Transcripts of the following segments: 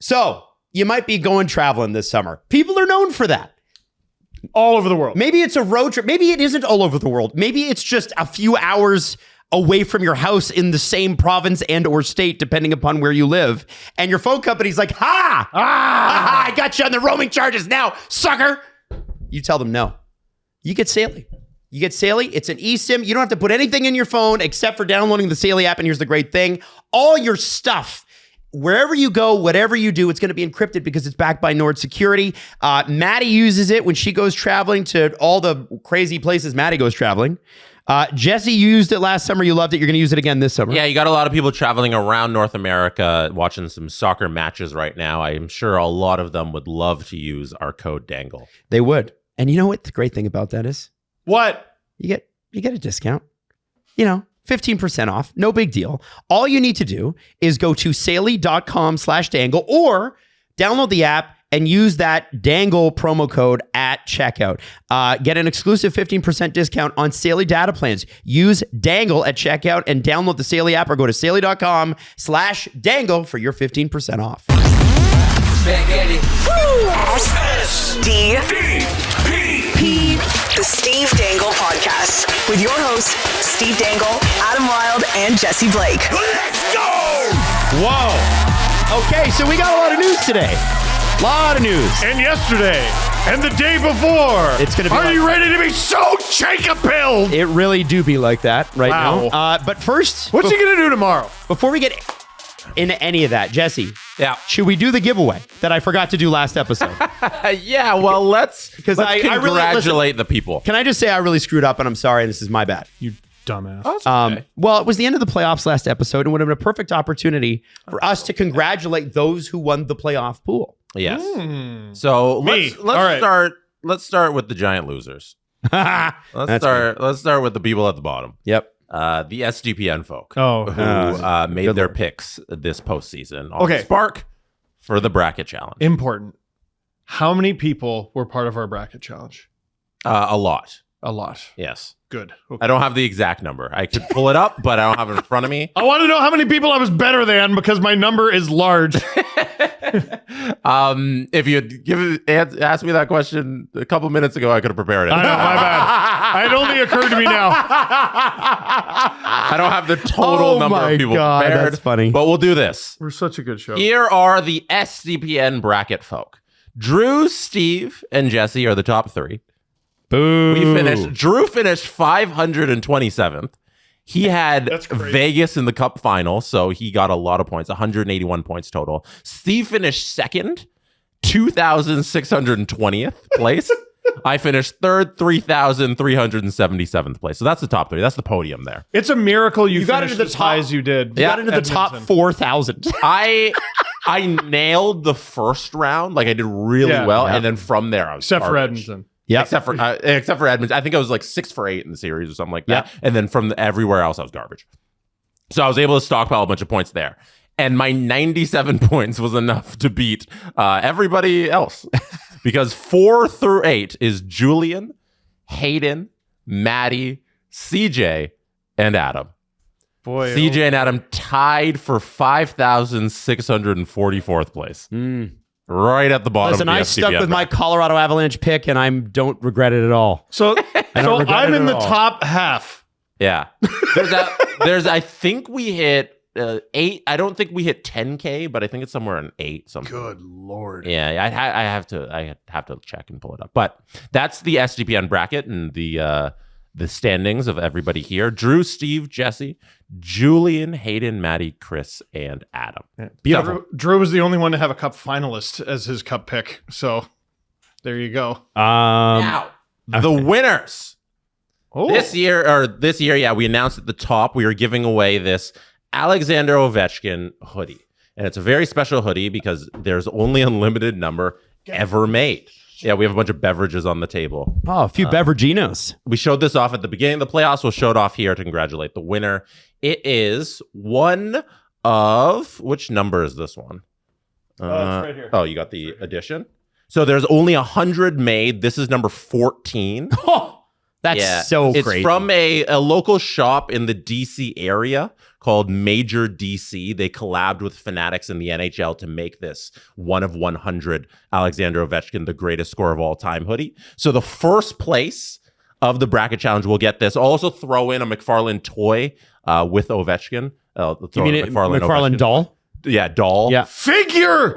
So you might be going traveling this summer. People are known for that. All over the world. Maybe it's a road trip. Maybe it isn't all over the world. Maybe it's just a few hours away from your house in the same province and or state, depending upon where you live. And your phone company's like, I got you on the roaming charges now, sucker. You tell them no. You get Saley. It's an eSIM. You don't have to put anything in your phone except for downloading the Saley app. And here's the great thing. All your stuff, wherever you go, whatever you do, it's going to be encrypted because it's backed by Nord Security. Maddie uses it when she goes traveling to all the crazy places Maddie goes traveling. Jesse, you used it last summer. You loved it. You're going to use it again this summer. Yeah, you got a lot of people traveling around North America watching some soccer matches right now. I'm sure a lot of them would love to use our code DANGLE. They would. And you know what the great thing about that is? What? You get a discount. 15% off. No big deal. All you need to do is go to saley.com/dangle or download the app and use that dangle promo code at checkout. Get an exclusive 15% discount on Saley data plans. Use dangle at checkout and download the Saley app or go to saley.com/dangle for your 15% off. SDPN, the Steve Dangle Podcast, with your hosts, Steve Dangle, Adam Wilde, and Jesse Blake. Let's go! Whoa. Okay, so we got a lot of news today. A lot of news. And yesterday, and the day before. It's gonna be. Are you ready to be so Jacob-pilled? It really do be like that right now. But first, what's he gonna do tomorrow? Before we get into any of that, Jesse. Yeah. Should we do the giveaway that I forgot to do last episode? Yeah, well, let's congratulate the people. Can I just say I really screwed up and I'm sorry and this is my bad. You dumbass. Okay. Well, it was the end of the playoffs last episode and would have been a perfect opportunity for us to congratulate those who won the playoff pool. Yes. So let's start with the giant losers. Let's start with the people at the bottom. Yep. The SDPN folk who made their picks this postseason on Spark for the bracket challenge. Important. How many people were part of our bracket challenge? A lot. A lot. Yes. Good. Okay. I don't have the exact number. I could pull it up, but I don't have it in front of me. I want to know how many people I was better than because my number is large. If you had asked me that question a couple minutes ago, I could have prepared it. I know, my bad. It only occurred to me now. I don't have the total number of people prepared. That's funny. But we'll do this. We're such a good show. Here are the SDPN bracket folk. Drew, Steve, and Jesse are the top three. Boo. Drew finished 527th. He had Vegas in the cup final, so he got a lot of points, 181 points total. Steve finished second, 2,620th place. I finished third, 3,377th place. So that's the top three. That's the podium there. It's a miracle you got finished into the as top high as you did. You got into the top 4,000. I nailed the first round. Like I did really well. And then from there, I was Except garbage. for Edmonton. Yeah. Except for Edmonton. I think I was like 6 for 8 in the series or something like that. Yep. And then from everywhere else, I was garbage. So I was able to stockpile a bunch of points there. And my 97 points was enough to beat everybody else. Because 4 through 8 is Julian, Hayden, Maddie, CJ, and Adam. Boy, CJ and Adam tied for 5,644th place. Right at the bottom. Listen, of the I SDPN stuck with my Colorado Avalanche pick, and I don't regret it at all. So I'm in the top half. Yeah. There's I think we hit 8. I don't think we hit 10K, but I think it's somewhere in 8 something. Good Lord. Yeah, I have to check and pull it up. But that's the SDPN bracket and the standings of everybody here. Drew, Steve, Jesse, Julian, Hayden, Maddie, Chris, and Adam. Yeah. Beautiful. Drew was the only one to have a cup finalist as his cup pick. So there you go. Now, the winners. This year, we announced at the top we were giving away this Alexander Ovechkin hoodie. And it's a very special hoodie because there's only a limited number ever made. Yeah, we have a bunch of beverages on the table. Oh, a few beveraginos. We showed this off at the beginning of the playoffs. We'll show it off here to congratulate the winner. It is one of... Which number is this one? It's right here. Oh, you got the edition? So there's only 100 made. This is number 14. Oh, That's so it's crazy. from a local shop in the DC area called Major DC. They collabed with Fanatics in the NHL to make this 1 of 100 Alexander Ovechkin, the greatest scorer of all time hoodie. So the first place of the bracket challenge will get this. I'll also throw in a McFarlane toy with Ovechkin. You mean McFarlane doll? Yeah, doll. Yeah. Figure!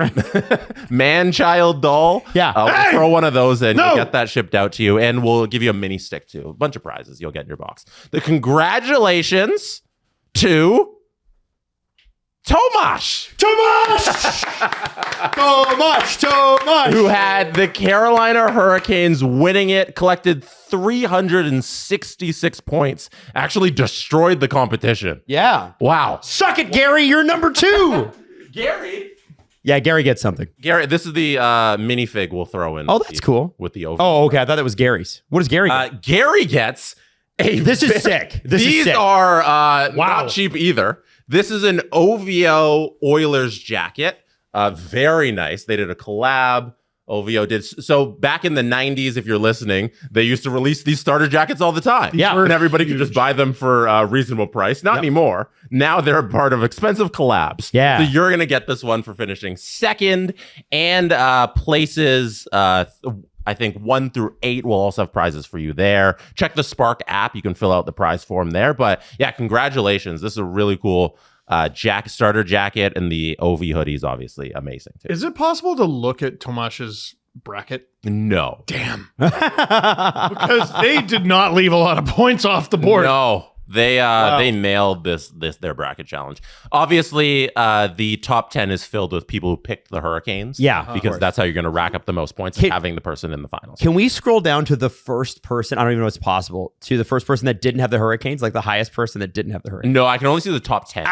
Man-child doll. Yeah. We'll throw one of those in. You'll get that shipped out to you, and we'll give you a mini stick too. A bunch of prizes you'll get in your box. The congratulations to Tomasz, who had the Carolina Hurricanes winning it, collected 366 points, actually destroyed the competition. Yeah. Wow. Suck it, Gary. You're number 2. Gary. Yeah, Gary gets something. Gary, this is the minifig we'll throw in. Oh, that's cool. With the over. Oh, okay. I thought that was Gary's. What does Gary get? Gary gets a. This is sick. These are not cheap either. This is an OVO Oilers jacket. Very nice. They did a collab. OVO did. So back in the 90s, if you're listening, they used to release these starter jackets all the time. Yeah. And everybody could just buy them for a reasonable price. Not anymore. Now they're a part of expensive collabs. Yeah. So you're going to get this one for finishing second. And places, I think 1 through 8 will also have prizes for you there. Check the Spark app. You can fill out the prize form there. But yeah, congratulations. This is a really cool starter jacket, and the OV hoodie is obviously amazing too. Is it possible to look at Tomasz's bracket? No. Damn. Because they did not leave a lot of points off the board. No. They nailed their bracket challenge. Obviously, the top 10 is filled with people who picked the Hurricanes. Yeah, because that's how you're going to rack up the most points, having the person in the finals. Can we scroll down to the first person? I don't even know if it's possible. To the first person that didn't have the Hurricanes, like the highest person that didn't have the Hurricanes. No, I can only see the top 10.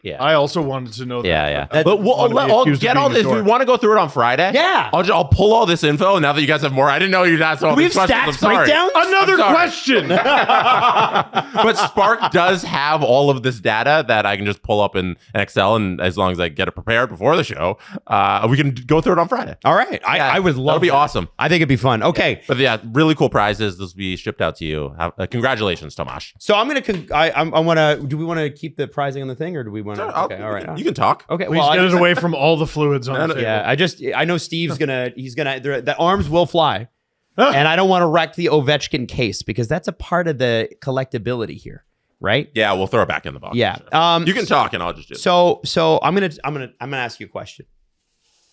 Yeah. I also wanted to know that. Yeah. But But I'll get all this. We want to go through it on Friday. Yeah. I'll pull all this info now that you guys have more. I didn't know you'd ask all Do we these have questions. stats breakdowns? Another question. But Spark does have all of this data that I can just pull up in Excel, and as long as I get it prepared before the show, we can go through it on Friday. All right. I would love That'll be awesome. I think it'd be fun. Okay. But yeah, really cool prizes. This will be shipped out to you. Congratulations, Tomasz. So I'm gonna. Do we want to keep the prizing on the thing, or do we want to? Okay. All right. You can talk. Okay. Please get it away from all the fluids on the table. Yeah. I know Steve's the arms will fly, and I don't want to wreck the Ovechkin case because that's a part of the collectability here, right? Yeah, we'll throw it back in the box. Yeah. You can talk, and I'll just do it. So I'm gonna ask you a question.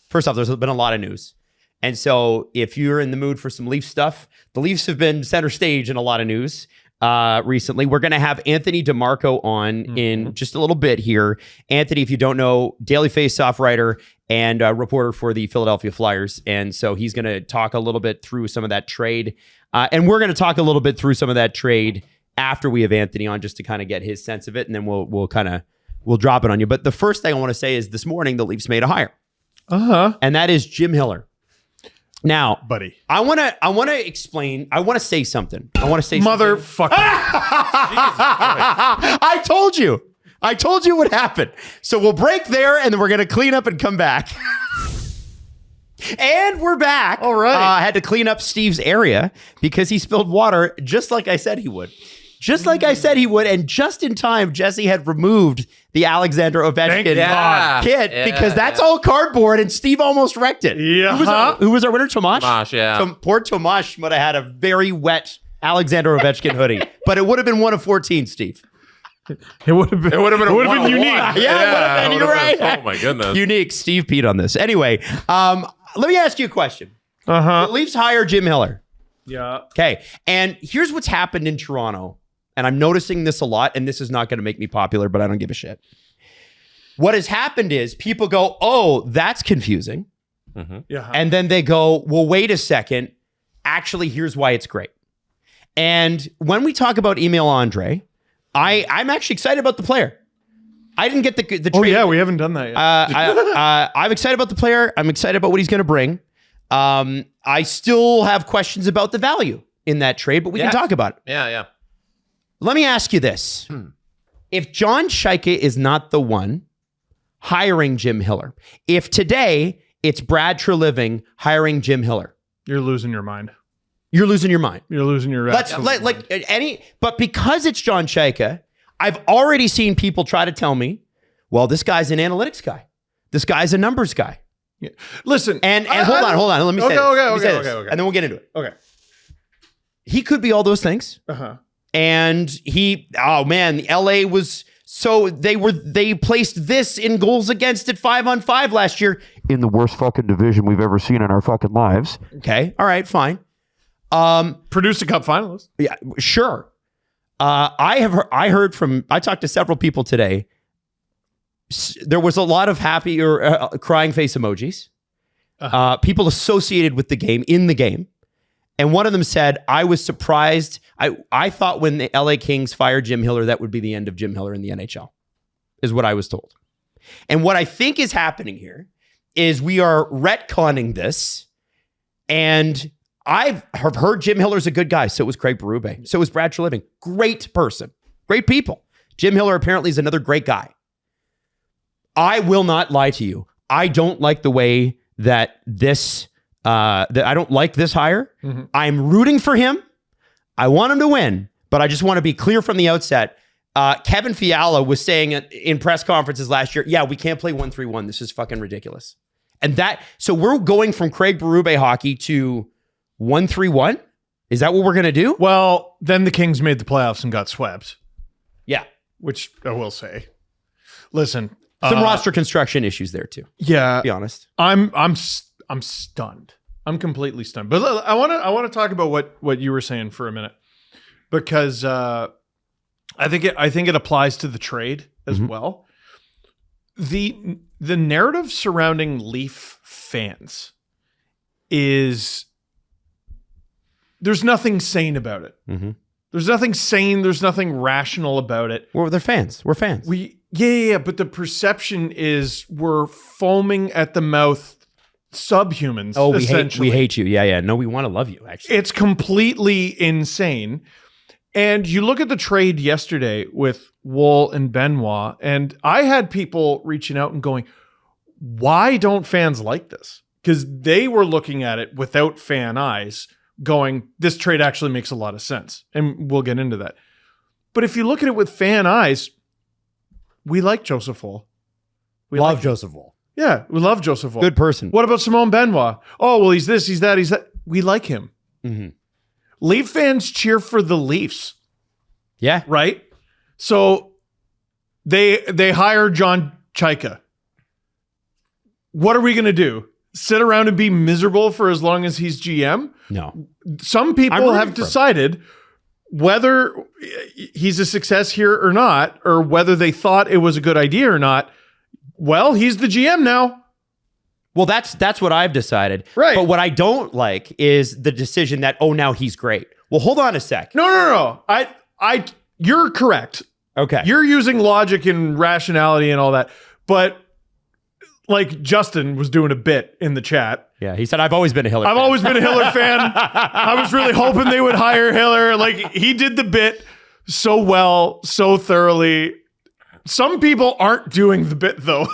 First off, there's been a lot of news. And so if you're in the mood for some Leafs stuff, the Leafs have been center stage in a lot of news recently. We're going to have Anthony DeMarco on in just a little bit here. Anthony, if you don't know, Daily Faceoff writer and reporter for the Philadelphia Flyers. And so he's going to talk a little bit through some of that trade. And we're going to talk a little bit through some of that trade after we have Anthony on, just to kind of get his sense of it. And then we'll drop it on you. But the first thing I want to say is this morning, the Leafs made a hire. And that is Jim Hiller. Now, buddy, I want to explain. I want to say something. Motherfucker. I told you what happened. So we'll break there, and then we're going to clean up and come back. And we're back. All right. I had to clean up Steve's area because he spilled water just like I said he would. And just in time, Jesse had removed the Alexander Ovechkin kit because that's all cardboard, and Steve almost wrecked it. Yeah. Who was our winner? Tomasz? Tomasz, yeah. Poor Tomasz would have had a very wet Alexander Ovechkin hoodie, but it would have been 1 of 14, Steve. It would have been unique. Yeah, it would have been. You're right. Oh my goodness. Unique. Steve peed on this. Anyway, let me ask you a question. The Leafs hire Jim Hiller. Yeah. Okay. And here's what's happened in Toronto. And I'm noticing this a lot, and this is not going to make me popular, but I don't give a shit. What has happened is people go, oh, that's confusing. Yeah. And then they go, well, wait a second. Actually, here's why it's great. And when we talk about Email Andrae, I'm actually excited about the player. I didn't get the trade. Oh, yeah, we haven't done that yet. I'm excited about the player. I'm excited about what he's going to bring. I still have questions about the value in that trade, but we can talk about it. Yeah. Let me ask you this. If John Scheike is not the one hiring Jim Hiller, if today it's Brad Treliving hiring Jim Hiller, You're losing your mind. You're losing your mind. You're losing your But because it's John Chaika, I've already seen people try to tell me, well, this guy's an analytics guy. This guy's a numbers guy. Yeah. Listen. And hold on. Let me say this. Okay. And then we'll get into it. Okay. He could be all those things. Uh-huh. And the LA was they placed this in goals against at 5-on-5 last year in the worst fucking division we've ever seen in our fucking lives. Okay. All right, fine. Produced a cup finalist. Yeah, sure. I talked to several people today. There was a lot of happy or crying face emojis. People associated with the game in the game. And one of them said, I was surprised. I thought when the LA Kings fired Jim Hiller, that would be the end of Jim Hiller in the NHL, is what I was told. And what I think is happening here is we are retconning this. And I've heard Jim Hiller's a good guy. So was Craig Berube. So was Brad Treliving. Great person. Great people. Jim Hiller apparently is another great guy. I will not lie to you. I don't like the way that I don't like this hire. Mm-hmm. I'm rooting for him. I want him to win, but I just want to be clear from the outset. Kevin Fiala was saying in press conferences last year, yeah, we can't play 1-3-1. This is fucking ridiculous. So we're going from Craig Berube hockey to 1-3-1? Is that what we're going to do? Well, then the Kings made the playoffs and got swept. Yeah. Which I will say. Listen. Some roster construction issues there too. Yeah. To be honest. I'm stunned. I'm completely stunned. But I want to talk about what you were saying for a minute, because I think it applies to the trade as well. The narrative surrounding Leaf fans is there's nothing sane about it. Mm-hmm. There's nothing sane. There's nothing rational about it. Well, they're fans. We're fans. Yeah. But the perception is we're foaming at the mouth subhumans. Oh, we hate you. Yeah. No, we want to love you, actually. It's completely insane. And you look at the trade yesterday with Woll and Benoit, and I had people reaching out and going, why don't fans like this? Because they were looking at it without fan eyes, going, this trade actually makes a lot of sense. And we'll get into that. But if you look at it with fan eyes, we like Joseph Woll. We love Joseph Woll. Yeah, we love Joseph Woll. Good person. What about Simone Benoit? Oh, well, he's this, he's that, he's that. We like him. Mm-hmm. Leaf fans cheer for the Leafs. Yeah. Right? So they hire John Chaika. What are we going to do? Sit around and be miserable for as long as he's GM? No. Some people have decided whether he's a success here or not, or whether they thought it was a good idea or not. Well, he's the GM now. Well, that's what I've decided. Right. But what I don't like is the decision that, now he's great. Well, hold on a sec. No. You're correct. Okay. You're using logic and rationality and all that. But like Justin was doing a bit in the chat. Yeah, he said, I've always been a Hiller fan. I've always been a Hiller fan. I was really hoping they would hire Hiller. Like, he did the bit so well, so thoroughly. Some people aren't doing the bit, though.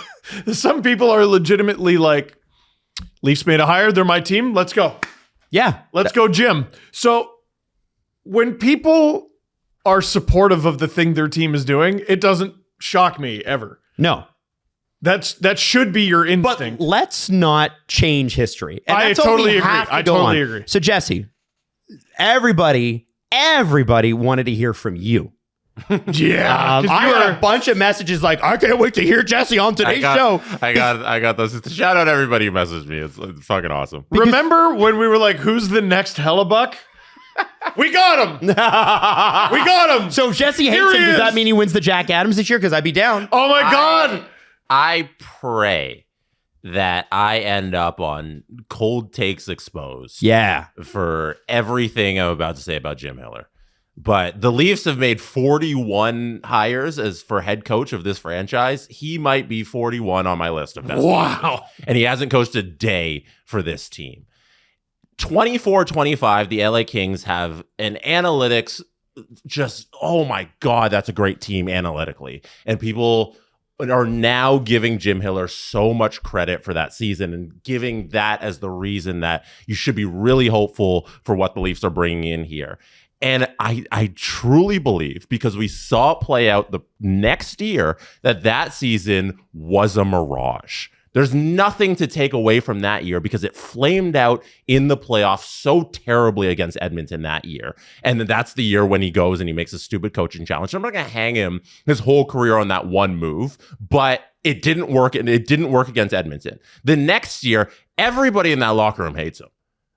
Some people are legitimately like, Leafs made a hire. They're my team. Let's go. Yeah. Let's go, Jim. So when people are supportive of the thing their team is doing, it doesn't shock me ever. No. That should be your instinct. But let's not change history. And I totally agree. I totally agree. So Jesse, everybody wanted to hear from you. Yeah. I got a bunch of messages like, I can't wait to hear Jesse on today's show. I got those. Shout out everybody who messaged me. It's fucking awesome. Remember when we were like, who's the next Hellebuck? We got him. We got him. So if Jesse hates him, does that mean he wins the Jack Adams this year? Because I'd be down. Oh my God. I pray that I end up on Cold Takes Exposed. Yeah. For everything I'm about to say about Jim Hiller. But the Leafs have made 41 hires as for head coach of this franchise. He might be 41 on my list of best. Wow. And he hasn't coached a day for this team. 24-25, the LA Kings have an analytics just, oh my God, that's a great team analytically. And people are now giving Jim Hiller so much credit for that season and giving that as the reason that you should be really hopeful for what the Leafs are bringing in here. And I truly believe, because we saw it play out the next year, that season was a mirage. There's nothing to take away from that year because it flamed out in the playoffs so terribly against Edmonton that year. And then that's the year when he goes and he makes a stupid coaching challenge. I'm not going to hang him his whole career on that one move, but it didn't work, and it didn't work against Edmonton. The next year, everybody in that locker room hates him.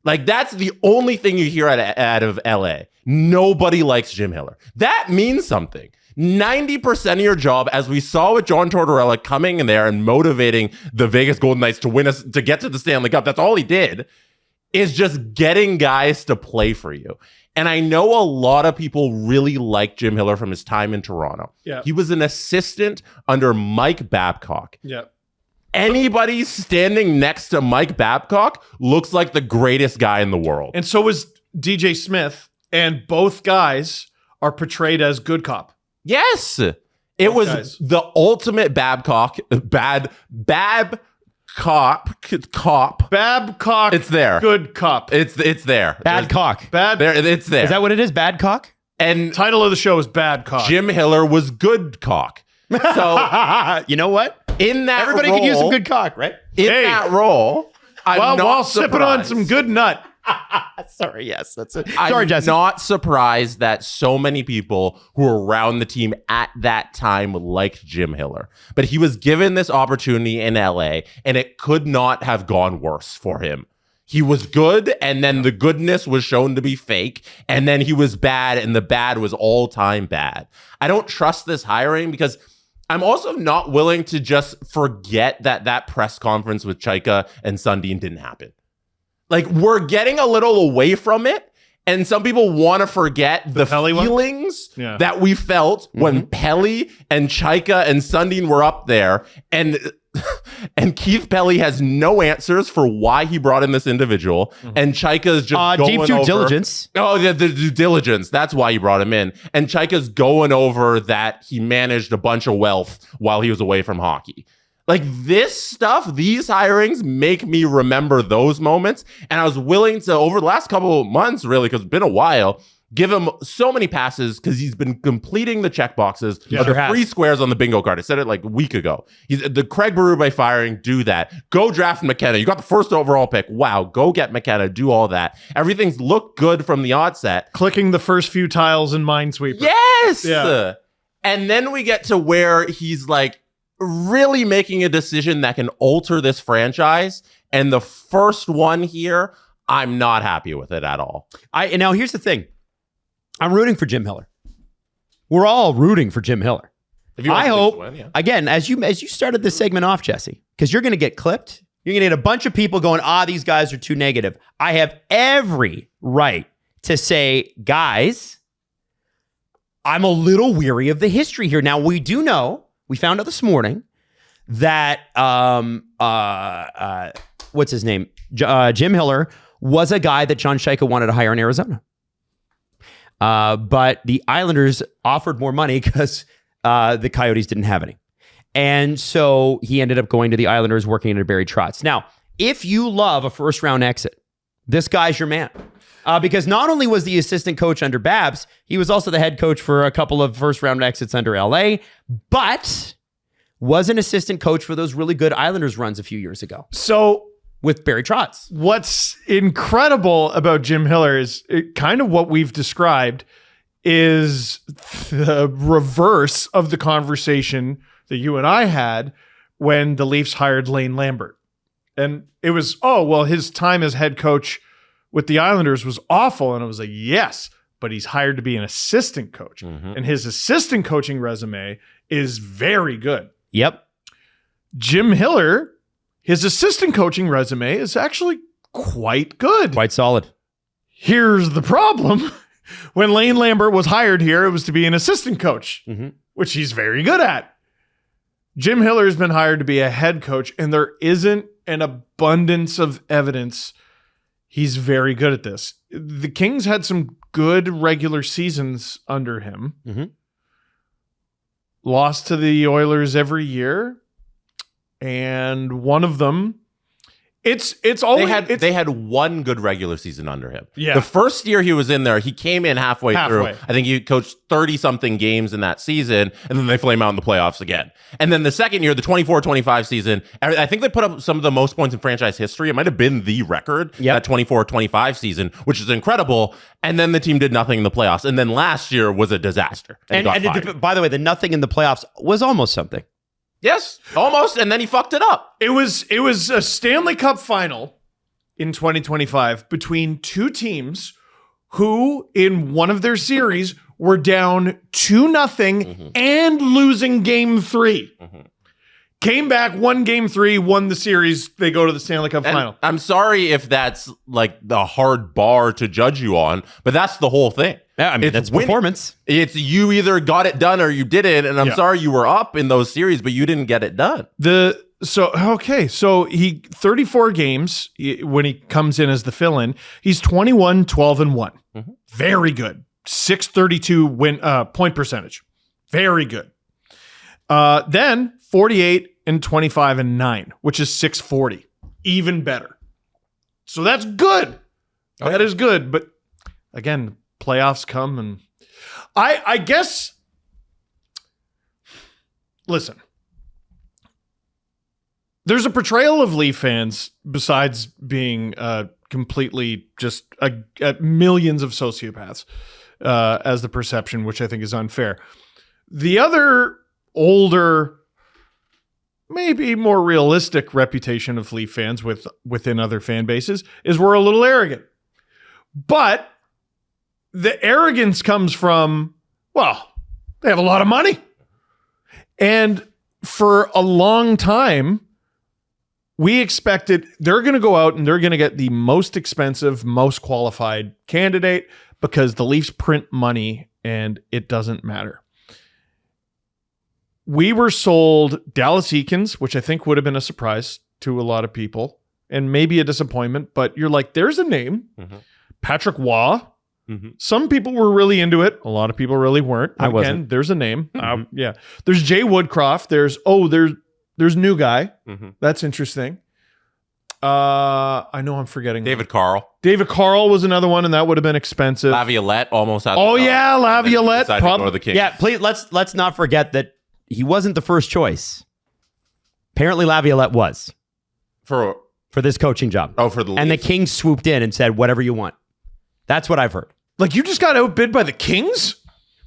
Like, that's the only thing you hear out of LA. Nobody likes Jim Hiller. That means something. 90% of your job, as we saw with John Tortorella coming in there and motivating the Vegas Golden Knights to win us, to get to the Stanley Cup, that's all he did, is just getting guys to play for you. And I know a lot of people really like Jim Hiller from his time in Toronto. Yeah. He was an assistant under Mike Babcock. Yeah. Anybody standing next to Mike Babcock looks like the greatest guy in the world. And so was DJ Smith, and both guys are portrayed as good cop. Yes. It was guys. the ultimate Babcock. Babcock. It's there. Good cop. It's there. Bad cock. Bad. There. It's there. Is that what it is? Bad cock? And Title of the show is Bad Cop. Jim Hiller was good cock. So You know what? in that Everybody role, can use some good cock, right? in Hey. that role, I'm not while sipping on surprised. some good nut. Sorry, yes, that's it. I'm Sorry, Jesse. not surprised that so many people who were around the team at that time liked Jim Hiller. But he was given this opportunity in LA, and it could not have gone worse for him. He was good, and then the goodness was shown to be fake, and then he was bad, and the bad was all-time bad. I don't trust this hiring because I'm also not willing to just forget that press conference with Chaika and Sundin didn't happen. Like, we're getting a little away from it, and some people want to forget the Pelly one? feelings Yeah. that we felt when Pelly and Chaika and Sundin were up there, and Keith Pelly has no answers for why he brought in this individual, and Chaika is just going deep due over, diligence. Oh, the due diligence. That's why he brought him in. And Chaika's going over that he managed a bunch of wealth while he was away from hockey. Like, this stuff, these hirings make me remember those moments. And I was willing to, over the last couple of months, really, because it's been a while, give him so many passes because he's been completing the check boxes of the Sure has. free squares on the bingo card. I said it like a week ago. He's the Craig Berube firing, do that. Go draft McKenna. You got the first overall pick. Wow, go get McKenna. Do all that. Everything's looked good from the onset. Clicking the first few tiles in Minesweeper. Yes. Yeah. And then we get to where he's like really making a decision that can alter this franchise. And the first one here, I'm not happy with it at all. And now here's the thing. I'm rooting for Jim Hiller. We're all rooting for Jim Hiller. If you want I the Leafs hope, to win, yeah. again, as you started this segment off, Jesse, because you're going to get clipped. You're going to get a bunch of people going, these guys are too negative. I have every right to say, guys, I'm a little weary of the history here. Now, we do know, we found out this morning that, what's his name? Jim Hiller was a guy that John Chaika wanted to hire in Arizona. But the Islanders offered more money because the Coyotes didn't have any. And so he ended up going to the Islanders, working under Barry Trotz. Now, if you love a first-round exit, this guy's your man. Because not only was the assistant coach under Babs, he was also the head coach for a couple of first-round exits under LA, but was an assistant coach for those really good Islanders runs a few years ago So with Barry Trotz. what's incredible about Jim Hiller is kind of what we've described is the reverse of the conversation that you and I had when the Leafs hired Lane Lambert. And it was, his time as head coach with the Islanders was awful. And it was like, yes, but he's hired to be an assistant coach. And his assistant coaching resume is very good. Yep. Jim Hiller, his assistant coaching resume is actually quite good. Quite solid. Here's the problem. When Lane Lambert was hired here, it was to be an assistant coach, which he's very good at. Jim Hiller has been hired to be a head coach, and there isn't an abundance of evidence he's very good at this. The Kings had some good regular seasons under him. lost to the Oilers every year, and one of them, it's always they had one good regular season under him. Yeah. The first year he was in there, he came in halfway through. I think he coached 30-something games in that season, and then they flame out in the playoffs again. And then the second year, the 24-25 season, I think they put up some of the most points in franchise history. It might have been the record, that 24-25 season, which is incredible. And then the team did nothing in the playoffs. And then last year was a disaster. And by the way, the nothing in the playoffs was almost something. Yes, almost, and then he fucked it up. It was a Stanley Cup final in 2025 between two teams who, in one of their series, were down 2-0 and losing game 3. Came back, won game 3, won the series. They go to the Stanley Cup final. I'm sorry if that's like the hard bar to judge you on, but that's the whole thing. Yeah, I mean, that's performance. It's you either got it done or you didn't. And I'm sorry you were up in those series, but you didn't get it done. So he 34 games when he comes in as the fill-in. He's 21, 12, and 1. Very good. .632 point percentage. Very good. Then 48 and 25 and 9, which is .640. Even better. So that's good. That is good. But again, playoffs come, and I guess, listen, there's a portrayal of Leaf fans besides being completely just millions of sociopaths as the perception, which I think is unfair. The other older, maybe more realistic reputation of Leaf fans within other fan bases is we're a little arrogant. But the arrogance comes from, well, they have a lot of money. And for a long time, we expected they're going to go out and they're going to get the most expensive, most qualified candidate because the Leafs print money and it doesn't matter. We were sold Dallas Eakins, which I think would have been a surprise to a lot of people and maybe a disappointment, but you're like, there's a name. Patrick Waugh. Some people were really into it. A lot of people really weren't. I wasn't. Again, there's a name. Yeah. There's Jay Woodcroft. There's new guy. That's interesting. I know I'm forgetting. David Carl. David Carl was another one, and that would have been expensive. Laviolette almost had. Laviolette. Go to the Kings. Yeah, please let's not forget that he wasn't the first choice. Apparently, Laviolette was for this coaching job. Oh, for the Leafs. And the Kings swooped in and said, "Whatever you want." That's what I've heard. Like, you just got outbid by the Kings?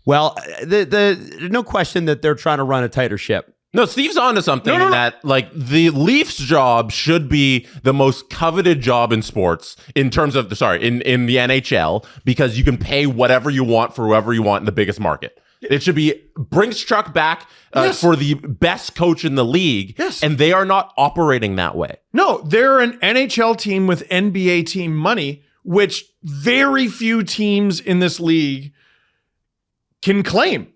Well, the no question that they're trying to run a tighter ship. No, Steve's onto something in that, like, the Leafs job should be the most coveted job in sports in terms of, in the NHL, because you can pay whatever you want for whoever you want in the biggest market. It should be Brinkstruck back for the best coach in the league, and they are not operating that way. No, they're an NHL team with NBA team money, which very few teams in this league can claim.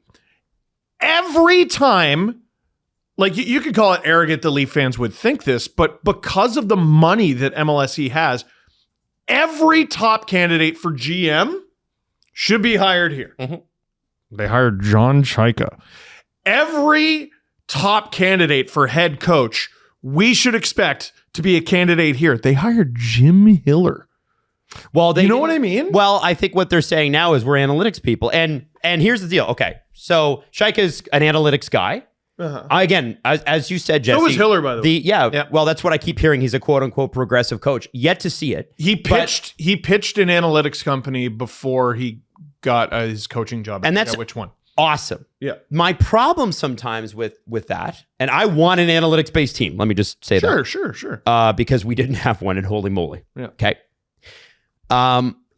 Every time, like, you could call it arrogant, the Leaf fans would think this, but because of the money that MLSE has, every top candidate for GM should be hired here. They hired John Chaika. Every top candidate for head coach, we should expect to be a candidate here. They hired Jim Hiller. Well, you know what I mean? Well, I think what they're saying now is we're analytics people. And here's the deal. Okay, so Chaika's an analytics guy. Again, as you said, Jesse. So was Hiller, by the way. Yeah. Well, that's what I keep hearing. He's a quote unquote progressive coach. Yet to see it. He pitched an analytics company before he got his coaching job. And that's which one? Awesome. Yeah. My problem sometimes with that, and I want an analytics based team. Let me just say that. Sure. Because we didn't have one, and holy moly. Yeah. Okay.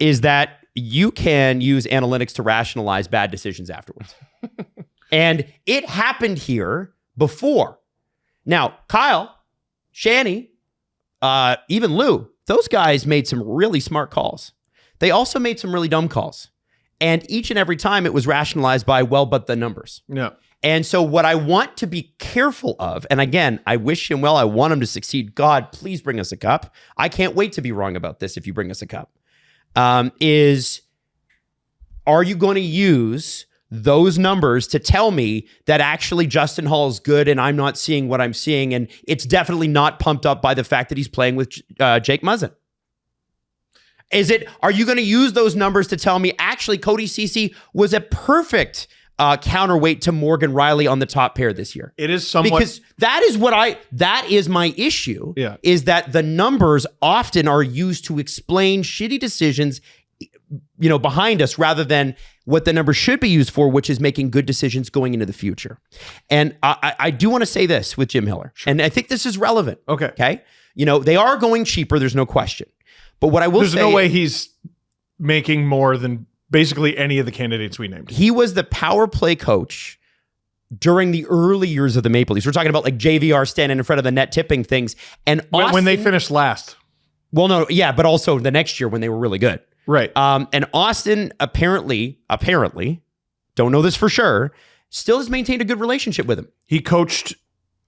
Is that you can use analytics to rationalize bad decisions afterwards. And it happened here before. Now, Kyle, Shanny, even Lou, those guys made some really smart calls. They also made some really dumb calls. And each and every time it was rationalized by, well, but the numbers. Yeah. And so what I want to be careful of, and again, I wish him well, I want him to succeed. God, please bring us a cup. I can't wait to be wrong about this if you bring us a cup. Are you going to use those numbers to tell me that actually Justin Hall is good and I'm not seeing what I'm seeing. And it's definitely not pumped up by the fact that he's playing with Jake Muzzin. Are you going to use those numbers to tell me actually Cody Ceci was a perfect counterweight to Morgan Riley on the top pair this year? It is somewhat, because that is my issue. Yeah. Is that the numbers often are used to explain shitty decisions, behind us, rather than what the numbers should be used for, which is making good decisions going into the future. And I do want to say this with Jim Hiller, and I think this is relevant. Okay. They are going cheaper. There's no question. But what I will say, there's no way he's making more than basically any of the candidates we named. He was the power play coach during the early years of the Maple Leafs. We're talking about like JVR standing in front of the net tipping things. And when they finished last. Well, no, yeah, but also the next year when they were really good. Right. And Austin apparently, don't know this for sure, still has maintained a good relationship with him. He coached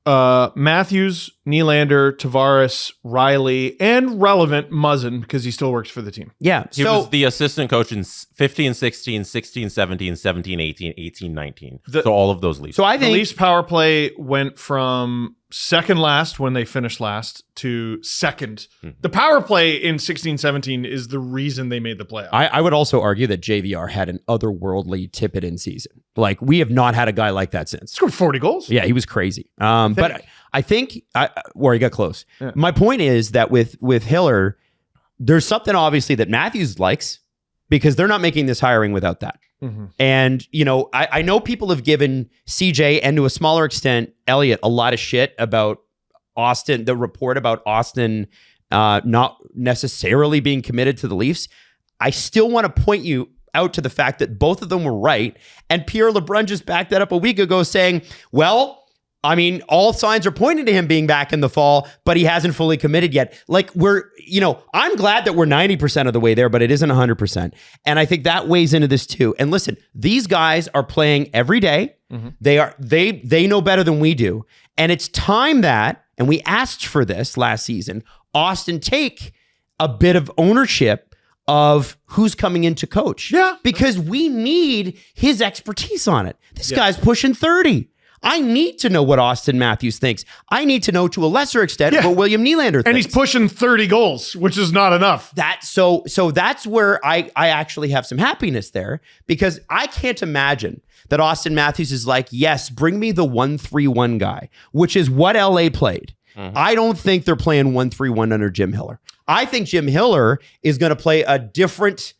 Matthews, Nylander, Tavares, Riley, and relevant Muzzin because he still works for the team. Yeah. He was the assistant coach in 15, 16, 16, 17, 17, 18, 18, 19. So all of those Leafs. So I think the Leafs power play went from second last when they finished last to second. The power play in 16-17 is the reason they made the playoffs. I would also argue that JVR had an otherworldly tip-it-in season. Like, we have not had a guy like that since. Scored 40 goals. Yeah, he was crazy. But I think where he got close. Yeah. My point is that with Hiller, there's something obviously that Matthews likes, because they're not making this hiring without that. Mm-hmm. And, I know people have given CJ and to a smaller extent, Elliott, a lot of shit about Austin, the report about Austin not necessarily being committed to the Leafs. I still want to point you out to the fact that both of them were right. And Pierre LeBrun just backed that up a week ago saying, well, I mean, all signs are pointing to him being back in the fall, but he hasn't fully committed yet. Like, I'm glad that we're 90% of the way there, but it isn't 100%. And I think that weighs into this too. And listen, these guys are playing every day. Mm-hmm. They know better than we do. And it's time that, and we asked for this last season, Austin take a bit of ownership of who's coming in to coach. Yeah. Because we need his expertise on it. This guy's pushing 30. I need to know what Austin Matthews thinks. I need to know to a lesser extent what William Nylander thinks. And he's pushing 30 goals, which is not enough. So that's where I actually have some happiness there, because I can't imagine that Austin Matthews is like, yes, bring me the 1-3-1 guy, which is what LA played. Mm-hmm. I don't think they're playing 1-3-1 under Jim Hiller. I think Jim Hiller is going to play a different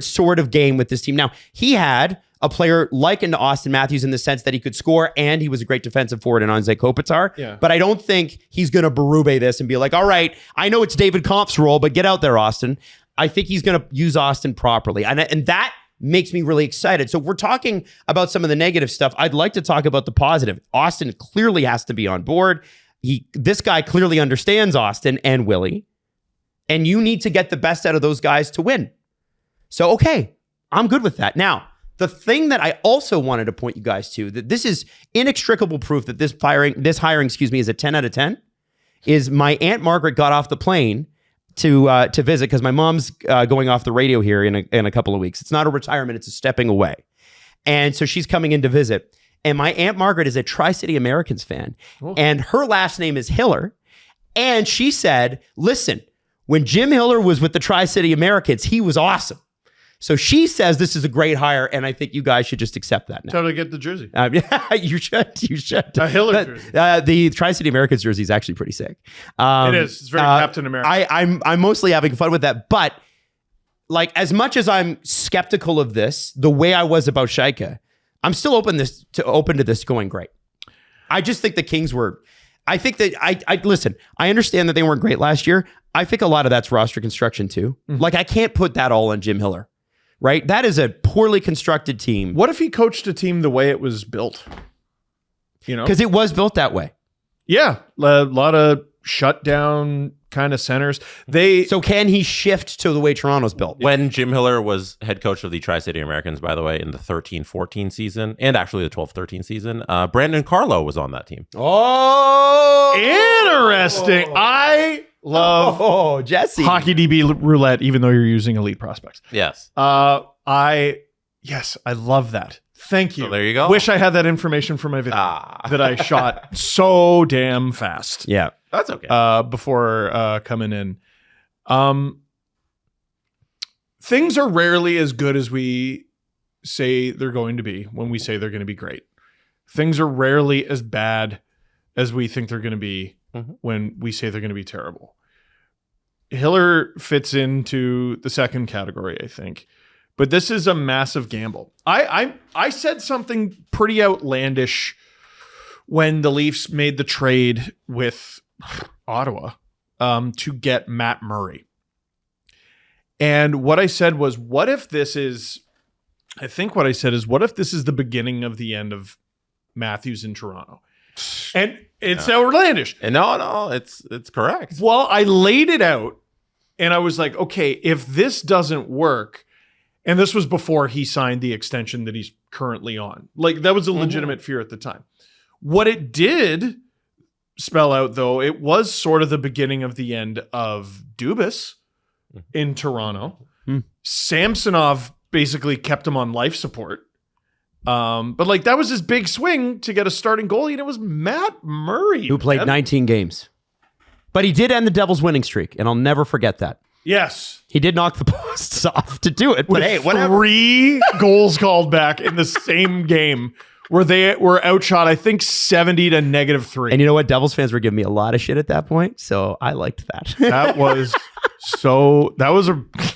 sort of game with this team. Now, he had a player likened to Austin Matthews in the sense that he could score and he was a great defensive forward in Andrae Kopitar. Yeah. But I don't think he's going to Berube this and be like, all right, I know it's David Kampf's role, but get out there, Austin. I think he's going to use Austin properly. And that makes me really excited. So if we're talking about some of the negative stuff, I'd like to talk about the positive. Austin clearly has to be on board. This guy clearly understands Austin and Willie. And you need to get the best out of those guys to win. So, okay, I'm good with that. Now, the thing that I also wanted to point you guys to, that this is inextricable proof that this hiring, is a 10 out of 10, is my Aunt Margaret got off the plane to visit, because my mom's going off the radio here in a couple of weeks. It's not a retirement, it's a stepping away. And so she's coming in to visit. And my Aunt Margaret is a Tri-City Americans fan. Oh. And her last name is Hiller. And she said, listen, when Jim Hiller was with the Tri-City Americans, he was awesome. So she says this is a great hire, and I think you guys should just accept that now. Tell her to get the jersey. Yeah, you should. A Hiller jersey. The Tri-City Americans jersey is actually pretty sick. It is. It's very Captain America. I'm mostly having fun with that, but like, as much as I'm skeptical of this, the way I was about Scheike, I'm still open to this going great. I just think the Kings were. I think that I listen. I understand that they weren't great last year. I think a lot of that's roster construction too. Mm-hmm. Like, I can't put that all on Jim Hiller. Right? That is a poorly constructed team. What if he coached a team the way it was built? Because it was built that way. Yeah. A lot of shutdown kind of centers. So can he shift to the way Toronto's built? When Jim Hiller was head coach of the Tri-City Americans, by the way, in the 13-14 season, and actually the 12-13 season, Brandon Carlo was on that team. Oh! Interesting. I love Jesse. Hockey DB roulette, even though you're using elite prospects. Yes. Yes, I love that. Thank you. So there you go. Wish I had that information for my video that I shot so damn fast. Yeah. That's okay. Before coming in. Things are rarely as good as we say they're going to be when we say they're going to be great. Things are rarely as bad as we think they're going to be when we say they're going to be terrible. Hiller fits into the second category, I think. But this is a massive gamble. I said something pretty outlandish when the Leafs made the trade with Ottawa to get Matt Murray. And what I said was, what if this is the beginning of the end of Matthews in Toronto? And it's outlandish. And no, it's correct. Well, I laid it out and I was like, okay, if this doesn't work, and this was before he signed the extension that he's currently on. Like, that was a legitimate fear at the time. What it did spell out, though, it was sort of the beginning of the end of Dubas in Toronto. Samsonov basically kept him on life support. But like, that was his big swing to get a starting goalie, and it was Matt Murray. Who played 19 games. But he did end the Devils' winning streak, and I'll never forget that. Yes. He did knock the posts off to do it, but With hey, whatever. 3 goals called back in the same game where they were outshot, I think, 70 to -3. And you know what? Devils fans were giving me a lot of shit at that point, so I liked that. That was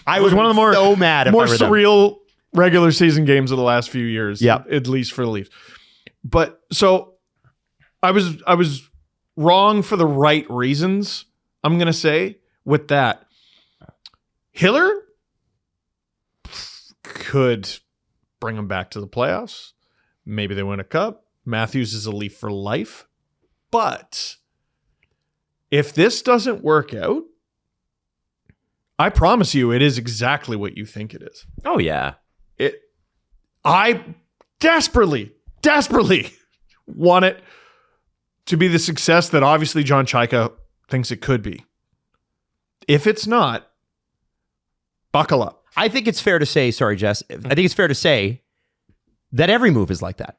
I was one of the more so mad if more I were them. surreal regular season games of the last few years. Yep. At least for the Leafs. But so I was wrong for the right reasons, I'm gonna say, with that. Hiller could bring them back to the playoffs. Maybe they win a cup. Matthews is a Leaf for life. But if this doesn't work out, I promise you it is exactly what you think it is. Oh, yeah. I desperately want it to be the success that obviously John Chaika thinks it could be. If it's not, buckle up. I think it's fair to say, sorry, Jess, I think it's fair to say that every move is like that.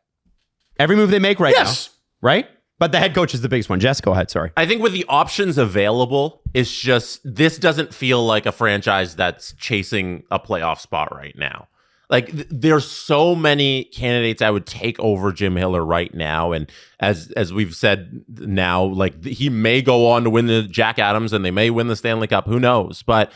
Every move they make right now, right? But the head coach is the biggest one. Jess, go ahead, sorry. I think with the options available, it's just, this doesn't feel like a franchise that's chasing a playoff spot right now. Like, there's so many candidates I would take over Jim Hiller right now. And as we've said now, like, he may go on to win the Jack Adams and they may win the Stanley Cup. Who knows? But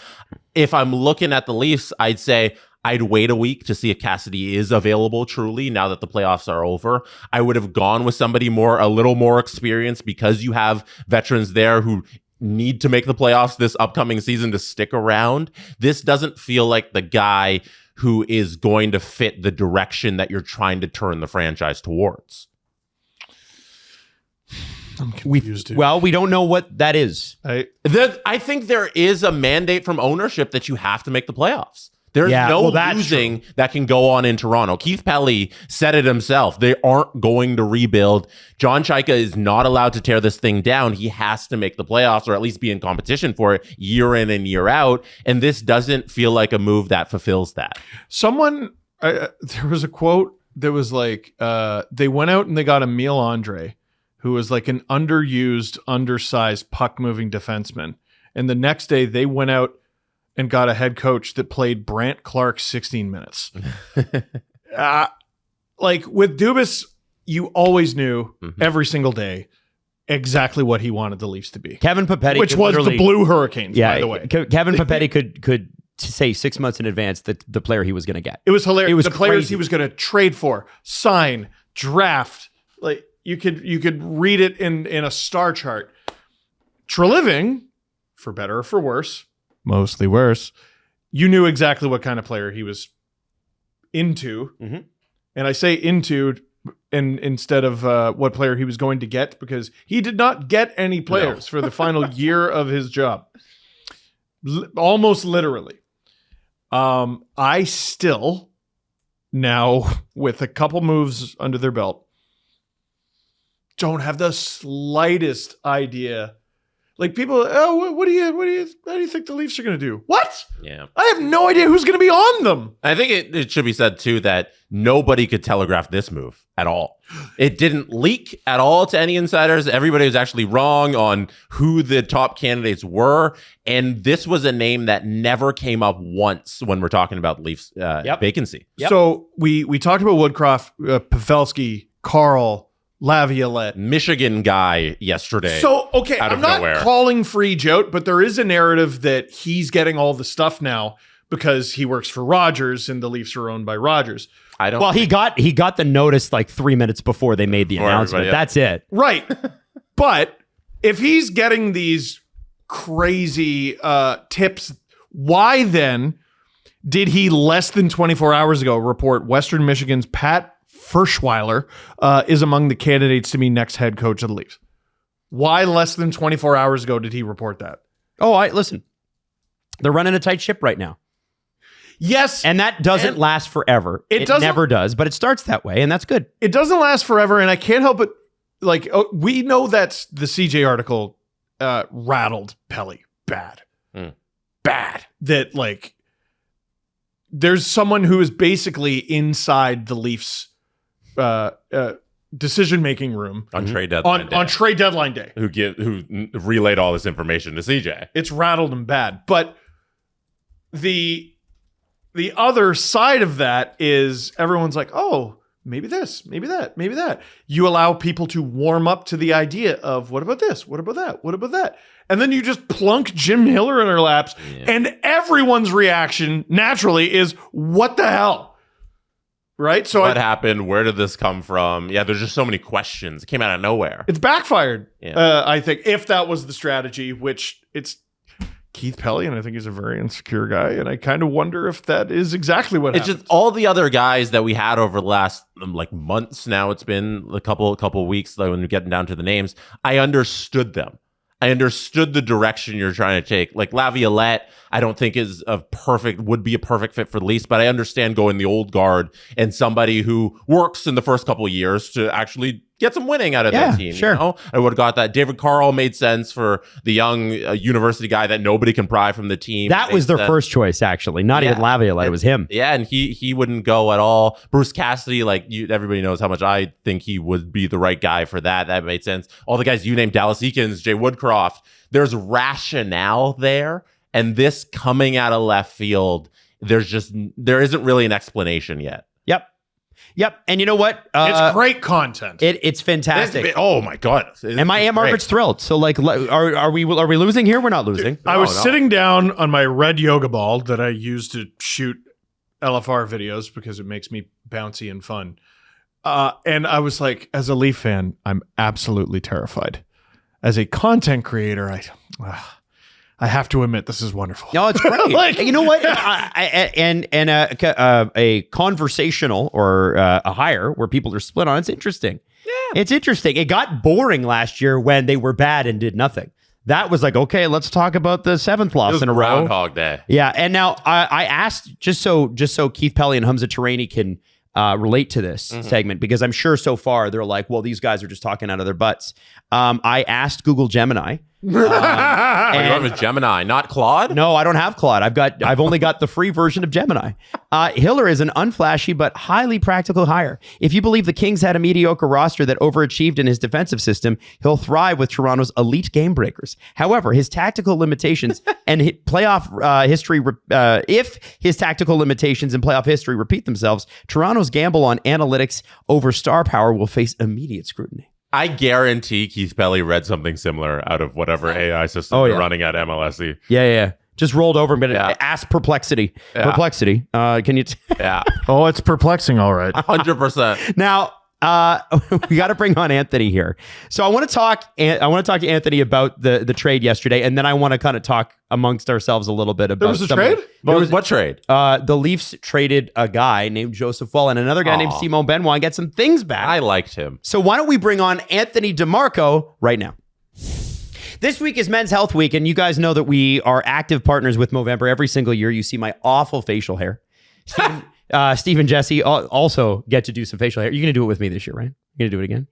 if I'm looking at the Leafs, I'd say I'd wait a week to see if Cassidy is available truly now that the playoffs are over. I would have gone with somebody a little more experienced, because you have veterans there who need to make the playoffs this upcoming season to stick around. This doesn't feel like the guy who is going to fit the direction that you're trying to turn the franchise towards. I'm confused. Well, we don't know what that is. I think there is a mandate from ownership that you have to make the playoffs. There's losing that can go on in Toronto. Keith Pelly said it himself. They aren't going to rebuild. John Chaika is not allowed to tear this thing down. He has to make the playoffs, or at least be in competition for it year in and year out. And this doesn't feel like a move that fulfills that. There was a quote that was like, they went out and they got Emile Andrae, who was like an underused, undersized puck-moving defenseman. And the next day they went out and got a head coach that played Brant Clark 16 minutes. Like, with Dubas, you always knew every single day exactly what he wanted the Leafs to be. Kevin Papetti, which was the Blue Hurricanes, by the way. Kevin Papetti could say 6 months in advance the player he was going to get. It was hilarious. It was the players crazy. he was going to trade for, sign, draft. Like, you could read it in a star chart. Treliving, for better or for worse, mostly worse, you knew exactly what kind of player he was into. Mm-hmm. And I say into instead of what player he was going to get, because he did not get any players for the final year of his job. Almost literally. I still, now with a couple moves under their belt, don't have the slightest idea. Like people, how do you think the Leafs are going to do? What? Yeah. I have no idea who's going to be on them. I think it should be said, too, that nobody could telegraph this move at all. It didn't leak at all to any insiders. Everybody was actually wrong on who the top candidates were. And this was a name that never came up once when we're talking about Leafs vacancy. Yep. So we talked about Woodcroft, Pavelski, Carl, Laviolette. Michigan guy yesterday. So, okay, out I'm of not nowhere. calling Freege out, but there is a narrative that he's getting all the stuff now because he works for Rogers and the Leafs are owned by Rogers. I don't. Well, he got the notice like 3 minutes before they made the Before announcement. everybody, That's it. Right. But if he's getting these crazy tips, why then did he less than 24 hours ago report Western Michigan's Pat Ferschweiler is among the candidates to be next head coach of the Leafs? Why less than 24 hours ago did he report that? Oh, listen. They're running a tight ship right now. Yes. And that doesn't last forever. It doesn't- never does, but it starts that way, and that's good. It doesn't last forever, and I can't help but, like, we know that the CJ article rattled Pelly bad. Bad. That, like, there's someone who is basically inside the Leafs decision-making room on trade deadline day. on trade deadline day. Who relayed all this information to CJ. It's rattled him bad. But the other side of that is everyone's like, oh, maybe this, maybe that, maybe that. You allow people to warm up to the idea of what about this? What about that? What about that? And then you just plunk Jim Hiller in our laps, and everyone's reaction naturally is, what the hell? Right? So What happened? Where did this come from? Yeah, there's just so many questions. It came out of nowhere. it's backfired, Yeah. I think, if that was the strategy, which it's Keith Pelly, and I think he's a very insecure guy, and I kind of wonder if that is exactly what It's happened. just all the other guys that we had over the last like months now. It's been a couple weeks though when we're getting down to the names. I understood them. I understood the direction you're trying to take. Like Laviolette, I don't think would be a perfect fit for the Leafs, but I understand going the old guard and somebody who works in the first couple of years to actually get some winning out of that team. Sure. You know? I would have got that. David Carl made sense for the young university guy that nobody can pry from the team. That was their first choice, actually. Not even Laviolette. It was him. Yeah, and he wouldn't go at all. Bruce Cassidy, everybody knows how much I think he would be the right guy for that. That made sense. All the guys you named, Dallas Eakins, Jay Woodcroft, there's rationale there. And this coming out of left field, there isn't really an explanation yet. Yep. And you know what? it's great content. It's fantastic. Oh my god! And my Aunt Margaret's thrilled. So like, are we losing here? We're not losing. I was sitting down on my red yoga ball that I use to shoot LFR videos because it makes me bouncy and fun. And I was like, as a Leaf fan, I'm absolutely terrified. As a content creator, I have to admit this is wonderful. No, it's great. Like- You know what? A conversational or a hire where people are split on, it's interesting. Yeah. It's interesting. It got boring last year when they were bad and did nothing. That was like, okay, let's talk about the 7th loss in a row. Groundhog Day. Yeah. And now I asked just so Keith Pelly and Hamza Tarani can relate to this segment, because I'm sure so far they're like, well, these guys are just talking out of their butts. I asked Google Gemini. You went with Gemini, not Claude? No, I don't have Claude. I've only got the free version of Gemini. Hiller is an unflashy but highly practical hire. If you believe the Kings had a mediocre roster that overachieved in his defensive system, he'll thrive with Toronto's elite game breakers. However, his tactical limitations and playoff history, if his tactical limitations and playoff history repeat themselves, Toronto's gamble on analytics over star power will face immediate scrutiny. I guarantee Keith Pelly read something similar out of whatever AI system they're running at MLSE. Yeah. Just rolled over and ask Perplexity. Yeah. Perplexity. Can you? Yeah, Oh, it's perplexing, all right. 100%. Now, we got to bring on Anthony here. So I want to talk to Anthony about the trade yesterday, and then I want to kind of talk amongst ourselves a little bit about. There was a trade? What trade? The Leafs traded a guy named Joseph Woll and another guy named Simon Benoit and get some things back. I liked him. So why don't we bring on Anthony DeMarco right now? This week is Men's Health Week, and you guys know that we are active partners with Movember. Every single year, you see my awful facial hair. Steve and Jesse also get to do some facial hair. You're going to do it with me this year, right? You're going to do it again?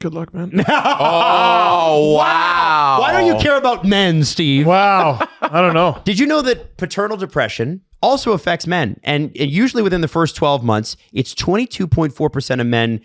Good luck, man. Oh, wow. Why don't you care about men, Steve? Wow. I don't know. Did you know that paternal depression also affects men? And usually within the first 12 months, it's 22.4% of men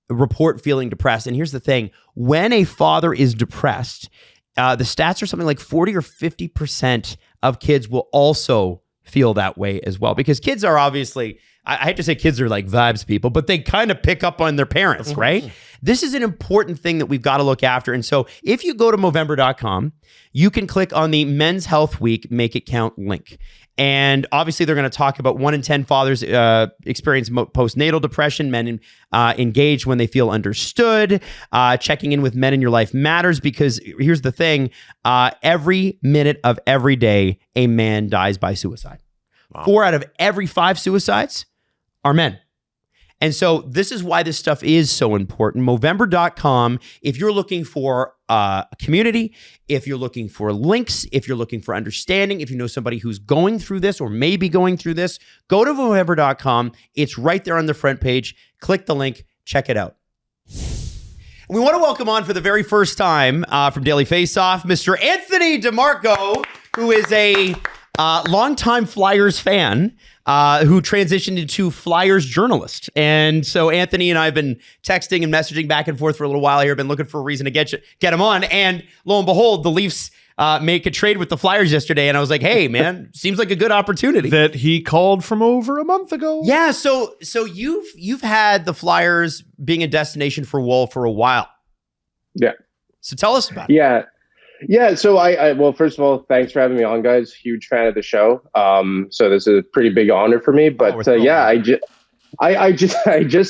report feeling depressed. And here's the thing. When a father is depressed, the stats are something like 40 or 50% of kids will also feel that way as well. Because kids are obviously, I hate to say kids are like vibes people, but they kind of pick up on their parents, right? This is an important thing that we've got to look after. And so if you go to Movember.com, you can click on the Men's Health Week Make It Count link. And obviously, they're going to talk about 1 in 10 fathers experience postnatal depression. Men engage when they feel understood. Checking in with men in your life matters because here's the thing. Every minute of every day, a man dies by suicide. Wow. 4 out of every 5 suicides are men. And so this is why this stuff is so important. Movember.com, if you're looking for a community, if you're looking for links, if you're looking for understanding, if you know somebody who's going through this or maybe going through this, go to Movember.com. It's right there on the front page. Click the link. Check it out. We want to welcome on for the very first time from Daily Face-Off, Mr. Anthony DeMarco, who is a longtime Flyers fan who transitioned into Flyers journalist. And so Anthony and I have been texting and messaging back and forth for a little while here, been looking for a reason to get him on. And lo and behold, the Leafs make a trade with the Flyers yesterday. And I was like, hey, man, seems like a good opportunity. That he called from over a month ago. Yeah, so you've had the Flyers being a destination for Woll for a while. Yeah. So tell us about it. Yeah. So I well, first of all, thanks for having me on, guys. Huge fan of the show. So this is a pretty big honor for me. But I just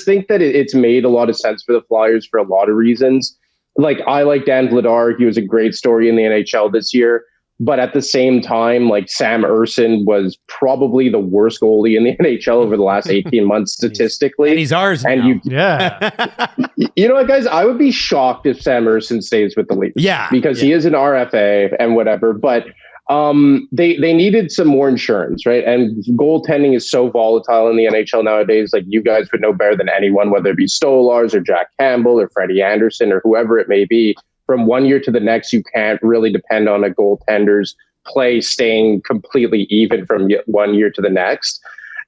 think that it's made a lot of sense for the Flyers for a lot of reasons. Like I like Dan Vladar. He was a great story in the NHL this year. But at the same time, like Sam Ersson was probably the worst goalie in the NHL over the last 18 months statistically. And he's ours now. You know what, guys? I would be shocked if Sam Ersson stays with the Leafs. Yeah. Because he is an RFA and whatever. But they needed some more insurance, right? And goaltending is so volatile in the NHL nowadays. Like you guys would know better than anyone, whether it be Stolars or Jack Campbell or Freddie Anderson or whoever it may be. From one year to the next, you can't really depend on a goaltender's play staying completely even from 1 year to the next.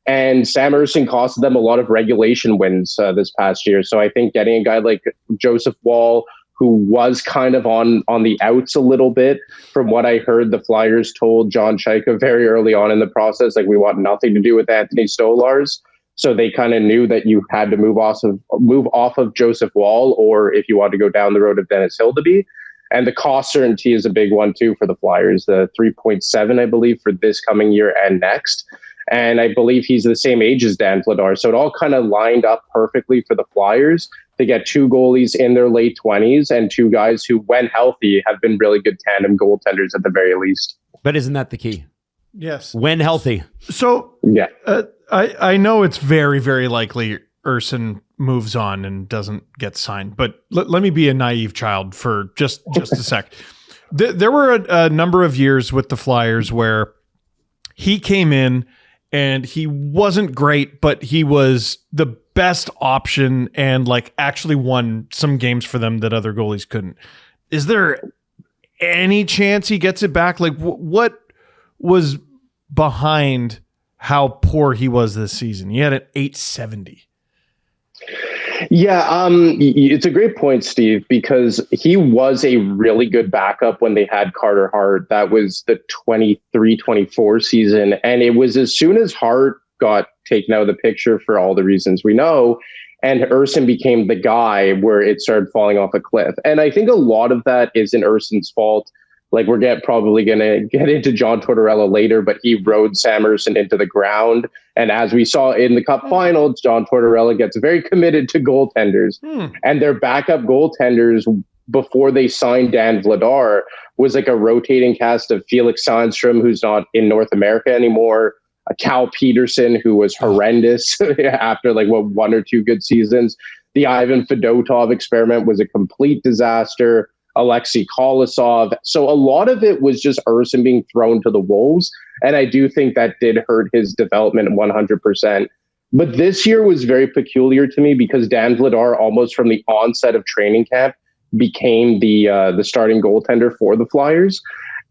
And Sam Ersson costed them a lot of regulation wins this past year. So I think getting a guy like Joseph Woll, who was kind of on the outs a little bit, from what I heard, the Flyers told John Chaika very early on in the process, like, we want nothing to do with Anthony Stolars. So they kind of knew that you had to move off of Joseph Woll, or if you want to go down the road of Dennis Hildeby. And the cost certainty is a big one too for the Flyers, the 3.7, I believe, for this coming year and next. And I believe he's the same age as Dan Vladar. So it all kind of lined up perfectly for the Flyers to get 2 goalies in their late 20s and 2 guys who, when healthy, have been really good tandem goaltenders at the very least. But isn't that the key? Yes. When healthy. So yeah. I know it's very, very likely Ersson moves on and doesn't get signed, but let me be a naive child for just a sec. There were a number of years with the Flyers where he came in and he wasn't great, but he was the best option and like actually won some games for them that other goalies couldn't. Is there any chance he gets it back? Like what was behind how poor he was this season? He had an 870. Yeah, it's a great point, Steve, because he was a really good backup when they had Carter Hart. That was the 23-24 season. And it was as soon as Hart got taken out of the picture for all the reasons we know, and Ersson became the guy where it started falling off a cliff. And I think a lot of that isn't Ersson's fault. Like we're probably going to get into John Tortorella later, but he rode Sam Ersson into the ground. And as we saw in the Cup final, John Tortorella gets very committed to goaltenders. And their backup goaltenders before they signed Dan Vladar was like a rotating cast of Felix Sandstrom, who's not in North America anymore, Cal Peterson, who was horrendous after like 1 or 2 good seasons. The Ivan Fedotov experiment was a complete disaster. Alexei Kolosov. So a lot of it was just Ersson being thrown to the wolves. And I do think that did hurt his development 100%. But this year was very peculiar to me because Dan Vladar, almost from the onset of training camp, became the starting goaltender for the Flyers.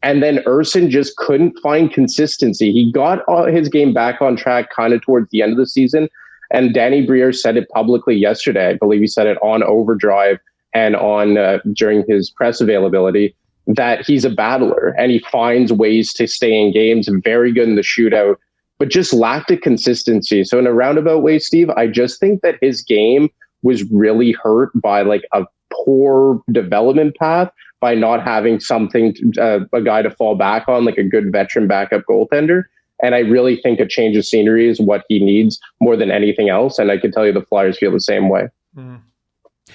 And then Urson just couldn't find consistency. He got his game back on track kind of towards the end of the season. And Danny Briere said it publicly yesterday. I believe he said it on Overdrive and on during his press availability, that he's a battler and he finds ways to stay in games, very good in the shootout, but just lacked a consistency. So in a roundabout way, Steve, I just think that his game was really hurt by like a poor development path, by not having something, a guy to fall back on, like a good veteran backup goaltender. And I really think a change of scenery is what he needs more than anything else. And I can tell you the Flyers feel the same way.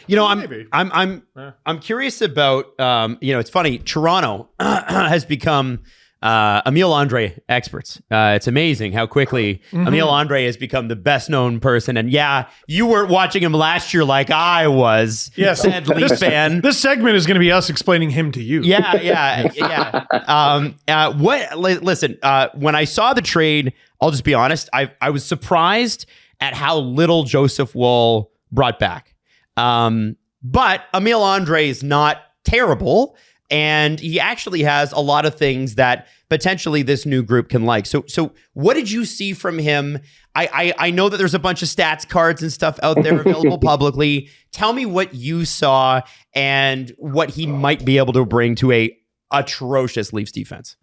You know, I'm curious about, it's funny. Toronto has become Emile Andrae experts. It's amazing how quickly Emile Andrae has become the best known person. And yeah, you weren't watching him last year like I was. Yes, said Leaf fan. This segment is going to be us explaining him to you. Yeah. Listen, when I saw the trade, I'll just be honest. I was surprised at how little Joseph Woll brought back. But Emile Andrae is not terrible. And he actually has a lot of things that potentially this new group can like. So what did you see from him? I know that there's a bunch of stats cards and stuff out there available publicly. Tell me what you saw and what he might be able to bring to a atrocious Leafs defense.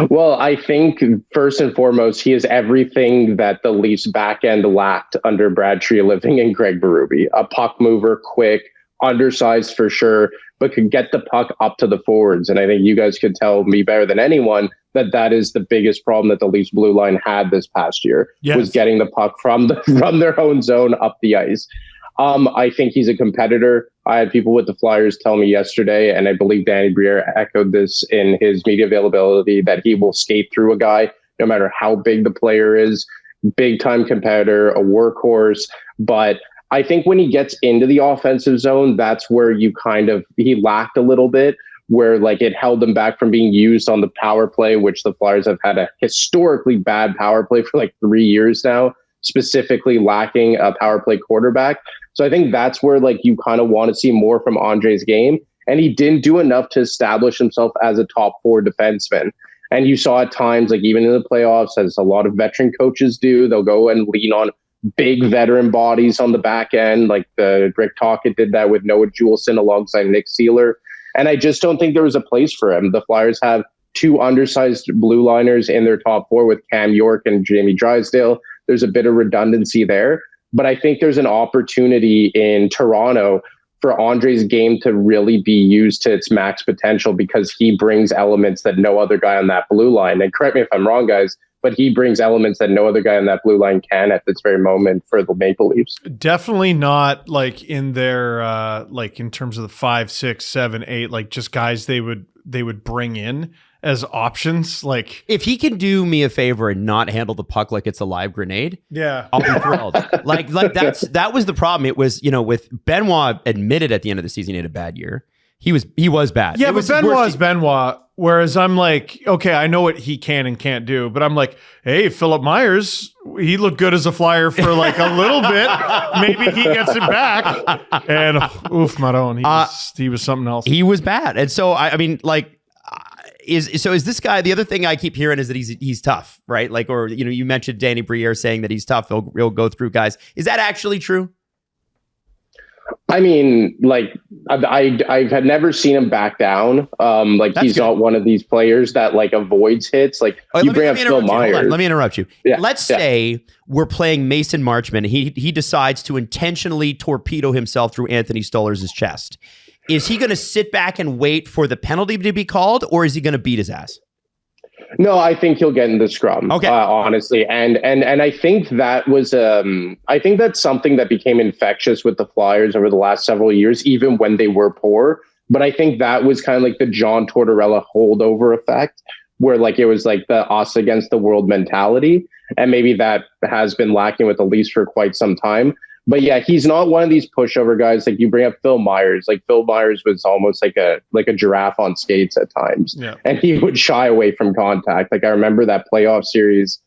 Well, I think first and foremost, he is everything that the Leafs back end lacked under Brad Treliving and Greg Berube. A puck mover, quick, undersized for sure, but could get the puck up to the forwards. And I think you guys could tell me better than anyone that that is the biggest problem that the Leafs blue line had this past year, was getting the puck from their own zone up the ice. I think he's a competitor. I had people with the Flyers tell me yesterday, and I believe Danny Briere echoed this in his media availability, that he will skate through a guy no matter how big the player is. Big time competitor, a workhorse, but I think when he gets into the offensive zone, that's where he lacked a little bit, where like it held him back from being used on the power play, which the Flyers have had a historically bad power play for like 3 years now, specifically lacking a power play quarterback. So I think that's where like you kind of want to see more from Andre's game. And he didn't do enough to establish himself as a top four defenseman. And you saw at times, like even in the playoffs, as a lot of veteran coaches do, they'll go and lean on big veteran bodies on the back end, like the Rick Tocchet did that with Noah Juleson alongside Nick Seeler. And I just don't think there was a place for him. The Flyers have two undersized blue liners in their top four with Cam York and Jamie Drysdale. There's a bit of redundancy there, but I think there's an opportunity in Toronto for Andre's game to really be used to its max potential, because he brings elements that no other guy on that blue line, and correct me if I'm wrong, guys, but he brings elements that no other guy on that blue line can at this very moment for the Maple Leafs. Definitely not like in their like in terms of the 5, 6, 7, 8, like just guys they would bring in as options. Like if he can do me a favor and not handle the puck like it's a live grenade, I'll be thrilled. like that was the problem. It was, with Benoit admitted at the end of the season he had a bad year. He was bad. Yeah, but Benoit's Benoit. Whereas I'm like, okay, I know what he can and can't do, but I'm like, hey, Philip Myers, he looked good as a Flyer for like a little bit. Maybe he gets it back. And oof, Maron, he was something else. He was bad. And so, I mean, like, is this guy, the other thing I keep hearing is that he's tough, right? Like, or, you mentioned Danny Briere saying that he's tough. He'll go through guys. Is that actually true? I mean, like, I had never seen him back down. Like, he's not one of these players that like avoids hits. Like, you bring up Phil Myers. Let me interrupt you. Yeah, let's say we're playing Mason Marchment. He decides to intentionally torpedo himself through Anthony Stolar's chest. Is he going to sit back and wait for the penalty to be called, or is he going to beat his ass? No, I think he'll get in the scrum. Okay, honestly, and I think that was I think that's something that became infectious with the Flyers over the last several years, even when they were poor. But I think that was kind of like the John Tortorella holdover effect, where like it was like the us against the world mentality, and maybe that has been lacking with the Leafs for quite some time. But yeah, he's not one of these pushover guys. Like you bring up Phil Myers. Like Phil Myers was almost like a giraffe on skates at times, and he would shy away from contact. Like I remember that playoff series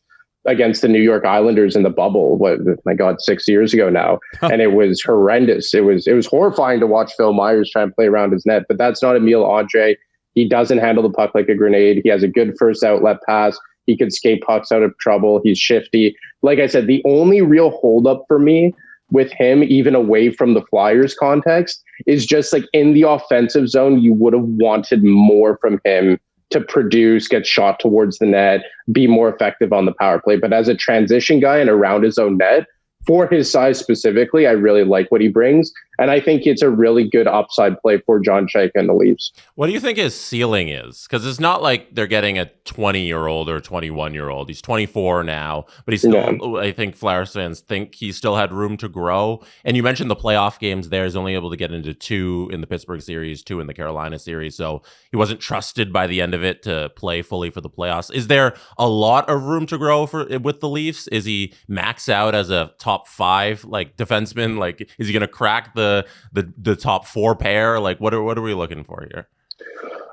against the New York Islanders in the bubble. What, my God, 6 years ago now. And it was horrendous. It was horrifying to watch Phil Myers try and play around his net, but that's not Emile Andrae. He doesn't handle the puck like a grenade. He has a good first outlet pass. He could skate pucks out of trouble. He's shifty. Like I said, the only real holdup for me with him, even away from the Flyers context, is just like in the offensive zone, you would have wanted more from him to produce, get shot towards the net, be more effective on the power play. But as a transition guy and around his own net, for his size specifically, I really like what he brings. And I think it's a really good upside play for John Chaika and the Leafs. What do you think his ceiling is? Because it's not like they're getting a 20-year-old or 21-year-old. He's 24 now, but he's still, I think Flyers fans think he still had room to grow. And you mentioned the playoff games there. He's only able to get into 2 in the Pittsburgh series, 2 in the Carolina series. So he wasn't trusted by the end of it to play fully for the playoffs. Is there a lot of room to grow with the Leafs? Is he max out as a top 5 like defenseman? Like, is he going to crack the top 4 pair? Like, what are we looking for here?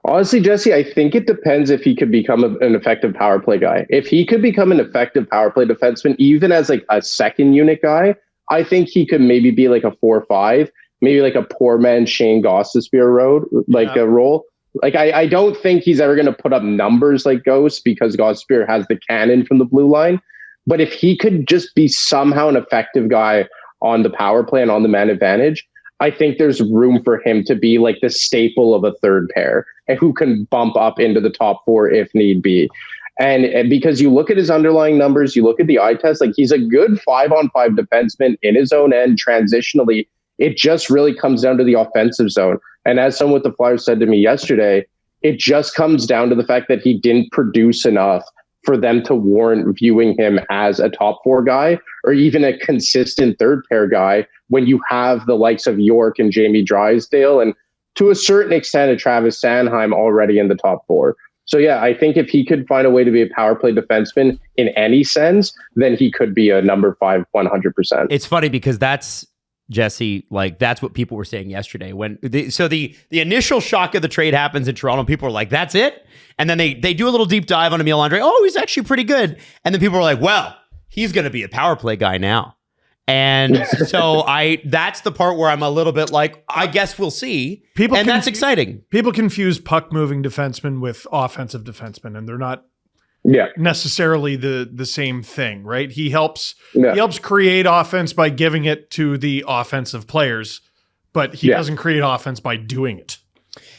Honestly, Jesse, I think it depends if he could become an effective power play guy. If he could become an effective power play defenseman, even as like a second unit guy, I think he could maybe be like a 4-5, maybe like a poor man Shane Gostisbehere a role. Like, I don't think he's ever going to put up numbers like Ghost because Gostisbehere has the cannon from the blue line. But if he could just be somehow an effective guy on the power play and on the man advantage, I think there's room for him to be like the staple of a third pair and who can bump up into the top 4 if need be. And because you look at his underlying numbers, you look at the eye test, like he's a good 5-on-5 defenseman in his own end transitionally. It just really comes down to the offensive zone. And as someone with the Flyers said to me yesterday, it just comes down to the fact that he didn't produce enough for them to warrant viewing him as a top 4 guy or even a consistent third pair guy when you have the likes of York and Jamie Drysdale and to a certain extent a Travis Sanheim already in the top 4. So yeah, I think if he could find a way to be a power play defenseman in any sense, then he could be a number 5 100%. It's funny because that's, Jesse, like that's what people were saying yesterday when the initial shock of the trade happens in Toronto. People are like, that's it. And then they do a little deep dive on Emile Andrae. Oh, he's actually pretty good. And then people are like, well, he's going to be a power play guy now. And so that's the part where I'm a little bit like, I guess we'll see. That's exciting. People confuse puck moving defensemen with offensive defensemen, and they're not necessarily the same thing, right? He helps create offense by giving it to the offensive players, but he doesn't create offense by doing it.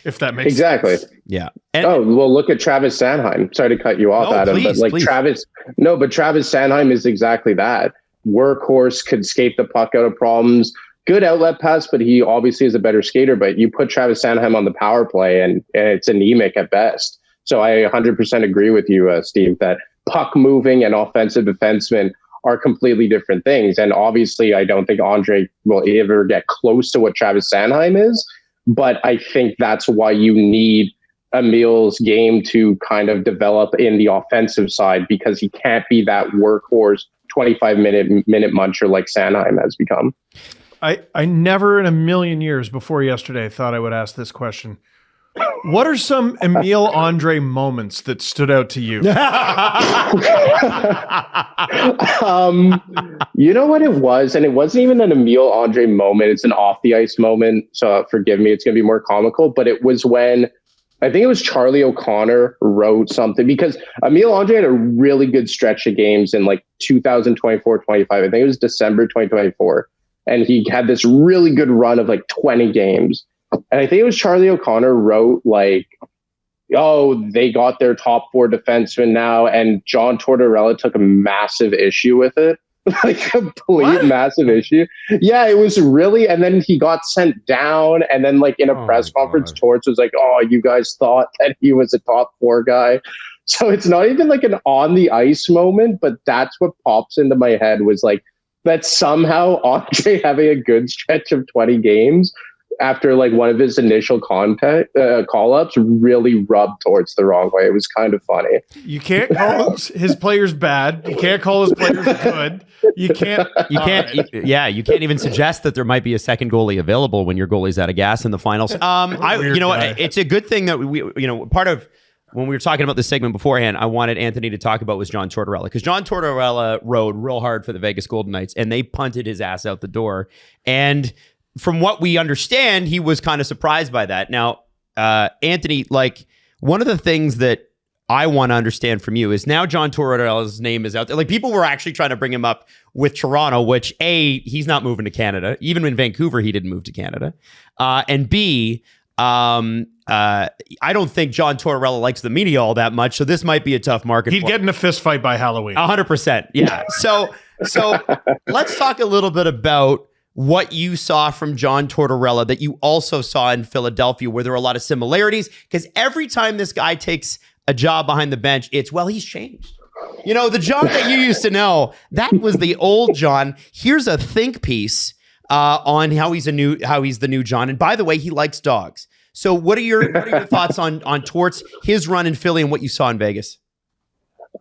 If that makes sense. Yeah. Well, look at Travis Sanheim. Sorry to cut you off, Adam, but like Travis Sanheim is exactly that. Workhorse, could skate the puck out of problems. Good outlet pass, but he obviously is a better skater. But you put Travis Sanheim on the power play, and it's anemic at best. So I 100% agree with you, Steve, that puck moving and offensive defensemen are completely different things. And obviously, I don't think Andrae will ever get close to what Travis Sanheim is. But I think that's why you need Emile's game to kind of develop in the offensive side, because he can't be that workhorse 25-minute muncher like Sanheim has become. I never in a million years before yesterday thought I would ask this question. What are some Emile Andrae moments that stood out to you? You know what it was? And it wasn't even an Emile Andrae moment. It's an off the ice moment. So forgive me, it's going to be more comical. But it was when I think it was Charlie O'Connor wrote something, because Emile Andrae had a really good stretch of games in like 2024-25. I think it was December 2024. And he had this really good run of like 20 games. And I think it was Charlie O'Connor wrote like, oh, they got their top 4 defensemen now. And John Tortorella took a massive issue with it. Like complete massive issue. Yeah, it was really, and then he got sent down. And then like in a press conference, Torts was like, oh, you guys thought that he was a top 4 guy. So it's not even like an on the ice moment, but that's what pops into my head was like that somehow Andrae having a good stretch of 20 games after like one of his initial call-ups really rubbed Torts the wrong way. It was kind of funny. You can't call his players bad. You can't call his players good. You can't even suggest that there might be a second goalie available when your goalie's out of gas in the finals. It's a good thing that we, part of when we were talking about this segment beforehand, I wanted Anthony to talk about was John Tortorella, because John Tortorella rode real hard for the Vegas Golden Knights, and they punted his ass out the door. And from what we understand, he was kind of surprised by that. Now, Anthony, like, one of the things that I want to understand from you is now John Tortorella's name is out there. Like, people were actually trying to bring him up with Toronto, which he's not moving to Canada. Even in Vancouver, he didn't move to Canada. And B, I don't think John Tortorella likes the media all that much. So this might be a tough market. He'd get in a fist fight by Halloween. 100%. Yeah. So let's talk a little bit about what you saw from John Tortorella that you also saw in Philadelphia, where there are a lot of similarities. Because every time this guy takes a job behind the bench, it's, well, he's changed. You know, the John that you used to know, that was the old John. Here's a think piece on how he's the new John. And by the way, he likes dogs. So what are your thoughts on Torts, his run in Philly, and what you saw in Vegas?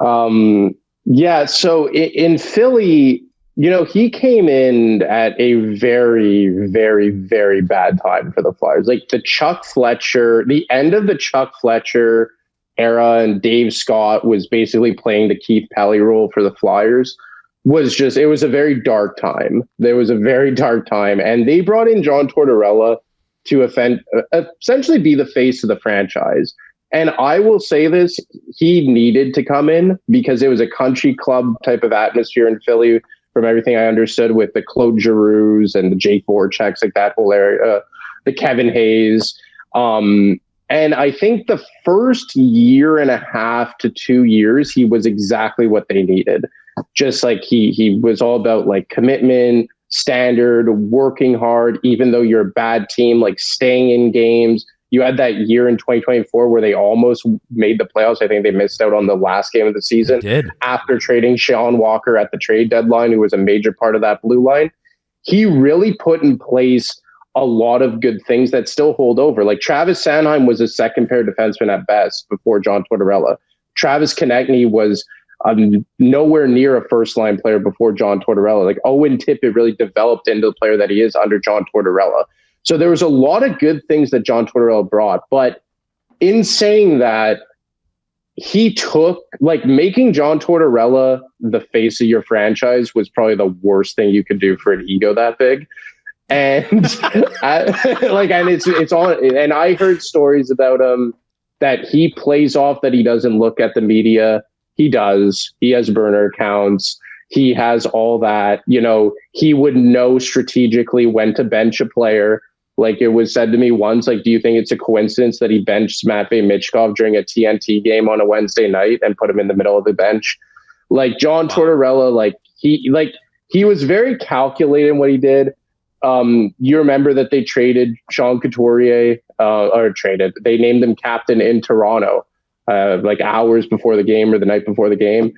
Yeah, so in Philly, you know, he came in at a very, very, very bad time for the Flyers. Like the end of the Chuck Fletcher era, and Dave Scott was basically playing the Keith Pelley role for the Flyers. It was a very dark time. There was a very dark time, and they brought in John Tortorella to essentially be the face of the franchise. And I will say this, he needed to come in because it was a country club type of atmosphere in Philly, from everything I understood, with the Claude Giroux and the Jake Voraceks, like that whole area, the Kevin Hayes. And I think the first year and a half to 2 years, he was exactly what they needed. Just like he was all about like commitment, standard, working hard, even though you're a bad team, like staying in games. You had that year in 2024 where they almost made the playoffs. I think they missed out on the last game of the season after trading Sean Walker at the trade deadline, who was a major part of that blue line. He really put in place a lot of good things that still hold over. Like Travis Sanheim was a second pair defenseman at best before John Tortorella. Travis Konechny was nowhere near a first line player before John Tortorella. Like Owen Tippett really developed into the player that he is under John Tortorella. So there was a lot of good things that John Tortorella brought. But in saying that, he took, like, making John Tortorella the face of your franchise was probably the worst thing you could do for an ego that big. And it's on. And I heard stories about him that he plays off that he doesn't look at the media. He does. He has burner accounts. He has all that. You know, he would know strategically when to bench a player. Like it was said to me once, like, do you think it's a coincidence that he benched Matvei Michkov during a TNT game on a Wednesday night and put him in the middle of the bench? Like John Tortorella, he was very calculated in what he did. You remember that they traded Sean Couturier, they named him captain in Toronto, like hours before the game or the night before the game.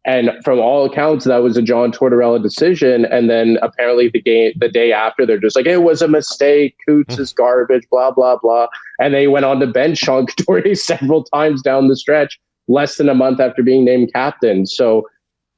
And from all accounts, that was a John Tortorella decision. And then apparently the day after, they're just like, it was a mistake. Coots is garbage, blah, blah, blah. And they went on to bench Sean Couturier several times down the stretch, less than a month after being named captain. So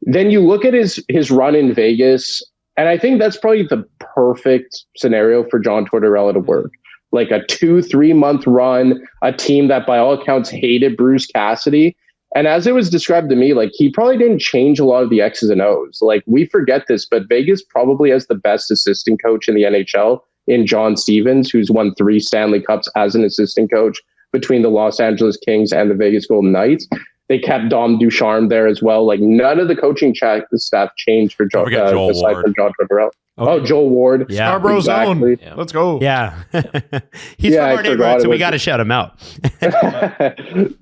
then you look at his run in Vegas, and I think that's probably the perfect scenario for John Tortorella to work. Like a 2-3 month run, a team that by all accounts hated Bruce Cassidy. And as it was described to me, like he probably didn't change a lot of the X's and O's. Like we forget this, but Vegas probably has the best assistant coach in the NHL in John Stevens, who's won 3 Stanley Cups as an assistant coach between the Los Angeles Kings and the Vegas Golden Knights. They kept Dom Ducharme there as well. Like none of the coaching staff changed for John Tortorella. Okay. Oh, Joel Ward. Yeah. Scarborough's own. Yeah. Let's go. Yeah. He's from our neighborhood, so we got to shout him out.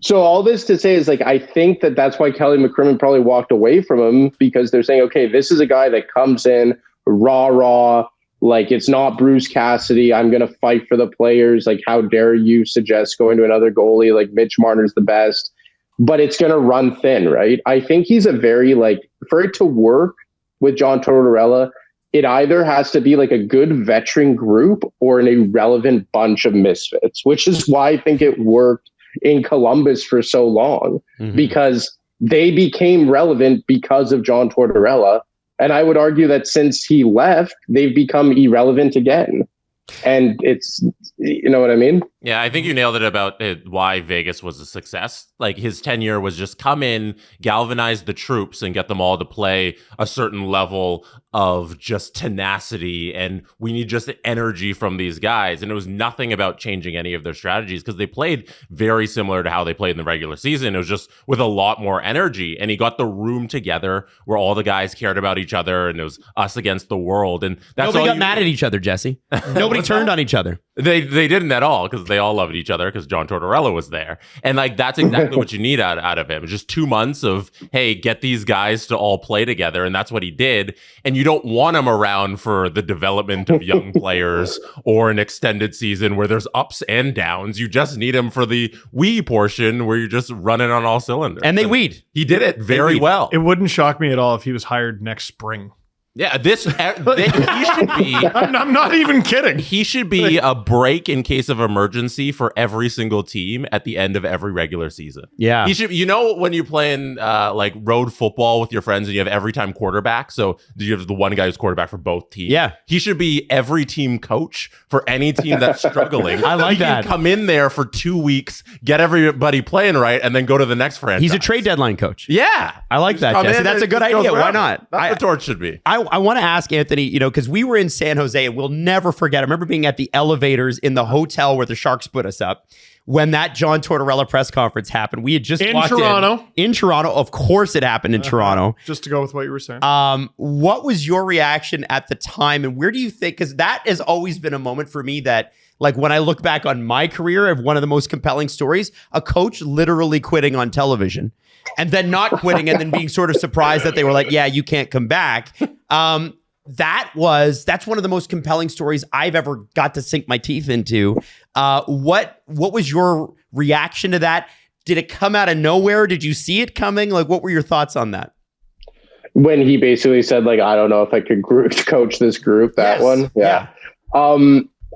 So all this to say is, like, I think that's why Kelly McCrimmon probably walked away from him, because they're saying, okay, this is a guy that comes in raw, like it's not Bruce Cassidy. I'm going to fight for the players. Like, how dare you suggest going to another goalie? Like Mitch Marner's the best, but it's going to run thin, right? I think he's a very, like, for it to work with John Tortorella, it either has to be like a good veteran group or an irrelevant bunch of misfits, which is why I think it worked in Columbus for so long, because they became relevant because of John Tortorella. And I would argue that since he left, they've become irrelevant again. And it's, you know what I mean? Yeah, I think you nailed it about why Vegas was a success. Like his tenure was just come in, galvanize the troops, and get them all to play a certain level of just tenacity. And we need just energy from these guys. And it was nothing about changing any of their strategies because they played very similar to how they played in the regular season. It was just with a lot more energy. And he got the room together where all the guys cared about each other, and it was us against the world. And that's Nobody all got mad at each other, Jesse. Nobody turned on each other. They didn't at all because they all loved each other because John Tortorella was there. And like that's exactly what you need out of him. Just 2 months of, hey, get these guys to all play together. And that's what he did. And you don't want him around for the development of young players or an extended season where there's ups and downs. You just need him for the we portion where you're just running on all cylinders. And they weed. He did it very well. It wouldn't shock me at all if he was hired next spring. Yeah, he should be. I'm not even kidding. He should be a break in case of emergency for every single team at the end of every regular season. Yeah. He should. You know, when you're playing like road football with your friends and you have every time quarterback, so you have the one guy who's quarterback for both teams. Yeah. He should be every team coach for any team that's struggling. I like he can that. come in there for 2 weeks, get everybody playing right, and then go to the next franchise. He's a trade deadline coach. Yeah. I like that, Come Jesse. in That's and a good it goes idea. Why wherever. not? That's what Torts should be. I want to ask Anthony, because we were in San Jose and we'll never forget. I remember being at the elevators in the hotel where the Sharks put us up when that John Tortorella press conference happened. We had just walked in Toronto. Of course it happened in Toronto. Just to go with what you were saying. What was your reaction at the time? And where do you think, because that has always been a moment for me that, like, when I look back on my career, of one of the most compelling stories, a coach literally quitting on television and then not quitting and then being sort of surprised that they were like, yeah, you can't come back. That's one of the most compelling stories I've ever got to sink my teeth into. What was your reaction to that? Did it come out of nowhere? Did you see it coming? Like, what were your thoughts on that? When he basically said, like, I don't know if I could coach this group, that one. Yeah.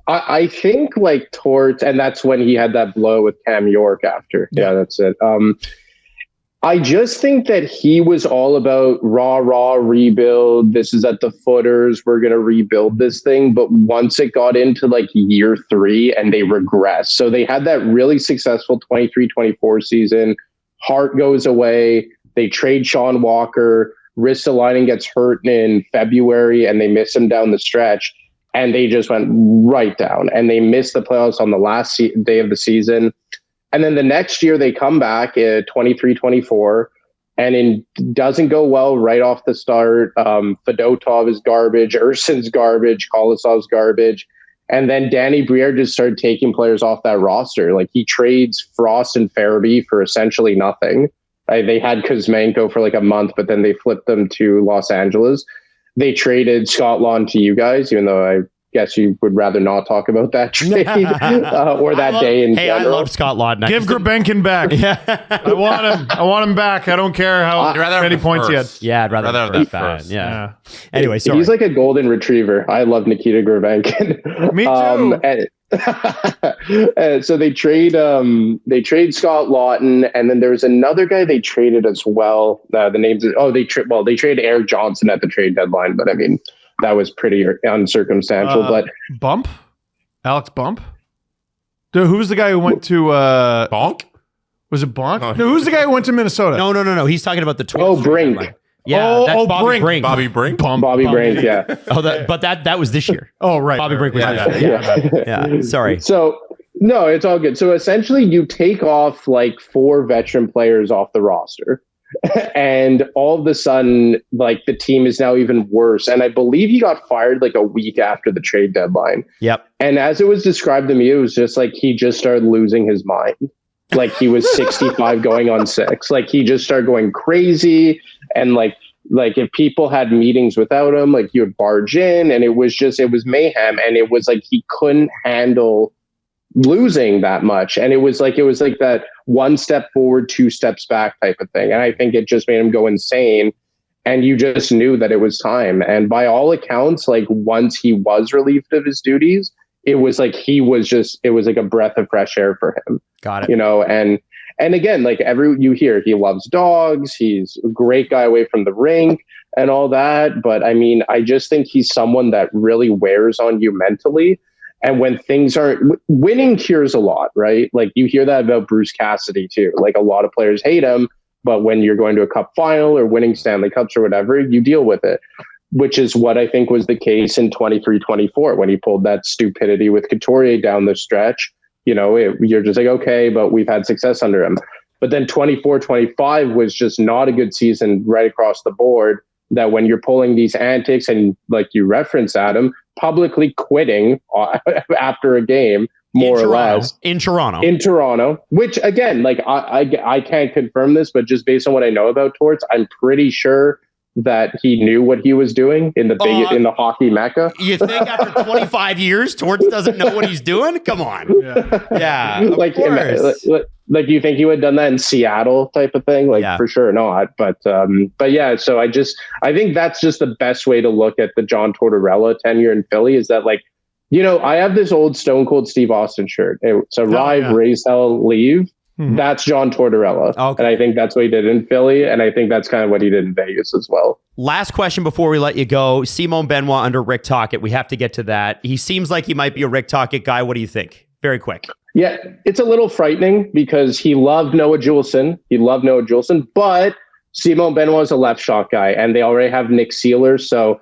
I think like Torts, and that's when he had that blow with Cam York after. Yeah, that's it. I just think that he was all about raw rebuild. This is at the footers. We're going to rebuild this thing. But once it got into like year 3 and they regressed. So they had that really successful 23-24 season. Hart goes away. They trade Sean Walker. Ristolainen gets hurt in February and they miss him down the stretch. And they just went right down. And they missed the playoffs on the last day of the season. And then the next year they come back at 23-24 and it doesn't go well right off the start. Fedotov is garbage. Urson's garbage. Kolosov's garbage. And then Danny Briere just started taking players off that roster. Like he trades Frost and Farabee for essentially nothing. They had Kuzmenko for like a month, but then they flipped them to Los Angeles. They traded Scott Lawn to you guys, even though I guess you would rather not talk about that trade or that day in general. I love Scott Lawn. Give Grabenkin back. I want him back. I don't care how many points he had. Yeah, I'd rather have that first. Yeah. Anyway, sorry. He's like a golden retriever. I love Nikita Grabenkin. Me too. So they trade Scott Lawton, and then there's another guy they traded as well. The names they traded Eric Johnson at the trade deadline, but I mean that was pretty uncircumstantial. But Alex Bump. Dude, who was the guy who went to Bonk? Was it Bonk? No, who's the guy who went to Minnesota? No. He's talking about the Torts. Brink. Yeah, that's Bobby Brink. Bobby Brink? Bobby Brink, yeah. But that was this year. Oh, right. Bobby Brink was yeah. Sorry. So, no, it's all good. So, essentially, you take off like 4 veteran players off the roster. And all of a sudden, like the team is now even worse. And I believe he got fired like a week after the trade deadline. Yep. And as it was described to me, it was just like he just started losing his mind. Like he was 65 going on 6. Like he just started going crazy. And like if people had meetings without him, like you would barge in, and it was mayhem. And it was like he couldn't handle losing that much. And it was like that 1 step forward, 2 steps back type of thing. And I think it just made him go insane. And you just knew that it was time. And by all accounts, like once he was relieved of his duties, it was like it was like a breath of fresh air for him. Got it. You know, and again, like you hear he loves dogs, he's a great guy away from the rink and all that. But I mean, I just think he's someone that really wears on you mentally. And when things are winning cures a lot, right? Like you hear that about Bruce Cassidy too. Like a lot of players hate him, but when you're going to a cup final or winning Stanley Cups or whatever, you deal with it, which is what I think was the case in 23-24 when he pulled that stupidity with Couturier down the stretch. You know, you're just like, okay, but we've had success under him. But then 24-25 was just not a good season right across the board, that when you're pulling these antics and like you reference Adam, publicly quitting after a game, more or less. In Toronto, which again, like I can't confirm this, but just based on what I know about Torts, I'm pretty sure that he knew what he was doing in the hockey mecca. You think after 25 years, Torts doesn't know what he's doing? Come on. Yeah. Like you think he would have done that in Seattle type of thing? Like for sure not. But yeah, so I think that's just the best way to look at the John Tortorella tenure in Philly is that, like, you know, I have this old Stone Cold Steve Austin shirt. It's Arrive, Raise Hell, Leave. Mm-hmm. That's John Tortorella. Okay. And I think that's what he did in Philly. And I think that's kind of what he did in Vegas as well. Last question before we let you go. Simon Benoit under Rick Tocchet. We have to get to that. He seems like he might be a Rick Tocchet guy. What do you think? Very quick. Yeah, it's a little frightening because he loved Noah Juleson. But Simon Benoit is a left shot guy, and they already have Nick Seeler. So,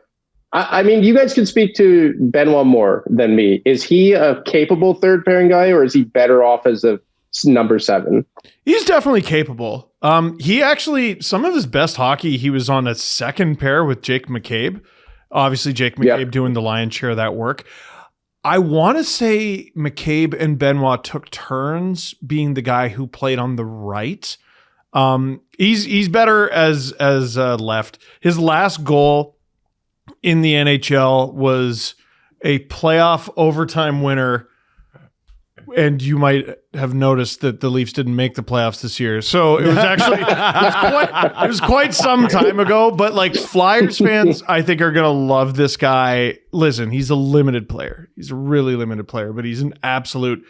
I mean, you guys can speak to Benoit more than me. Is he a capable third pairing guy, or is he better off as a number 7? He's definitely capable. He actually, some of his best hockey, he was on a second pair with Jake McCabe. Obviously, Jake McCabe doing the lion's share of that work. I want to say McCabe and Benoit took turns being the guy who played on the right. He's better as left. His last goal in the NHL was a playoff overtime winner. And you might have noticed that the Leafs didn't make the playoffs this year. So it was actually, it was quite some time ago, but like Flyers fans, I think are going to love this guy. Listen, he's a limited player. He's a really limited player, but he's an absolute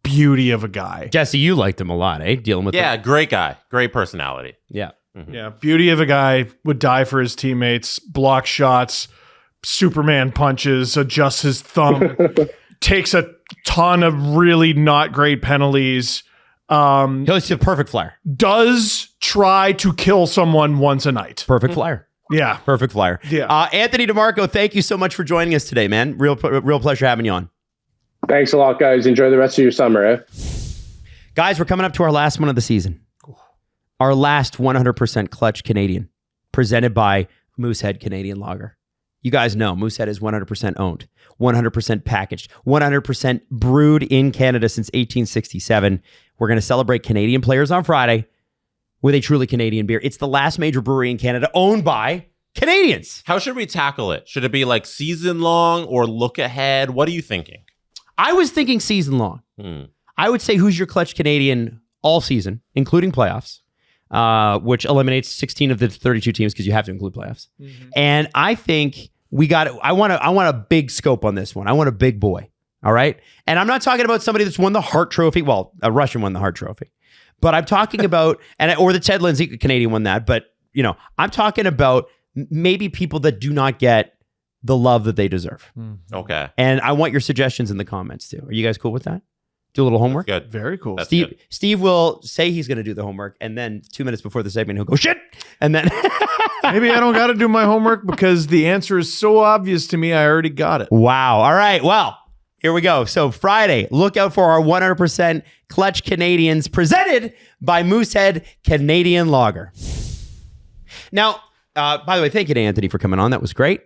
beauty of a guy. Jesse, you liked him a lot, eh? Dealing with him. Great guy. Great personality. Yeah. Mm-hmm. Yeah. Beauty of a guy, would die for his teammates, block shots, Superman punches, adjusts his thumb, takes a ton of really not great penalties. He's a perfect flyer. Does try to kill someone once a night. Perfect flyer. Yeah. Perfect flyer. Yeah. Anthony DeMarco, thank you so much for joining us today, man. Real pleasure having you on. Thanks a lot, guys. Enjoy the rest of your summer, eh? Guys, we're coming up to our last one of the season. Our last 100% clutch Canadian, presented by Moosehead Canadian Lager. You guys know Moosehead is 100% owned, 100% packaged, 100% brewed in Canada since 1867. We're going to celebrate Canadian players on Friday with a truly Canadian beer. It's the last major brewery in Canada owned by Canadians. How should we tackle it? Should it be like season long or look ahead? What are you thinking? I was thinking season long. I would say who's your clutch Canadian all season, including playoffs, which eliminates 16 of the 32 teams because you have to include playoffs. Mm-hmm. And I think I want a big scope on this one. I want a big boy. All right. And I'm not talking about somebody that's won the Hart Trophy. Well, a Russian won the Hart Trophy, but I'm talking about, or the Ted Lindsay Canadian won that. But, you know, I'm talking about maybe people that do not get the love that they deserve. Okay. And I want your suggestions in the comments too. Are you guys cool with that? Do a little homework? Good. Very cool. Steve will say he's going to do the homework, and then 2 minutes before the segment, he'll go, shit! And then... Maybe I don't got to do my homework because the answer is so obvious to me, I already got it. Wow. All right. Well, here we go. So Friday, look out for our 100% Clutch Canadians presented by Moosehead Canadian Lager. Now, by the way, thank you to Anthony for coming on. That was great.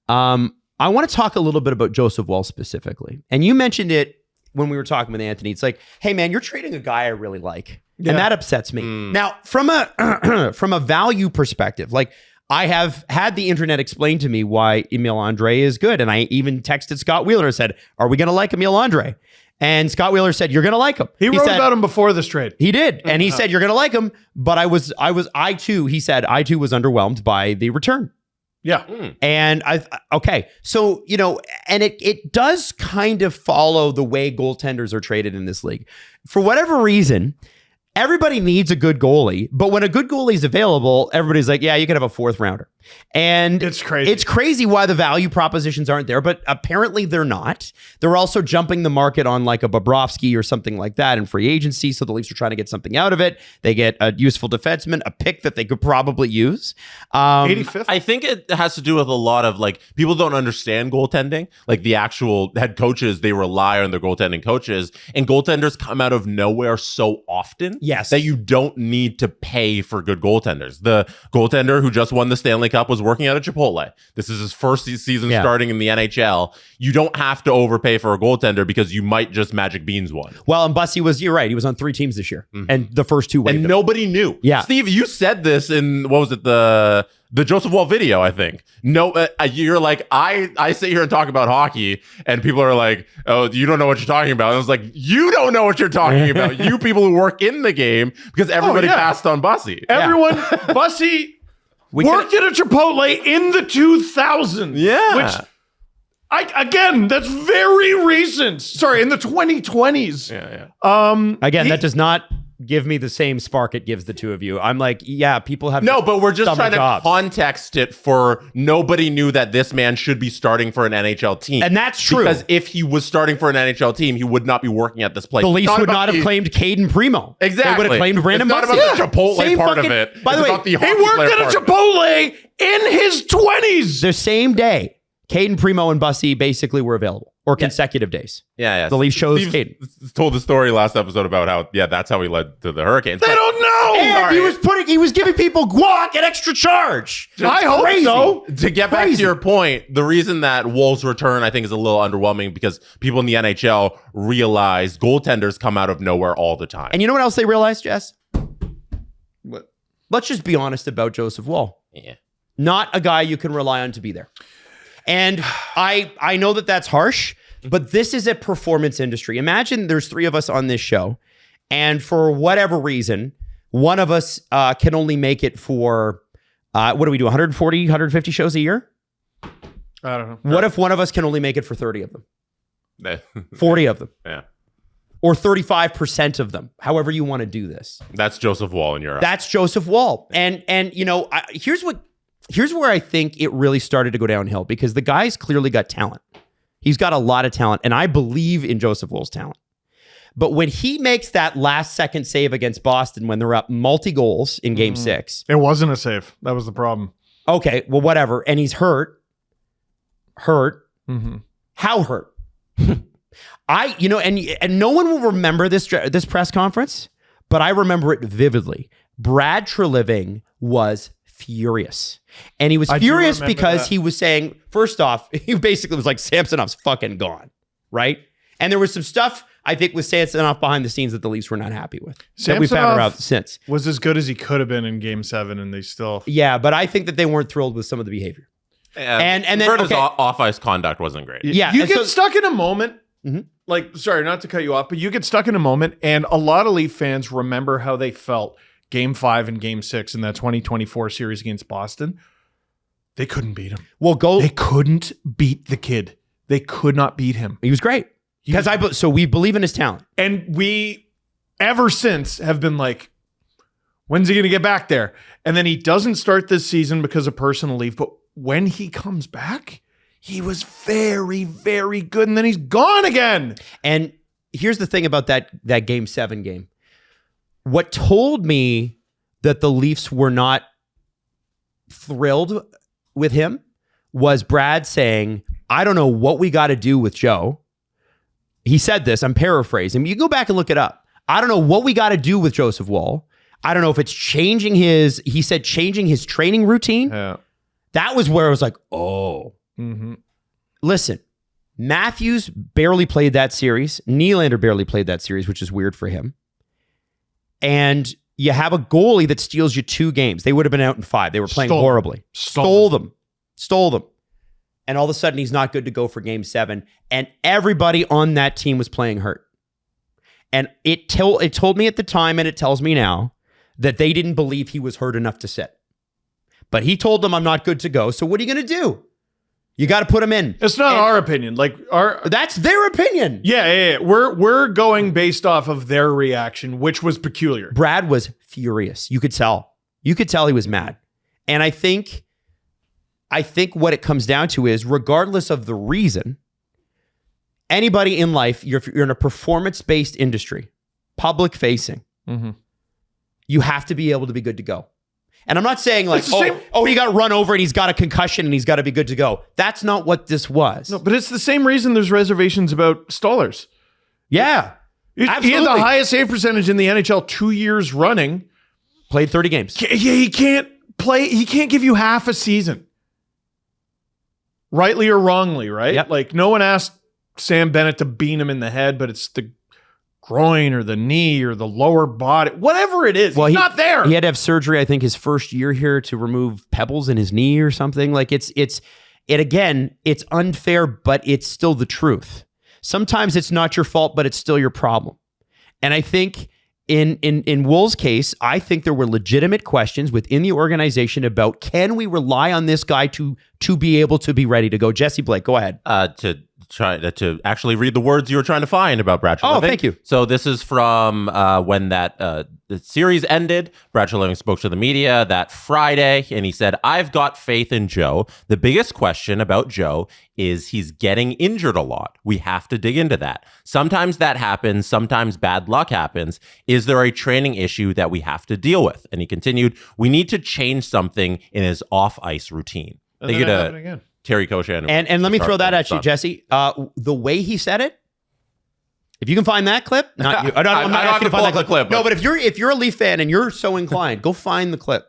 I want to talk a little bit about Joseph Woll specifically. And you mentioned it when we were talking with Anthony. It's like, hey, man, you're trading a guy I really like. Yeah. And that upsets me. Now, from a value perspective, like, I have had the internet explain to me why Emile Andrae is good. And I even texted Scott Wheeler and said, are we going to like Emile Andrae? And Scott Wheeler said, you're going to like him. He wrote about him before this trade. He did. And he said, you're going to like him. But I too was underwhelmed by the return. Yeah. And okay. So, you know, and it does kind of follow the way goaltenders are traded in this league. For whatever reason, everybody needs a good goalie, but when a good goalie is available, everybody's like, yeah, you can have a fourth rounder. And It's crazy. It's crazy why the value propositions aren't there, but apparently they're not. They're also jumping the market on like a Bobrovsky or something like that in free agency. So the Leafs are trying to get something out of it. They get a useful defenseman, a pick that they could probably use. 85th. I think it has to do with a lot of like people don't understand goaltending. Like the actual head coaches, they rely on their goaltending coaches, and goaltenders come out of nowhere so often that you don't need to pay for good goaltenders. The goaltender who just won the Stanley Cup was working at a Chipotle. This is his first season starting in the NHL. You don't have to overpay for a goaltender because you might just magic beans one. Well, and Bussy you're right. He was on 3 teams this year, and the first 2 waived And him. nobody knew. Yeah. Steve, you said this in, what was it, the Joseph Woll video, I think. No, you're like, I sit here and talk about hockey, and people are like, oh, you don't know what you're talking about. And I was like, you don't know what you're talking about. You people who work in the game, because everybody passed on Bussy. Everyone, Bussy worked at a Chipotle in the 2000s. Yeah. Which, again, that's very recent. Sorry, in the 2020s. Yeah. Again, that does not give me the same spark it gives the two of you. I'm like, yeah, people have No, but we're just trying jobs. to context it for nobody knew that this man should be starting for an NHL team. And that's true. Because if he was starting for an NHL team, he would not be working at this place. The Leafs would not have the- claimed Caden Primo. Exactly. They would have claimed Brandon It's not Bussy. about the Chipotle Same part fucking- of it. By the It's way, about the He hockey worked player at a part of it. Chipotle in his 20s. The same day, Caden Primo and Bussy basically were available, or consecutive days. Yeah. The Leafs chose Steve Caden. told the story last episode about how, that's how he led to the Hurricanes. They don't know. And he was giving people guac at extra charge. I hope so. To get back to your point, the reason that Woll's return, I think, is a little underwhelming because people in the NHL realize goaltenders come out of nowhere all the time. And you know what else they realized, Jess? What? Let's just be honest about Joseph Woll. Yeah. Not a guy you can rely on to be there. And I know that that's harsh, but this is a performance industry. Imagine there's 3 of us on this show, and for whatever reason, one of us can only make it for, what do we do, 140, 150 shows a year? I don't know. What if one of us can only make it for 30 of them? 40 of them? Yeah. Or 35% of them, however you want to do this. That's Joseph Woll in Europe. That's Joseph Woll. And you know, here's where I think it really started to go downhill, because the guy's clearly got talent. He's got a lot of talent, and I believe in Joseph Woll's talent. But when he makes that last second save against Boston when they're up multi-goals in game 6. It wasn't a save. That was the problem. Okay, well, whatever. And he's hurt. Mm-hmm. How hurt? And no one will remember this press conference, but I remember it vividly. Brad Treliving was furious. And he was furious because he was saying, first off, he basically was like, Samsonov's fucking gone, right? And there was some stuff, I think, with Samsonov behind the scenes that the Leafs were not happy with. That we found out since. Was as good as he could have been in Game 7, and they still... Yeah, but I think that they weren't thrilled with some of the behavior. And then Verta's off-ice conduct wasn't great. Yeah, You and get stuck in a moment, Mhm. like, sorry, not to cut you off, but you get stuck in a moment, and a lot of Leaf fans remember how they felt Game 5 and Game 6 in that 2024 series against Boston. They couldn't beat him. Well, They couldn't beat the kid. They could not beat him. He was great. So we believe in his talent. And we, ever since, have been like, when's he going to get back there? And then he doesn't start this season because of personal leave. But when he comes back, he was very, very good. And then he's gone again. And here's the thing about that Game 7 game. What told me that the Leafs were not thrilled with him was Brad saying, I don't know what we got to do with Joe. He said this, I'm paraphrasing. You go back and look it up. I don't know what we got to do with Joseph Woll. I don't know if it's changing his training routine. Yeah. That was where I was like, oh. Mm-hmm. Listen, Matthews barely played that series. Nylander barely played that series, which is weird for him. And you have a goalie that steals you 2 games. They would have been out in 5. They were playing horribly. Stole them. And all of a sudden, he's not good to go for Game 7. And everybody on that team was playing hurt. And it told me at the time, and it tells me now, that they didn't believe he was hurt enough to sit. But he told them, I'm not good to go. So what are you going to do? You got to put him in. It's not our opinion. Like that's their opinion. Yeah. We're going based off of their reaction, which was peculiar. Brad was furious. You could tell. You could tell he was mad. And I think I think what it comes down to is, regardless of the reason, anybody in life, you're in a performance-based industry, public-facing, you have to be able to be good to go. And I'm not saying like, he got run over and he's got a concussion and he's got to be good to go. That's not what this was. No, but it's the same reason there's reservations about Stollers. Yeah. He had the highest save percentage in the NHL 2 years running. Played 30 games. Yeah, he can't play. He can't give you half a season. Rightly or wrongly, right? Yep. Like, no one asked Sam Bennett to bean him in the head, but it's the groin or the knee or the lower body, whatever it is. He's not there. He had to have surgery, I think, his first year here to remove pebbles in his knee or something. Like it's unfair, but it's still the truth. Sometimes it's not your fault, but it's still your problem. And I think in Woll's case, I think there were legitimate questions within the organization about, can we rely on this guy to be able to be ready to go? Jesse Blake, go ahead. To actually read the words you were trying to find about Brad Treliving. Oh, thank you. So this is from when the series ended. Brad Treliving spoke to the media that Friday, and he said, "I've got faith in Joe. The biggest question about Joe is he's getting injured a lot. We have to dig into that. Sometimes that happens. Sometimes bad luck happens. Is there a training issue that we have to deal with?" And he continued, "We need to change something in his off-ice routine." And then it happened again. Terry Koshan. And let me throw that at you, Jesse. The way he said it, if you can find that clip, not you. I'm not asking to find that clip. No, but if you're a Leaf fan and you're so inclined, go find the clip.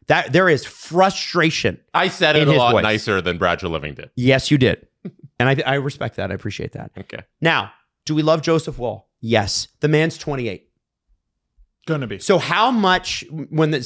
That there is frustration. I said it a lot nicer than Brad Treliving did. Yes, you did, and I respect that. I appreciate that. Okay. Now, do we love Joseph Woll? Yes. The man's 28. Gonna be. So how much when the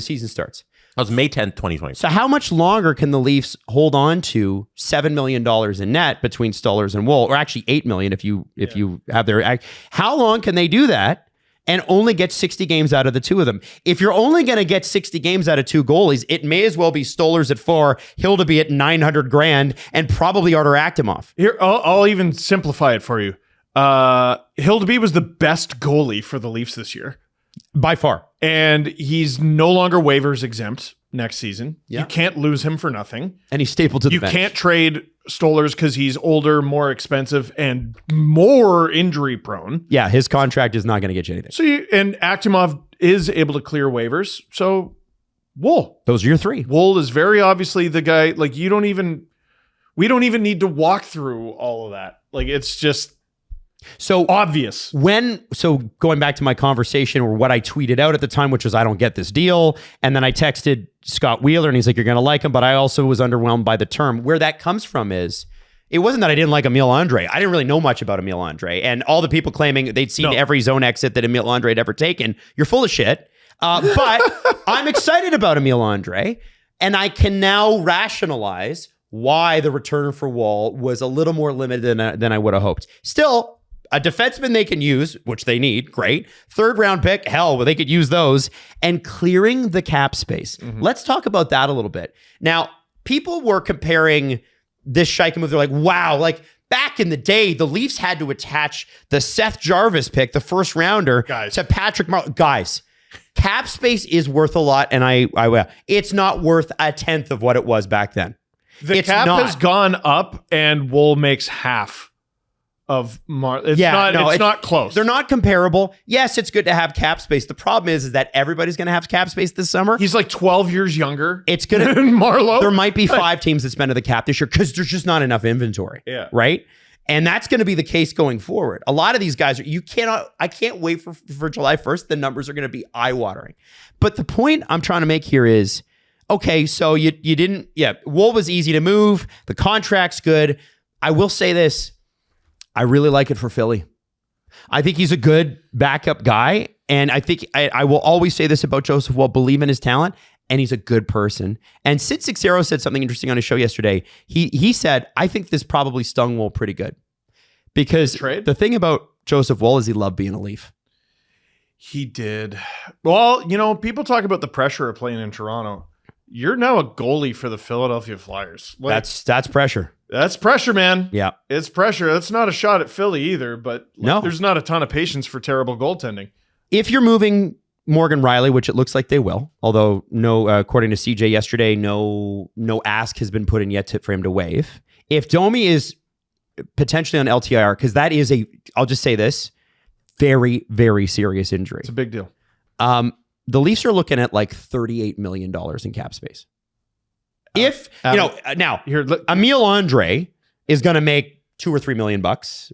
season starts? That was May 10th, 2020. So how much longer can the Leafs hold on to $7 million in net between Stollers and Woll, or actually $8 million if you have their? How long can they do that and only get 60 games out of the two of them? If you're only going to get 60 games out of two goalies, it may as well be Stollers at 4, Hildeby at $900,000, and probably Artur Aktimov. Here, I'll even simplify it for you. Hildeby was the best goalie for the Leafs this year. By far. And he's no longer waivers exempt next season. Yeah. You can't lose him for nothing. And he's stapled to the bench. You can't trade Stollers because he's older, more expensive, and more injury prone. Yeah, his contract is not going to get you anything. And Aktimov is able to clear waivers. So Woll. Those are your three. Woll is very obviously the guy. Like, we don't even need to walk through all of that. Like, it's just so obvious. So going back to my conversation or what I tweeted out at the time, which was, I don't get this deal. And then I texted Scott Wheeler and he's like, you're going to like him. But I also was underwhelmed by the term. Where that comes from is, it wasn't that I didn't like Emil Andrae. I didn't really know much about Emil Andrae. And all the people claiming they'd seen every zone exit that Emil Andrae had ever taken, you're full of shit. But I'm excited about Emil Andrae. And I can now rationalize why the return for Woll was a little more limited than I would have hoped. Still, a defenseman they can use, which they need, great. 3rd round pick, hell, well, they could use those. And clearing the cap space. Mm-hmm. Let's talk about that a little bit. Now, people were comparing this Scheichen move. They're like, wow, like back in the day, the Leafs had to attach the Seth Jarvis pick, the 1st rounder, to Patrick Marleau. Guys, cap space is worth a lot, and I will. It's not worth a tenth of what it was back then. The cap has gone up, and Woll makes half of It's not close. They're not comparable. Yes, it's good to have cap space. The problem is that everybody's going to have cap space this summer. He's like 12 years younger. It's going to Marleau. There might be 5 teams that spend to the cap this year because there's just not enough inventory. Yeah. Right. And that's going to be the case going forward. A lot of these guys I can't wait for July 1st. The numbers are going to be eye-watering. But the point I'm trying to make here is, okay, so you didn't, Woll was easy to move. The contract's good. I will say this. I really like it for Philly. I think he's a good backup guy. And I think I will always say this about Joseph Woll, believe in his talent, and he's a good person. And Sid Sixero said something interesting on his show yesterday. He said, I think this probably stung Woll pretty good. Because the thing about Joseph Woll is he loved being a Leaf. He did. Well, people talk about the pressure of playing in Toronto. You're now a goalie for the Philadelphia Flyers. That's pressure. That's pressure, man. Yeah. It's pressure. That's not a shot at Philly either, but no. There's not a ton of patience for terrible goaltending. If you're moving Morgan Riley, which it looks like they will, although no, according to CJ yesterday, no ask has been put in yet for him to waive. If Domi is potentially on LTIR, because that is I'll just say this, very, very serious injury. It's a big deal. The Leafs are looking at like $38 million in cap space. If, now, Emile Andrae is going to make $2 or $3 million,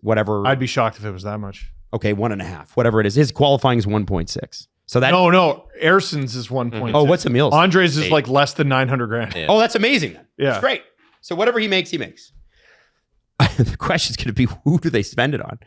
whatever. I'd be shocked if it was that much. Okay, 1.5, whatever it is. His qualifying is 1.6. So that No, Erson's is 1.6. Oh, what's Emile's? Andre's is like less than $900,000. Yeah. Oh, that's amazing then. Yeah. That's great. So whatever he makes, he makes. The question's going to be, who do they spend it on?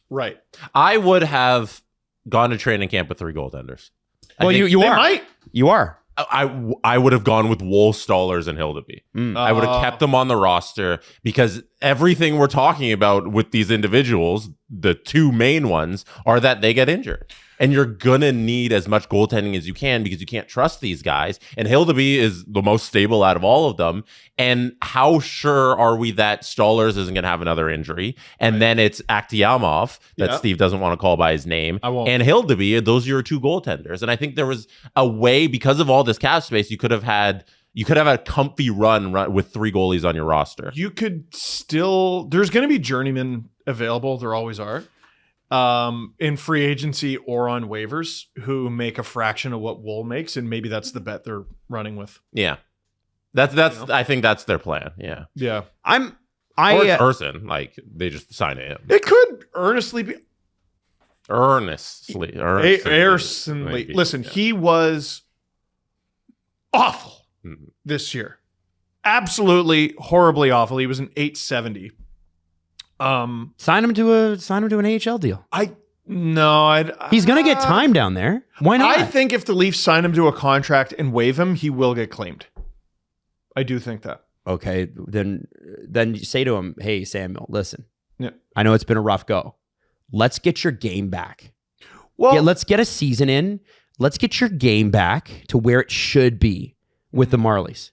Right. I would have gone to training camp with 3 goaltenders. Well, you are. Might. You are. I would have gone with Woll, Stollers, and Hildeby. I would have kept them on the roster because everything we're talking about with these individuals, the 2 main ones, are that they get injured. And you're going to need as much goaltending as you can because you can't trust these guys. And Hildeby is the most stable out of all of them. And how sure are we that Stollers isn't going to have another injury? And then it's Akhtiamov that Steve doesn't want to call by his name. I won't. And Hildeby, those are your 2 goaltenders. And I think there was a way, because of all this cap space, you could have had a comfy run with 3 goalies on your roster. You could still, there's going to be journeymen available. There always are. In free agency or on waivers who make a fraction of what Woll makes. And maybe that's the bet they're running with. Yeah. That's I think that's their plan. Yeah. Yeah. Or it's Urson. Like, they just sign him. It could earnestly be. Earnestly. Listen, he was awful this year. Absolutely horribly awful. He was an 870. Sign him to an AHL deal. He's going to get time down there. Why not? I think if the Leafs sign him to a contract and waive him, he will get claimed. I do think that. Okay, then you say to him, "Hey, Samuel, listen. Yeah. I know it's been a rough go. Let's get your game back. Well, let's get a season in. Let's get your game back to where it should be with the Marlies."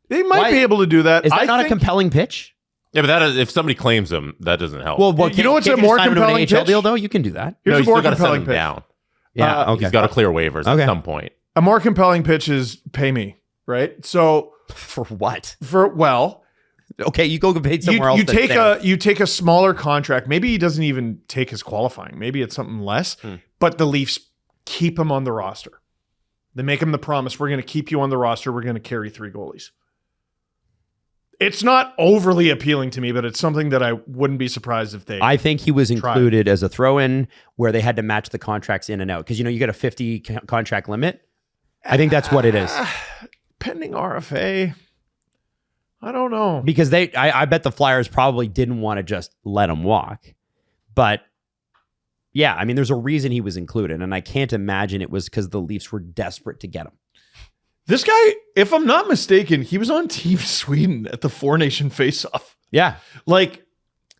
They might be able to do that. Is that not a compelling pitch? Yeah, but that is, if somebody claims him, that doesn't help. Well, you know what's a more compelling AHL pitch? deal though? You can do that. Here's a more compelling pitch. Down. Yeah, okay. He's got to clear waivers at some point. A more compelling pitch is pay me, right? So for what? Okay, you go get paid somewhere else. You take a smaller contract. Maybe he doesn't even take his qualifying. Maybe it's something less. But the Leafs keep him on the roster. They make him the promise: we're going to keep you on the roster. We're going to carry 3 goalies. It's not overly appealing to me, but it's something that I wouldn't be surprised if they. I think he was included as a throw-in where they had to match the contracts in and out because you get a 50 contract limit. I think that's what it is. Pending RFA, I don't know because I bet the Flyers probably didn't want to just let him walk, but yeah, I mean, there's a reason he was included, and I can't imagine it was because the Leafs were desperate to get him. This guy, if I'm not mistaken, he was on Team Sweden at the 4-Nation face-off. Yeah.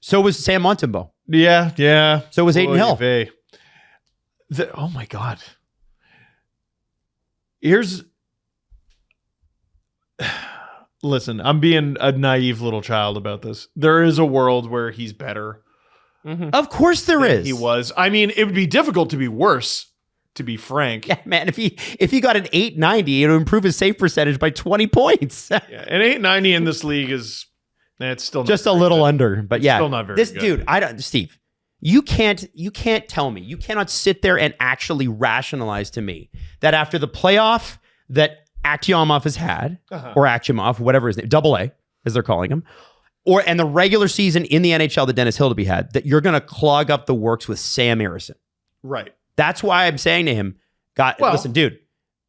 So was Sam Montembeault. Yeah. So was Aiden Hill. Oh, my God. Listen, I'm being a naive little child about this. There is a world where he's better. Mm-hmm. Of course there is. He was. I mean, it would be difficult to be worse. To be frank, yeah, man, if he got an 890, it would improve his save percentage by 20 points. Yeah, an 890 in this league is it's still not just a little good. under, but it's still not very good. Dude, Steve, you can't tell me, you cannot sit there and actually rationalize to me that after the playoff that Akhtiamov has had, or Akhtiamov, whatever his name, AA as they're calling him, and the regular season in the NHL that Dennis Hildeby had, that you're going to clog up the works with Sam Ersson. Right. That's why I'm saying to him, listen, dude,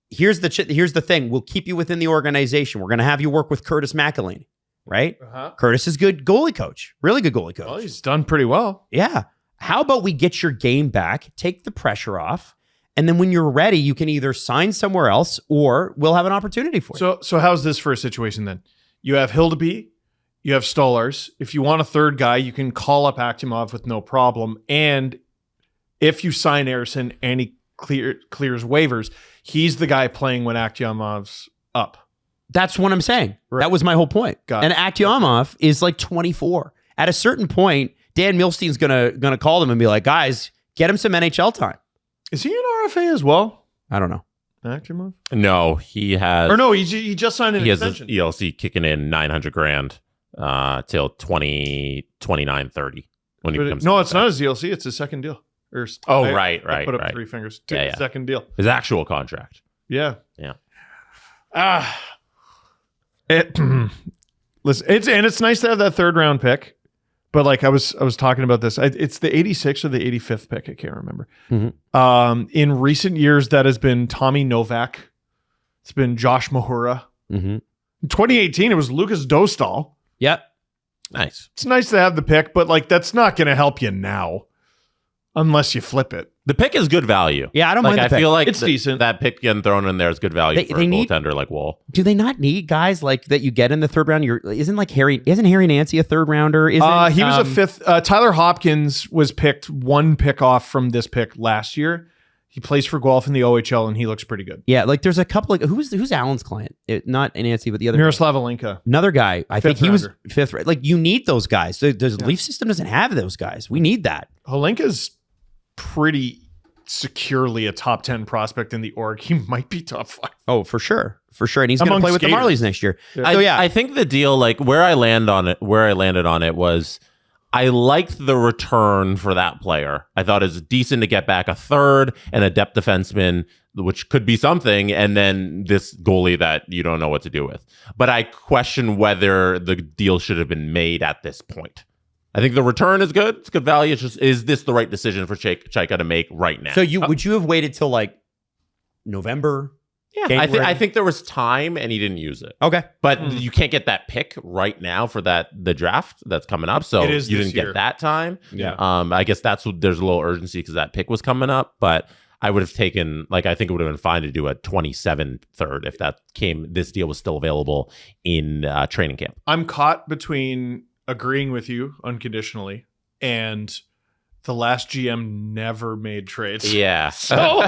here's the thing. We'll keep you within the organization. We're going to have you work with Curtis McElhinney, right? Curtis is good goalie coach, really good goalie coach. Well, he's done pretty well. Yeah. How about we get your game back, take the pressure off, and then when you're ready, you can either sign somewhere else or we'll have an opportunity for you. So how's this for a situation then? You have Hildeby, you have Stollers. If you want a third guy, you can call up Akhtiamov with no problem. And if you sign Ersson and he clears waivers, he's the guy playing when Akhtiamov's up. That's what I'm saying. Right. That was my whole point. Got and Akhtiamov is like 24. At a certain point, Dan Milstein's gonna call them and be like, guys, get him some NHL time. Is he an RFA as well? I don't know. Active move? No, he has. Or no, he just signed an he has extension. his ELC kicking in $900,000 till 29, 30 when he becomes. No, it's not his ELC. It's his second deal. I put up 3 fingers. Second deal. His actual contract. Yeah. Yeah. Listen, it's nice to have that 3rd round pick, but like I was talking about this. It's the 86th or the 85th pick. I can't remember. Mm-hmm. In recent years, that has been Tommy Novak. It's been Josh Mahura. Mm-hmm. In 2018, it was Lucas Dostal. Yep. Nice. It's nice to have the pick, but like that's not going to help you now, unless you flip it. The pick is good value. Yeah, I don't Like mind the I pick. feel like It's decent. That pick getting thrown in there is good value for a goaltender like Woll. Do they not need guys like that you get in the 3rd round? Isn't Harry Nancy a 3rd rounder? He was a 5th. Tyler Hopkins was picked 1 pick off from this pick last year. He plays for Guelph in the OHL and he looks pretty good. Yeah, like there's a couple of who's Allen's client? Not Nancy, but the other Miroslav Alinka. another guy. I think he was rounder. 5th. Like you need those guys. The Leaf system doesn't have those guys. We need that. Alinka's pretty securely a top 10 prospect in the org. He might be top 5. Oh, for sure, and he's going to Among play with the skaters. Marlies next year. Yeah. So yeah, I think the deal, like where I landed on it was I liked the return for that player. I thought it was decent to get back a 3rd and a depth defenseman, which could be something, and then this goalie that you don't know what to do with. But I question whether the deal should have been made at this point. I think the return is good. It's good value. It's just, is this the right decision for Chaika to make right now? So would you have waited till like November? Yeah, I think there was time and he didn't use it. Okay, But you can't get that pick right now for the draft that's coming up. So It is you this didn't year. get that time. Yeah. I guess there's a little urgency because that pick was coming up. But I would have taken, like, I think it would have been fine to do a 27 3rd if this deal was still available in training camp. I'm caught between agreeing with you unconditionally and the last GM never made trades. Yeah. So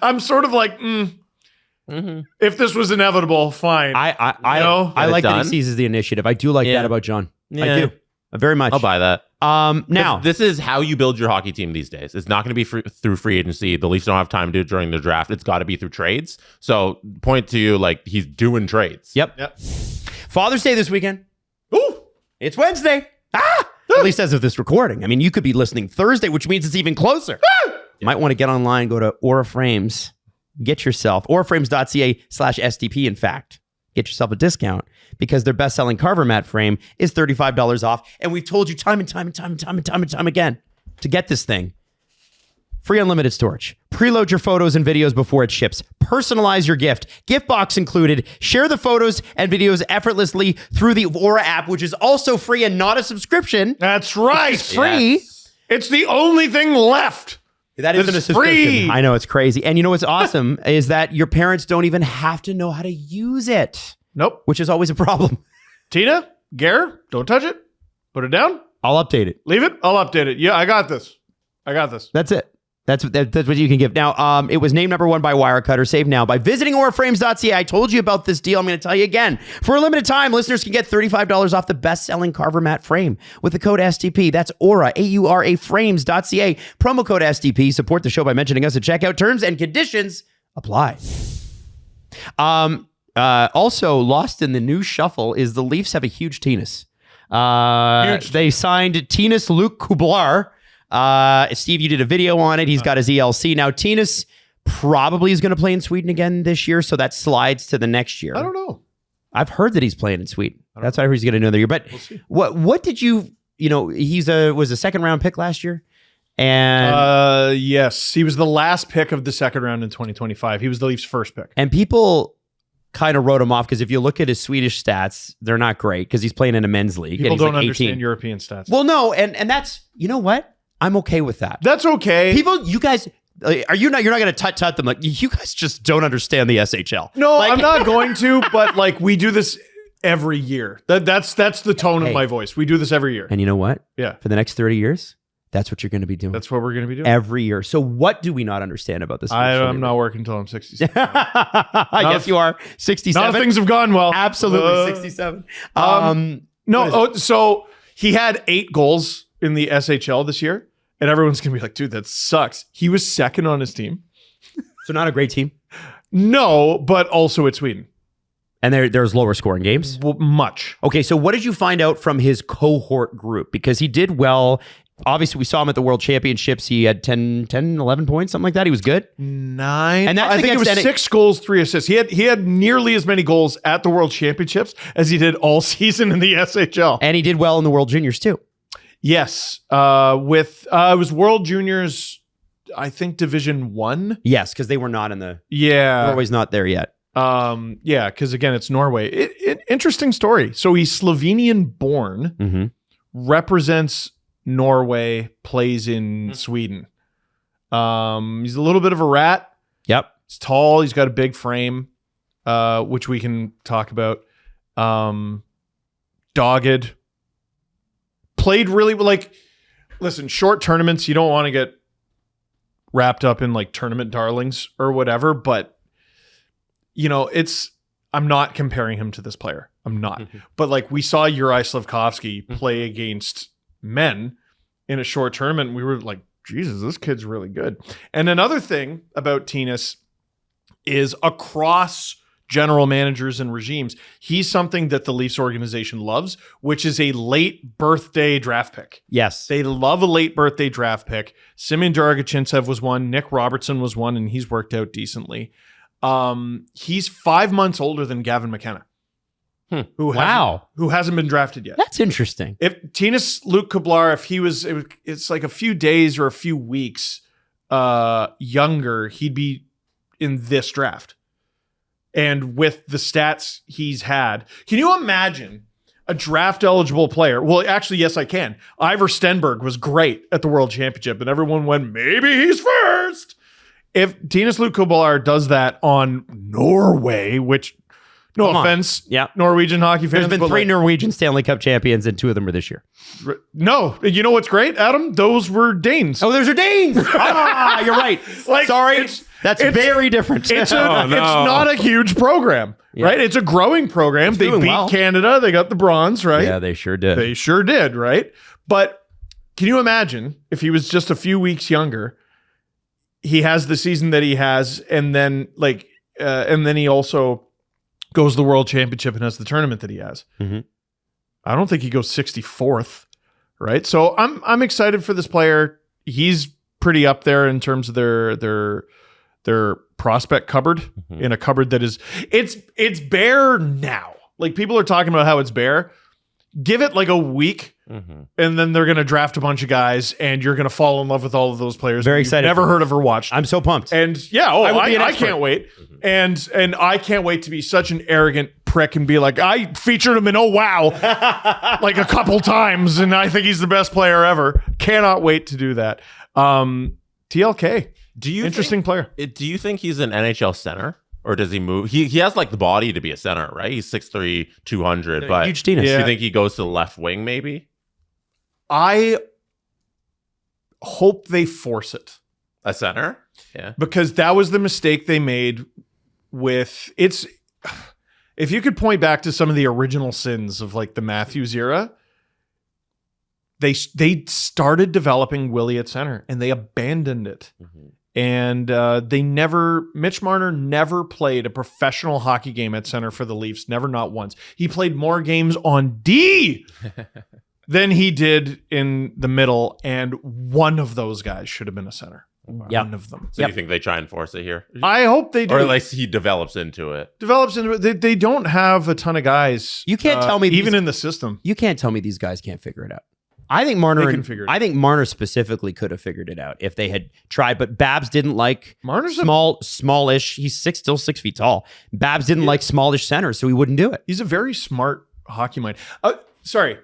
I'm sort of like, if this was inevitable, fine. I like that he seizes the initiative. I do like that about John. Yeah. I do very much. I'll buy that. Now This is how you build your hockey team these days. It's not going to be through free agency. The Leafs don't have time to do it during the draft. It's got to be through trades. So point to you, like he's doing trades. Yep. Father's Day this weekend. Ooh, it's Wednesday. At least as of this recording. I mean, you could be listening Thursday, which means it's even closer. You might want to get online, go to Aura Frames, get yourself, auraframes.ca/SDP, in fact. Get yourself a discount because their best-selling carver mat frame is $35 off. And we've told you time and time again to get this thing. Free unlimited storage. Preload your photos and videos before it ships. Personalize your gift. Gift box included. Share the photos and videos effortlessly through the Aura app, which is also free and not a subscription. That's right. It's free. Yes. It's the only thing left. That isn't a It's subscription. free. I know, it's crazy. And you know what's awesome is that your parents don't even have to know how to use it, Nope. which is always a problem. Tina, Gare, don't touch it. Put it down. I'll update it. Leave it. I'll update it. Yeah, I got this. That's it. That's what you can give. Now, it was named number 1 by Wirecutter. Save now by visiting auraframes.ca. I told you about this deal. I'm going to tell you again. For a limited time, listeners can get $35 off the best-selling carver mat frame with the code SDP. That's Aura, AURA frames.ca. Promo code SDP. Support the show by mentioning us at checkout. Terms and conditions apply. Also, lost in the news shuffle is the Leafs have a huge Tinus. Huge. They signed Tinus Luke Kublar. Steve, you did a video on it. He's got his ELC. Now, Tinus probably is going to play in Sweden again this year, so that slides to the next year. I don't know. I've heard that he's playing in Sweden. That's why I heard he's going to another year. But We'll see. what did you know, was a second round pick last year. And Yes, he was the last pick of the second round in 2025. He was the Leafs' first pick. and people kind of wrote him off because if you look at his Swedish stats, they're not great because he's playing in a men's league. People and he's don't like 18. understand European stats. Well, no, and that's, you know what? I'm okay with that. That's okay. People, you guys, you're not going to tut them like you guys just don't understand the SHL. No, Like- I'm not going to, but like we do this every year. That's the tone Hey. of my voice. We do this every year. And you know what? Yeah. For the next 30 years, that's what you're going to be doing. That's what we're going to be doing. Every year. So what do we not understand about this? I'm not working until I'm 67. Yes, you are. 67. Not if things have gone well. Absolutely 67. So he had 8 goals in the SHL this year, and everyone's going to be like, dude, that sucks. He was second on his team. So not a great team. No, but also it's Sweden. And there's lower scoring games. Well, much. Okay, so what did you find out from his cohort group? Because he did well. Obviously, we saw him at the World Championships. He had 10, 11 points, something like that. He was good. 9. And that's I think it was against 6 goals, 3 assists. He had nearly as many goals at the World Championships as he did all season in the SHL. And he did well in the World Juniors too. Yes. It was World Juniors, I think Division 1. Yes, because they were not in the... Yeah. Norway's not there yet. Yeah, because again, it's Norway. Interesting story. So he's Slovenian born, represents Norway, plays in Sweden. He's a little bit of a rat. Yep. He's tall. He's got a big frame, which we can talk about. Dogged. Played really like. Listen, short tournaments. You don't want to get wrapped up in like tournament darlings or whatever, but you know, I'm not comparing him to this player. I'm not. But like we saw Juraj Slafkovsky play against men in a short tournament. We were like, Jesus, this kid's really good. And another thing about Tinus is across general managers and regimes, he's something that the Leafs organization loves, which is a late birthday draft pick. Yes. They love a late birthday draft pick. Semyon Daragachintsev was one. Nick Robertson was one, and he's worked out decently. He's 5 months older than Gavin McKenna. Who hasn't been drafted yet. That's interesting. If Tinus Luke Kablar, if he was, it's like a few days or a few weeks younger, he'd be in this draft. And with the stats he's had, can you imagine a draft eligible player? Well, actually, yes, I can. Ivor Stenberg was great at the World Championship, and everyone went, maybe he's first. If Tinus Luke Kablar does that on Norway, which... No offense, Norwegian hockey fans. There's been 3 Norwegian Stanley Cup champions, and 2 of them were this year. No, you know what's great, Adam? Those were Danes. Oh, those are Danes. You're right. Like, sorry, that's very different. It's not a huge program, right? It's a growing program. They beat Canada. They got the bronze, right? Yeah, they sure did. They sure did, right? But can you imagine if he was just a few weeks younger? He has the season that he has, and then he also goes to the World Championship and has the tournament that he has. I don't think he goes 64th, right? So I'm excited for this player. He's pretty up there in terms of their prospect cupboard, in a cupboard that is it's bare now. Like people are talking about how it's bare. Give it like a week, and then they're going to draft a bunch of guys, and you're going to fall in love with all of those players. Very excited. Never heard of or watched. I'm so pumped. And yeah, I can't wait. And I can't wait to be such an arrogant prick and be like, I featured him in Oh Wow like a couple times, and I think he's the best player ever. Cannot wait to do that. TLK. Interesting player. Do you think he's an NHL center? Or does he move? He has like the body to be a center, right? He's 6'3", 200. But huge Tinus. Do you think he goes to the left wing maybe? I hope they force it. A center? Yeah. Because that was the mistake they made with it's. If you could point back to some of the original sins of like the Matthews era, they started developing Willie at center and they abandoned it. And Mitch Marner never played a professional hockey game at center for the Leafs, not once. He played more games on D than he did in the middle, and one of those guys should have been a center. One of them. So you think they try and force it here? I hope they do. Or at least he develops into it. They don't have a ton of guys. You can't tell me even in the system. You can't tell me these guys can't figure it out. I think Marner specifically could have figured it out if they had tried, but Babs didn't like Marner's smallish. He's still 6 feet tall. Babs didn't like smallish centers, so he wouldn't do it. He's a very smart hockey mind. Sorry,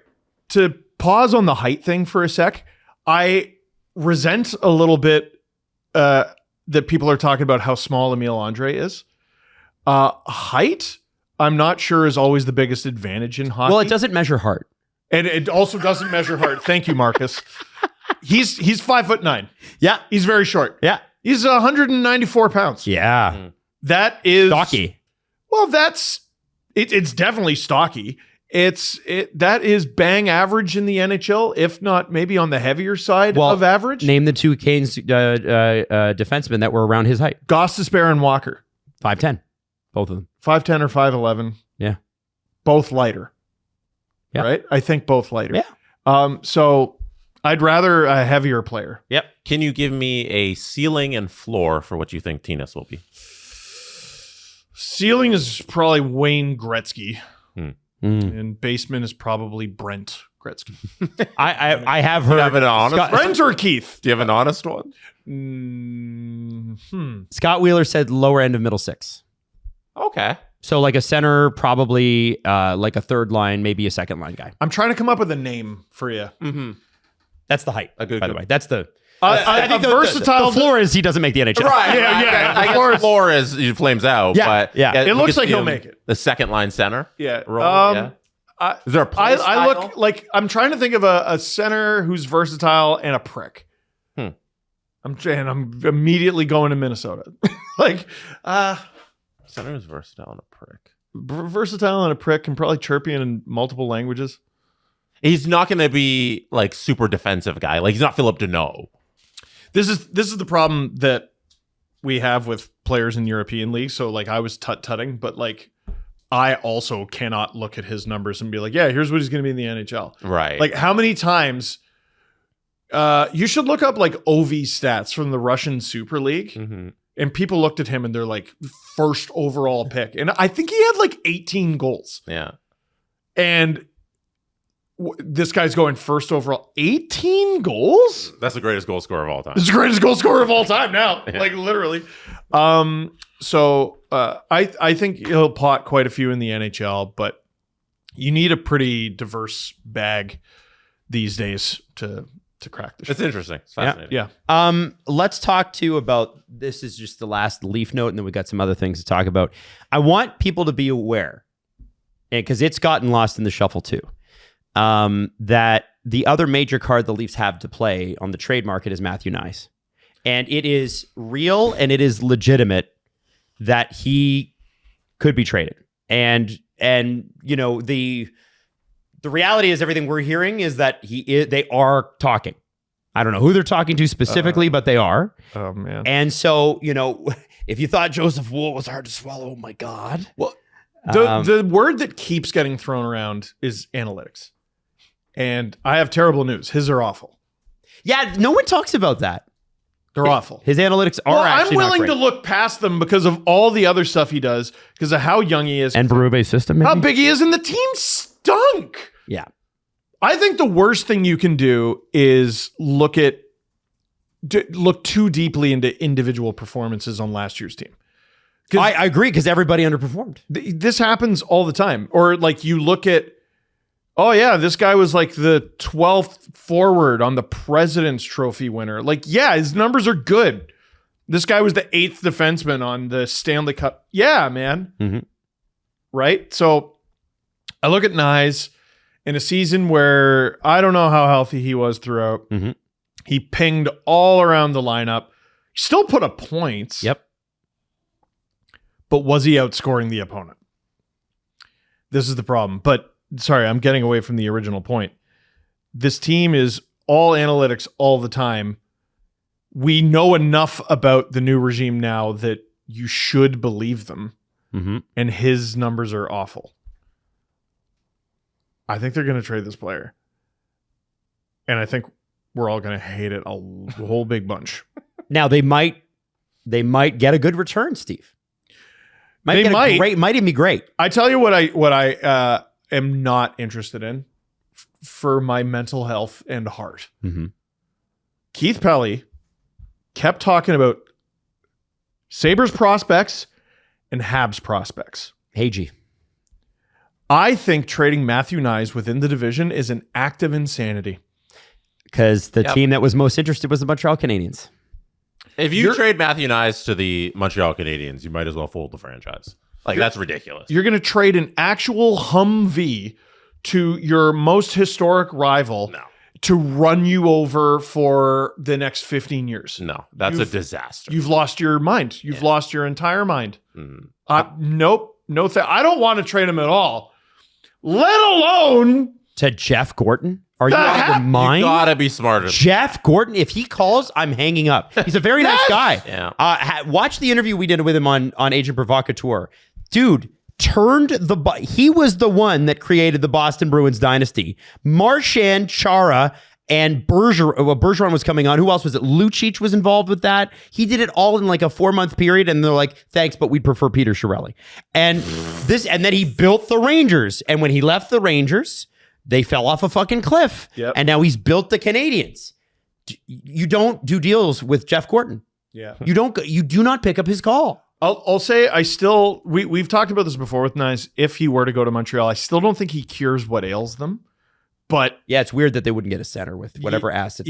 to pause on the height thing for a sec. I resent a little bit that people are talking about how small Emile Andrae is. Height, I'm not sure is always the biggest advantage in hockey. Well, it doesn't measure heart. And it also doesn't measure heart. Thank you, Marcus. He's 5'9". Yeah. He's very short. Yeah. He's 194 pounds. Yeah. That is stocky. Well, it's definitely stocky. That is bang average in the NHL, if not maybe on the heavier side of average. Name the two Canes defensemen that were around his height. Gostisbehere and Walker. 5'10", both of them. 5'10" or 5'11". Yeah. Both lighter. Yeah. Right? I think both lighter. Yeah. So I'd rather a heavier player. Yep. Can you give me a ceiling and floor for what you think Tinus will be? Ceiling is probably Wayne Gretzky. Mm. And basement is probably Brent Gretzky. I have heard. Do you have an honest? Brent or Keith? Do you have an honest one? Scott Wheeler said lower end of middle six. Okay. So like a center, probably like a third line, maybe a second line guy. I'm trying to come up with a name for you. Mm-hmm. That's the height, by the way. That's the... I think versatile. The floor is he doesn't make the NHL. Right. Yeah. I guess floor is he flames out. Yeah, But yeah. It looks like he'll make it. The second line center. Yeah. Role, yeah. Is there a play I look style? like I'm trying to think of a center who's versatile and a prick. I'm immediately going to Minnesota. Center is versatile and a prick. Versatile and a prick, can probably chirp you in multiple languages. He's not going to be like super defensive guy. Like he's not Philip Deneau. This is the problem that we have with players in European leagues. So like I was tutting, but like I also cannot look at his numbers and be like, yeah, here's what he's going to be in the NHL. Right. Like how many times you should look up like OV stats from the Russian Super League. Mm-hmm. And people looked at him and they're like first overall pick. And I think he had like 18 goals. Yeah. And this guy's going first overall. 18 goals? That's the greatest goal scorer of all time. This is the greatest goal scorer of all time now. Yeah. Like literally. So I think he'll pot quite a few in the NHL, but you need a pretty diverse bag these days to crack the shit. It's interesting. It's fascinating. Yeah. Let's talk too about, this is just the last leaf note, and then we got some other things to talk about. I want people to be aware, because it's gotten lost in the shuffle too, that the other major card the Leafs have to play on the trade market is Matthew Knies. And it is real and it is legitimate that he could be traded. And you know, the reality is everything we're hearing is that they are talking. I don't know who they're talking to specifically, but they are. Oh man. And so, you know, if you thought Joseph Woll was hard to swallow, oh my God. Well, the word that keeps getting thrown around is analytics. And I have terrible news. His are awful. Yeah, no one talks about that. They're awful. His analytics are actually I'm willing not great. to look past them because of all the other stuff he does, because of how young he is. And Berube's system, maybe? How big he is, and the team stunk. Yeah. I think the worst thing you can do is look too deeply into individual performances on last year's team. I agree, because everybody underperformed. This happens all the time. Or like you look at, oh yeah, this guy was like the 12th forward on the President's Trophy winner. Like, yeah, his numbers are good. This guy was the 8th defenseman on the Stanley Cup. Yeah, man. Mm-hmm. Right? So I look at Knies in a season where I don't know how healthy he was throughout. Mm-hmm. He pinged all around the lineup. Still put up points. Yep. But was he outscoring the opponent? This is the problem. But sorry, I'm getting away from the original point. This team is all analytics all the time. We know enough about the new regime now that you should believe them. Mm-hmm. And his numbers are awful. I think they're going to trade this player. And I think we're all going to hate it a whole big bunch. Now, they might get a good return, Steve. Might even be great. I tell you what I am not interested in for my mental health and heart. Mm-hmm. Keith Pelly kept talking about Sabres prospects and Habs prospects. Hagee. I think trading Matthew Knies within the division is an act of insanity. Because the team that was most interested was the Montreal Canadiens. If you trade Matthew Knies to the Montreal Canadiens, you might as well fold the franchise. Like, that's ridiculous. You're going to trade an actual Humvee to your most historic rival to run you over for the next 15 years. No, that's a disaster. You've lost your mind. You've lost your entire mind. Mm. Nope. I don't want to trade him at all. let alone To Jeff Gorton? Are you out of your mind? You gotta be smarter. Jeff Gorton, if he calls, I'm hanging up. He's a very nice guy. Yeah. Watch the interview we did with him on Agent Provocateur. Dude, he was the one that created the Boston Bruins dynasty. Marchand, Chara, and Bergeron was coming on. Who else was it? Lucic was involved with that. He did it all in like a 4-month period, and they're like, thanks, but we'd prefer Peter Chiarelli. And then he built the Rangers. And when he left the Rangers, they fell off a fucking cliff. Yep. And now he's built the Canadians. You don't do deals with Jeff Gorton. Yeah. You do not pick up his call. I'll say we've talked about this before with Knies. If he were to go to Montreal, I still don't think he cures what ails them. But yeah, it's weird that they wouldn't get a center with whatever assets.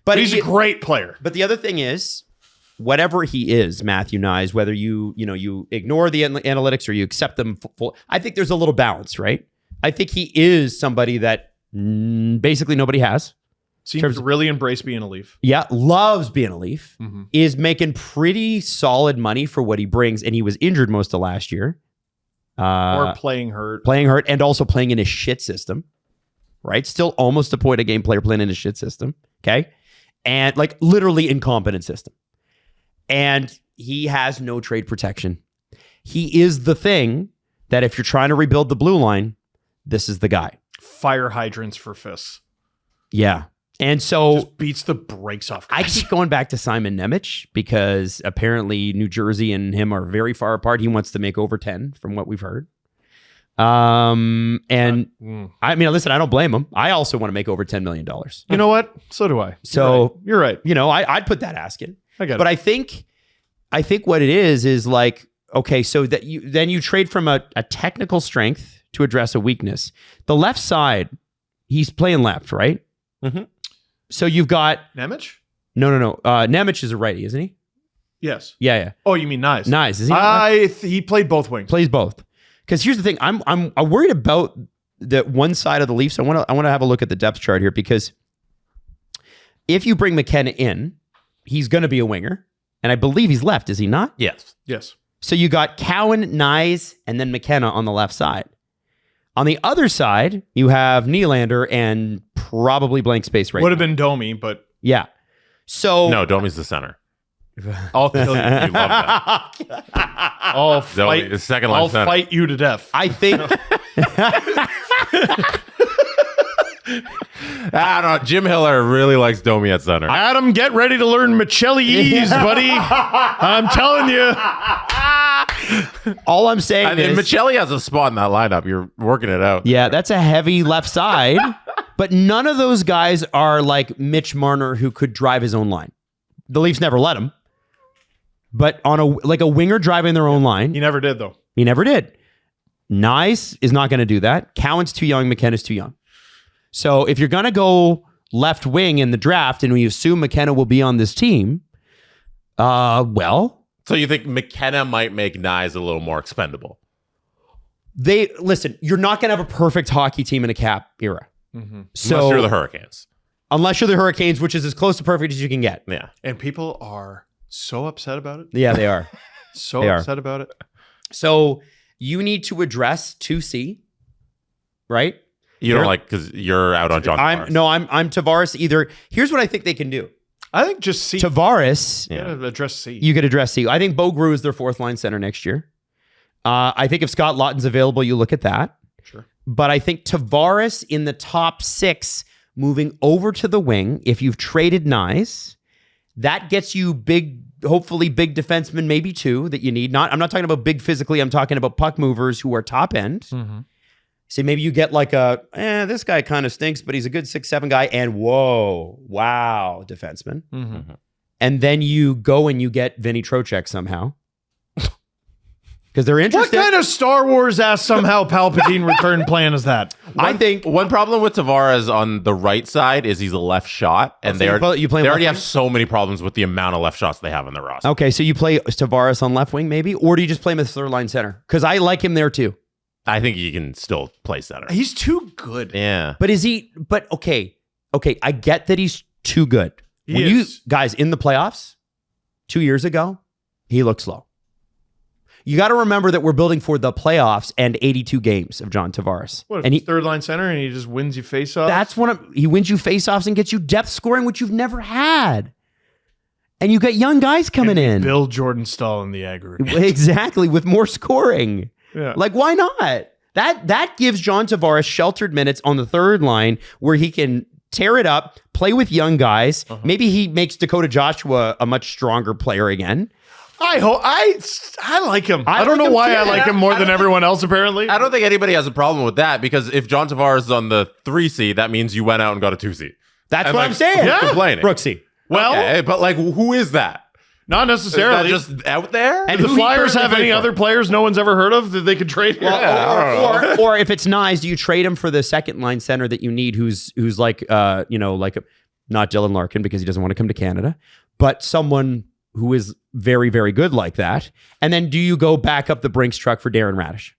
But he's a great player. But the other thing is, whatever he is, Matthew Knies, whether you ignore the analytics or you accept them full, I think there's a little balance, right? I think he is somebody that basically nobody has. Seems to really embrace being a Leaf. Yeah, loves being a Leaf. Mm-hmm. Is making pretty solid money for what he brings, and he was injured most of last year. Or playing hurt. And also playing in a shit system. Right? Still almost a point a game player playing in a shit system. Okay? And like literally incompetent system. And he has no trade protection. He is the thing that if you're trying to rebuild the blue line, this is the guy. Fire hydrants for fists. Yeah. And so just beats the brakes off guys. I keep going back to Simon Nemec because apparently New Jersey and him are very far apart. He wants to make over 10 from what we've heard. I mean, listen, I don't blame him. I also want to make over $10 million. You know what? So do I. So you're right. I'd put that ask in. I got it. But I think what it is like, okay, so that you trade from a technical strength to address a weakness. The left side, he's playing left, right? Mm-hmm. So you've got Nemec? No. Nemec is a righty, isn't he? Yes. Yeah. Oh, you mean Knies? Knies, is he? He played both wings. Plays both. Because here's the thing, I'm worried about the one side of the Leafs. I want to have a look at the depth chart here because if you bring McKenna in, he's going to be a winger, and I believe he's left. Is he not? Yes. So you got Cowan, Knies, and then McKenna on the left side. On the other side, you have Nylander and probably blank space right Would have now. been Domi, but... Yeah. So... No, Domi's the center. I'll kill you. You love that. I'll fight, Domi, second line I'll center. fight you to death. I think... I don't know. Jim Hiller really likes Domi at center. Adam, get ready to learn Michelli's, buddy. I'm telling you. All I'm saying is... Michelli has a spot in that lineup. You're working it out. Yeah, that's a heavy left side. But none of those guys are like Mitch Marner who could drive his own line. The Leafs never let him. But on a winger driving their own line... He never did, though. He never did. Knies is not going to do that. Cowan's too young. McKenna's too young. So if you're going to go left wing in the draft and we assume McKenna will be on this team, well... So you think McKenna might make Knies a little more expendable? Listen, you're not going to have a perfect hockey team in a cap era. Mm-hmm. So, unless you're the Hurricanes. Unless you're the Hurricanes, which is as close to perfect as you can get. Yeah. And people are so upset about it. Yeah, they are. Upset about it. So you need to address 2C, right? You don't like because you're out on John Tavares. I'm Tavares either. Here's what I think they can do. I think just C. Tavares. Yeah. Address C. You could address C. I think Bo Grew is their fourth line center next year. I think if Scott Lawton's available, you look at that. Sure. But I think Tavares in the top 6 moving over to the wing, if you've traded Knies, that gets you hopefully big defensemen, maybe 2 that you need. I'm not talking about big physically. I'm talking about puck movers who are top end. Mm-hmm. So maybe you get like this guy kind of stinks, but he's a good 6-7 guy. And wow, defenseman. Mm-hmm. And then you go and you get Vinny Trocheck somehow. Because they're interested. What kind of Star Wars ass somehow Palpatine return plan is that? I think one problem with Tavares on the right side is he's a left shot, and they already have so many problems with the amount of left shots they have in the roster. Okay, so you play Tavares on left wing maybe, or do you just play him as third line center? Because I like him there too. I think he can still play center. He's too good. Yeah. But is he? But okay, I get that he's too good. You guys in the playoffs 2 years ago, he looked slow. You got to remember that we're building for the playoffs and 82 games of John Tavares. What if and he's third line center and he just wins you face off? That's he wins you faceoffs and gets you depth scoring, which you've never had. And you got young guys coming in. Bill Jordan Stahl in the aggregate. Exactly, with more scoring. Yeah. Like, why not? That gives John Tavares sheltered minutes on the third line where he can tear it up, play with young guys. Maybe he makes Dakota Joshua a much stronger player again. I like him. I don't like know him why too. I like him more than everyone else, apparently. I don't think anybody has a problem with that because if John Tavares is on the 3 seed, that means you went out and got a 2 seed. That's And, what like, I'm saying. who's complaining? Brooksy. Well, Okay, but like, who is that? not Is necessarily. that just out there? And Do the who he Flyers currently have plays any for? other players no one's ever heard of that they could trade? Or if it's Knies, do you trade him for the second line center that you need who's like not Dylan Larkin because he doesn't want to come to Canada, but someone who is very, very good like that. And then do you go back up the Brinks truck for Darren Radish?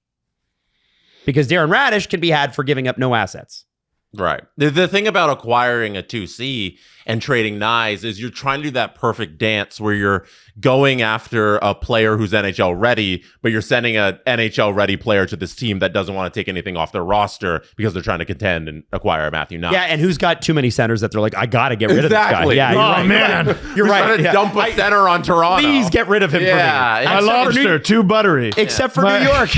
Because Darren Radish can be had for giving up no assets. Right. The thing about acquiring a 2C and trading Knies is you're trying to do that perfect dance where you're going after a player who's NHL ready, but you're sending a NHL ready player to this team that doesn't want to take anything off their roster because they're trying to contend and acquire a Matthew Knies. Yeah, and who's got too many centers that they're like, I got to get rid Exactly. of this guy. Yeah, Oh, man. You're Trying right. to Yeah. dump a center on Toronto. Please get rid of him Yeah, for me. My except lobster, too buttery. Except for New York.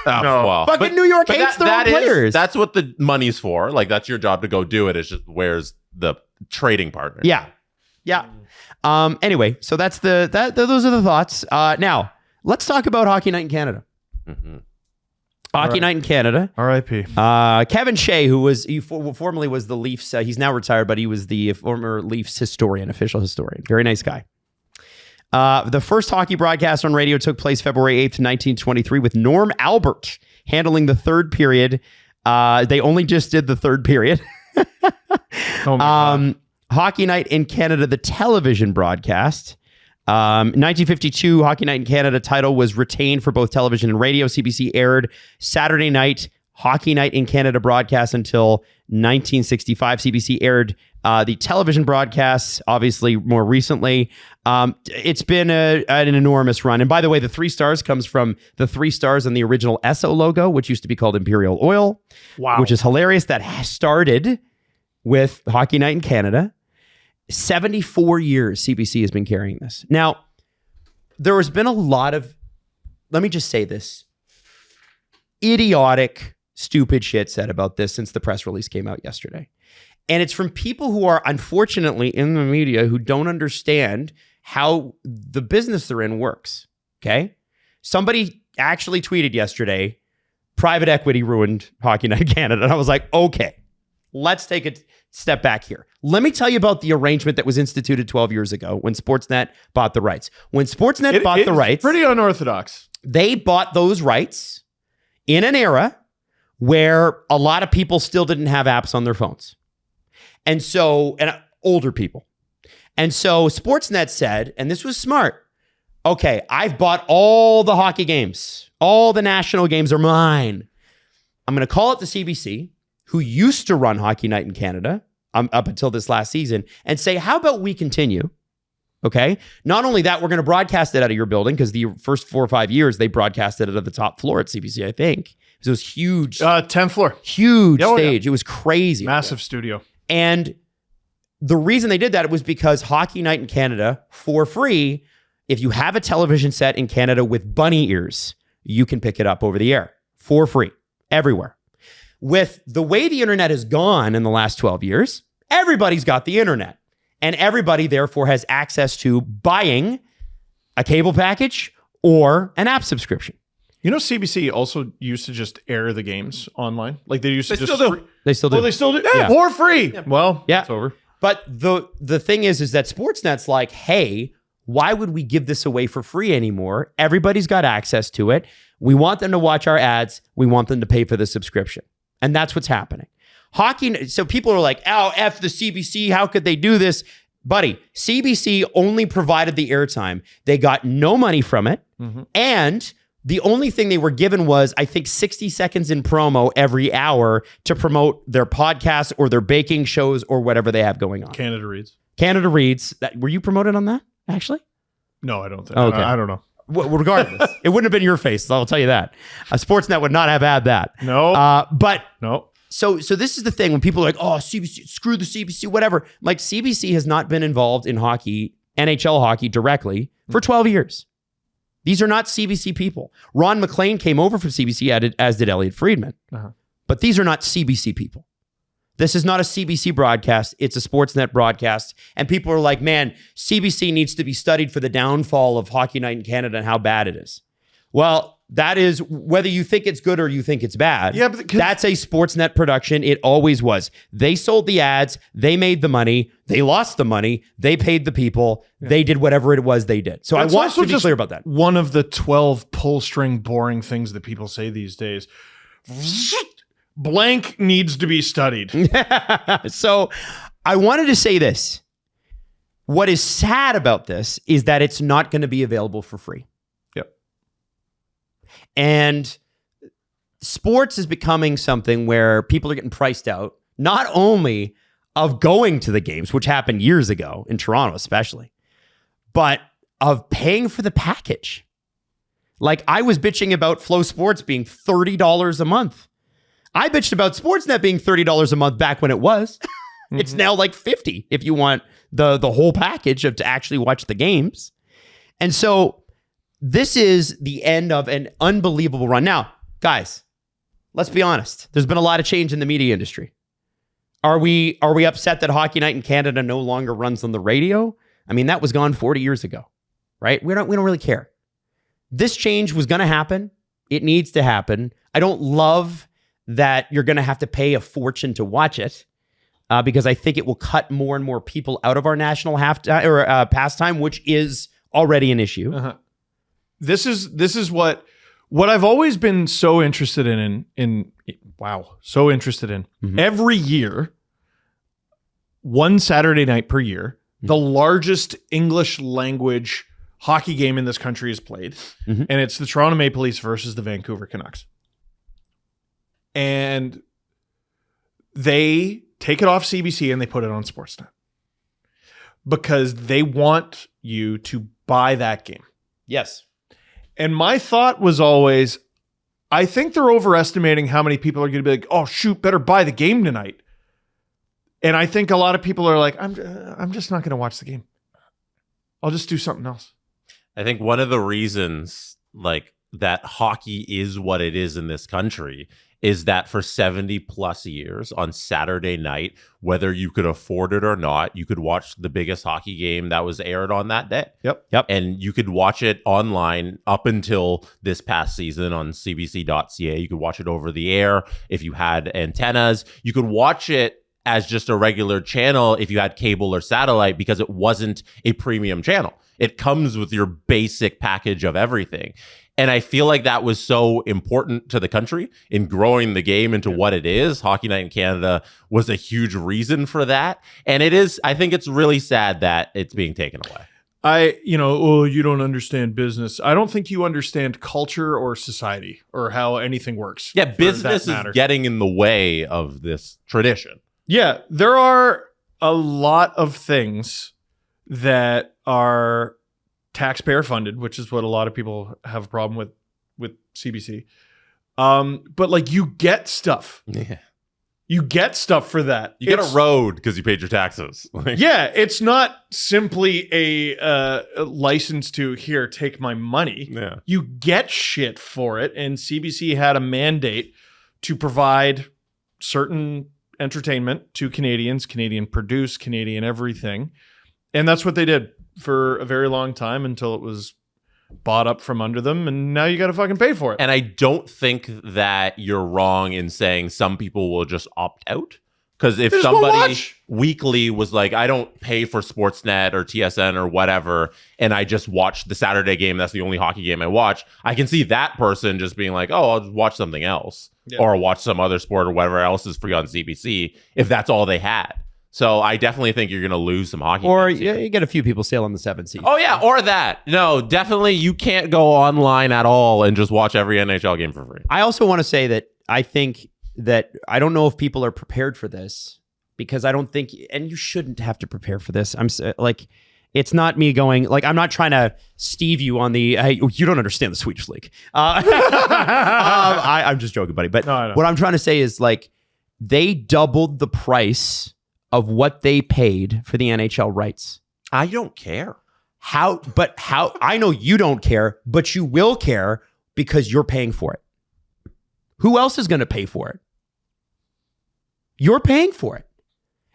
Well, Fucking New York hates their own players. That's what the money's for. Like, that's your job to go do it. It's just where's the trading partner? Yeah. Anyway, so that's those are the thoughts. Now, let's talk about Hockey Night in Canada. Mhm. Hockey Night in Canada. R.I.P. Kevin Shea, formerly was the Leafs, he's now retired, but he was the former Leafs official historian. Very nice guy. The first hockey broadcast on radio took place February 8th, 1923, with Norm Albert handling the third period. They only just did the third period. Oh, my God. Hockey Night in Canada, the television broadcast. 1952 Hockey Night in Canada title was retained for both television and radio. CBC aired Saturday night Hockey Night in Canada broadcast until 1965. CBC aired the television broadcasts, obviously more recently. It's been an enormous run. And by the way, the 3 stars comes from the 3 stars on the original Esso logo, which used to be called Imperial Oil. Wow. Which is hilarious. That started with Hockey Night in Canada. 74 years CBC has been carrying this. Now, there has been a lot of, let me just say this, idiotic, stupid shit said about this since the press release came out yesterday. And it's from people who are unfortunately in the media who don't understand how the business they're in works. Okay? Somebody actually tweeted yesterday, private equity ruined Hockey Night in Canada. And I was like, okay, let's take a step back here. Let me tell you about the arrangement that was instituted 12 years ago when Sportsnet bought the rights. When Sportsnet bought the rights, Pretty unorthodox. they bought those rights in an era where a lot of people still didn't have apps on their phones. And older people. And so Sportsnet said, and this was smart, okay, I've bought all the hockey games. All the national games are mine. I'm going to call it the CBC, who used to run Hockey Night in Canada up until this last season, and say, how about we continue? Okay. Not only that, we're going to broadcast it out of your building because the first 4 or 5 years they broadcasted it at the top floor at CBC, I think. It was huge, 10th floor. huge Oh, yeah. stage. It was crazy. Massive studio. And the reason they did that was because Hockey Night in Canada, for free, if you have a television set in Canada with bunny ears, you can pick it up over the air for free everywhere. With the way the internet has gone in the last 12 years, everybody's got the internet. And everybody, therefore, has access to buying a cable package or an app subscription. You know, CBC also used to just air the games online. Like they used to They just. still do. They still do. Oh, they still do? Yeah. For free. Well, Yeah. it's over. But the thing is that Sportsnet's like, hey, why would we give this away for free anymore? Everybody's got access to it. We want them to watch our ads. We want them to pay for the subscription. And that's what's happening. Hockey. So people are like, oh, F the CBC. How could they do this? Buddy, CBC only provided the airtime. They got no money from it. Mm-hmm. And the only thing they were given was, I think, 60 seconds in promo every hour to promote their podcasts or their baking shows or whatever they have going on. Canada Reads. Canada Reads. Were you promoted on that, actually? No, I don't think. Okay. I don't know. regardless, it wouldn't have been your face. I'll tell you that. Sportsnet would not have had that. No. But no. So this is the thing when people are like, oh, CBC, screw the CBC, whatever. Like CBC has not been involved in hockey, NHL hockey directly for 12 years. These are not CBC people. Ron McLean came over from CBC, as did Elliot Friedman. But these are not CBC people. This is not a CBC broadcast. It's a Sportsnet broadcast. And people are like, man, CBC needs to be studied for the downfall of Hockey Night in Canada and how bad it is. Well, that is whether you think it's good or you think it's bad. Yeah, but that's a Sportsnet production. It always was. They sold the ads. They made the money. They lost the money. They paid the people. Yeah. They did whatever it was they did. So that's I want to be clear about that. One of the 12 pull string boring things that people say these days. Blank needs to be studied. So I wanted to say this. What is sad about this is that it's not going to be available for free. Yep. And sports is becoming something where people are getting priced out, not only of going to the games, which happened years ago in Toronto especially, but of paying for the package. Like I was bitching about Flow Sports being $30 a month. I bitched about Sportsnet being $30 a month back when it was. It's now like $50 if you want the whole package to actually watch the games. And so this is the end of an unbelievable run. Now, guys, let's be honest. There's been a lot of change in the media industry. Are we upset that Hockey Night in Canada no longer runs on the radio? I mean, that was gone 40 years ago, right? We don't really care. This change was going to happen. It needs to happen. I don't love that you're going to have to pay a fortune to watch it because I think it will cut more and more people out of our national pastime, which is already an issue. This is what I've always been so interested in every year, one Saturday night per year, the largest English language hockey game in this country is played, and it's the Toronto Maple Leafs versus the Vancouver Canucks. And they take it off CBC and they put it on Sportsnet because they want you to buy that game. Yes. And my thought was always, I think they're overestimating how many people are going to be like, oh, shoot, better buy the game tonight. And I think a lot of people are like, I'm just not going to watch the game. I'll just do something else. I think one of the reasons like that hockey is what it is in this country is that for 70 plus years on Saturday night, whether you could afford it or not, you could watch the biggest hockey game that was aired on that day. Yep. And you could watch it online up until this past season on cbc.ca. You could watch it over the air if you had antennas. You could watch it as just a regular channel if you had cable or satellite because it wasn't a premium channel. It comes with your basic package of everything. And I feel like that was so important to the country in growing the game into what it is. Hockey Night in Canada was a huge reason for that. And I think it's really sad that it's being taken away. You don't understand business. I don't think you understand culture or society or how anything works. Yeah, business is getting in the way of this tradition. Yeah, there are a lot of things that are taxpayer funded, which is what a lot of people have a problem with CBC. But like you get stuff. Yeah. You get stuff for that. You get a road because you paid your taxes. Yeah, it's not simply a license to here, take my money. Yeah. You get shit for it. And CBC had a mandate to provide certain entertainment to Canadians, Canadian produce, Canadian everything. And that's what they did for a very long time until it was bought up from under them, and now you got to fucking pay for it. And I don't think that you're wrong in saying some people will just opt out. Because if somebody weekly was like, I don't pay for Sportsnet or TSN or whatever, and I just watch the Saturday game, that's the only hockey game I watch, I can see that person just being like, oh, I'll just watch something else. Yeah. Or watch some other sport or whatever else is free on CBC if that's all they had. So I definitely think you're going to lose some hockey. Or you get a few people sail on the 7 seas. Oh, yeah. Or that. No, definitely you can't go online at all and just watch every NHL game for free. I also want to say that I think that I don't know if people are prepared for this because I don't think, and you shouldn't have to prepare for this. It's not me going, like, I'm not trying to Steve you on the, hey, you don't understand the Swedish league. I'm just joking, buddy. But what I'm trying to say is, like, they doubled the price of what they paid for the NHL rights. I don't care. How I know you don't care, but you will care because you're paying for it. Who else is going to pay for it? You're paying for it.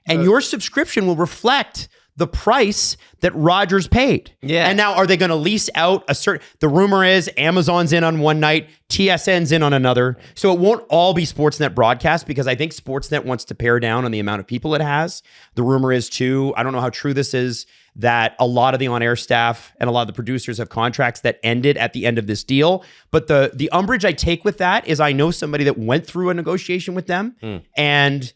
And your subscription will reflect the price that Rogers paid. Yeah. And now, are they going to lease out the rumor is Amazon's in on one night, TSN's in on another. So it won't all be Sportsnet broadcast, because I think Sportsnet wants to pare down on the amount of people it has. The rumor is too, I don't know how true this is, that a lot of the on-air staff and a lot of the producers have contracts that ended at the end of this deal. But the umbrage I take with that is, I know somebody that went through a negotiation with them and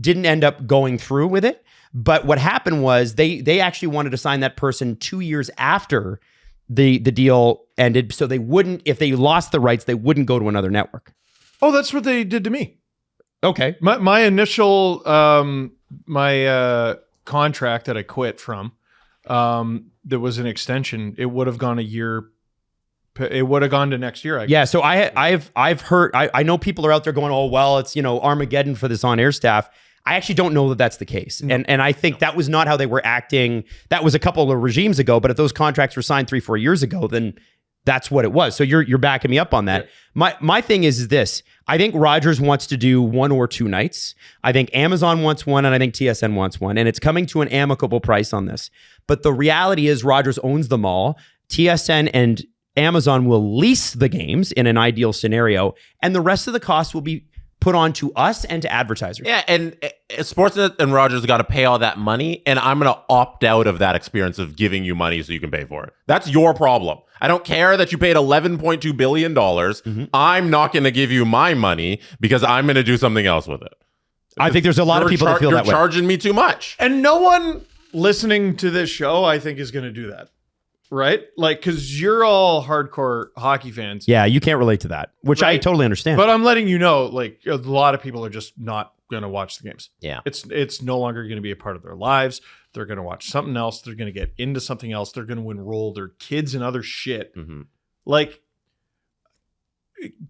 didn't end up going through with it. But what happened was they actually wanted to sign that person 2 years after the deal ended, so they wouldn't, if they lost the rights, they wouldn't go to another network. Oh, that's what they did to me. Okay. My initial contract that I quit from, there was an extension. It would have gone a year. It would have gone to next year. Yeah. So I've heard, I know people are out there going, oh, well, it's, Armageddon for this on-air staff. I actually don't know that that's the case. No. And I think that was not how they were acting. That was a couple of regimes ago, but if those contracts were signed 3-4 years ago, then that's what it was. So you're backing me up on that. Yeah. My thing is this. I think Rogers wants to do 1 or 2 nights. I think Amazon wants one, and I think TSN wants one. And it's coming to an amicable price on this. But the reality is Rogers owns them all. TSN and Amazon will lease the games in an ideal scenario, and the rest of the cost will be put on to us and to advertisers. Yeah, and Sportsnet and Rogers got to pay all that money, and I'm going to opt out of that experience of giving you money so you can pay for it. That's your problem. I don't care that you paid $11.2 billion. I'm not going to give you my money because I'm going to do something else with it. I think there's a lot of people that feel that way. You're charging me too much. And no one listening to this show, I think, is going to do that. Right? Like, because you're all hardcore hockey fans. Yeah, you can't relate to that, which I totally understand. But I'm letting you know, like, a lot of people are just not going to watch the games. Yeah. It's no longer going to be a part of their lives. They're going to watch something else. They're going to get into something else. They're going to enroll their kids in other shit. Like,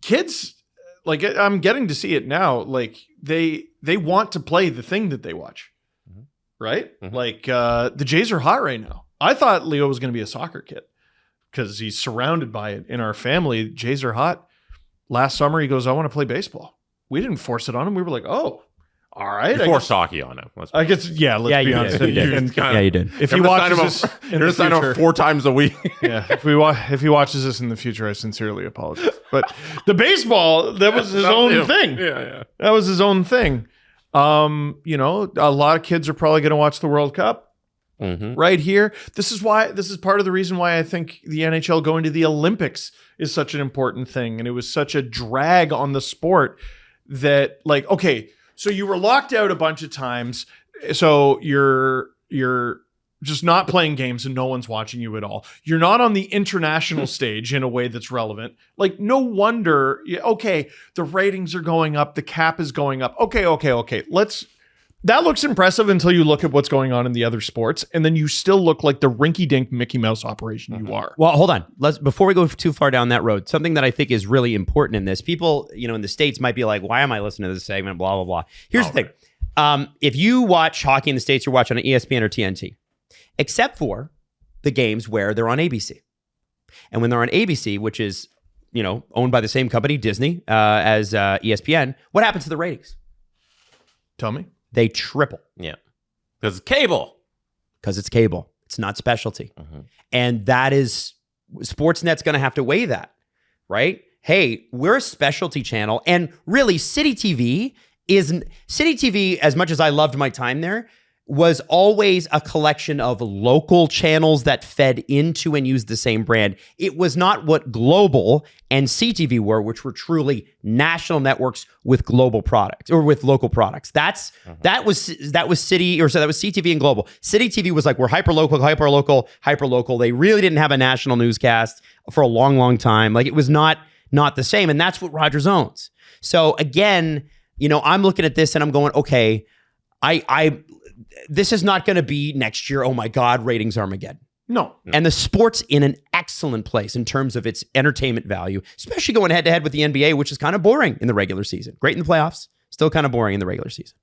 kids, like, I'm getting to see it now. Like, they want to play the thing that they watch. Right? Like, the Jays are hot right now. I thought Leo was going to be a soccer kid because he's surrounded by it in our family. Jays are hot. Last summer, he goes, I want to play baseball. We didn't force it on him. We were like, oh, all right. You forced hockey on him. I guess, yeah, let's be honest. You did. If he watches this in the sign him future, 4 times a week. yeah, if he watches this in the future, I sincerely apologize. But the baseball, that was his own thing. Yeah. That was his own thing. A lot of kids are probably going to watch the World Cup. Right here. This is part of the reason why I think the NHL going to the Olympics is such an important thing. And it was such a drag on the sport that, like, okay, so you were locked out a bunch of times. So you're just not playing games and no one's watching you at all. You're not on the international stage in a way that's relevant. Like, no wonder, okay, the ratings are going up. The cap is going up. Okay. That looks impressive until you look at what's going on in the other sports, and then you still look like the rinky-dink Mickey Mouse operation you are. Well, hold on. Before we go too far down that road, something that I think is really important in this. People, in the States might be like, why am I listening to this segment? Blah, blah, blah. Here's the thing. If you watch hockey in the States, you're watching on ESPN or TNT, except for the games where they're on ABC. And when they're on ABC, which is, owned by the same company, Disney, as ESPN, what happens to the ratings? Tell me. They triple. Yeah. Because cable. Because it's cable. It's not specialty. And that is, Sportsnet's going to have to weigh that, right? Hey, we're a specialty channel. And really, City TV, as much as I loved my time there, was always a collection of local channels that fed into and used the same brand. It was not what Global and CTV were, which were truly national networks with global products or with local products. That was CTV and Global. City TV was like, we're hyper local. They really didn't have a national newscast for a long, long time. Like, it was not the same. And that's what Rogers owns. So again, I'm looking at this and I'm going, okay, This is not going to be next year. Oh my God, ratings Armageddon. No. And the sport's in an excellent place in terms of its entertainment value, especially going head to head with the NBA, which is kind of boring in the regular season. Great in the playoffs, still kind of boring in the regular season.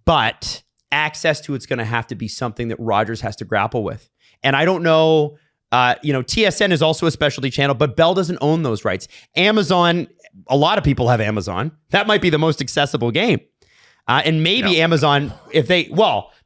But access to it's going to have to be something that Rogers has to grapple with. And I don't know, TSN is also a specialty channel, but Bell doesn't own those rights. Amazon, a lot of people have Amazon. That might be the most accessible game. And maybe Amazon,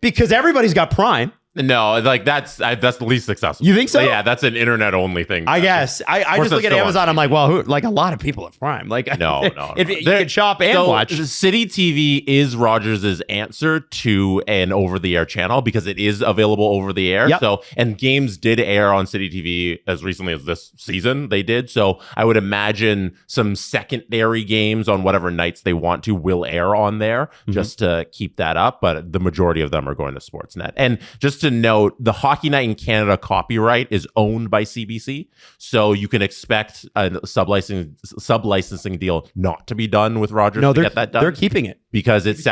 because everybody's got Prime. No, like that's the least accessible. You think so? Yeah, that's an internet only thing. I guess. I just look at Amazon. I'm like, well, a lot of people have Prime. Like, no. If you can shop and watch. City TV is Rogers' answer to an over-the-air channel because it is available over the air. Yep. So, and games did air on City TV as recently as this season. They did. So I would imagine some secondary games on whatever nights they want to will air on there just to keep that up. But the majority of them are going to Sportsnet. And just to note, the Hockey Night in Canada copyright is owned by CBC, so you can expect a sublicensing deal not to be done with Rogers to get that done. They're keeping it. Because it's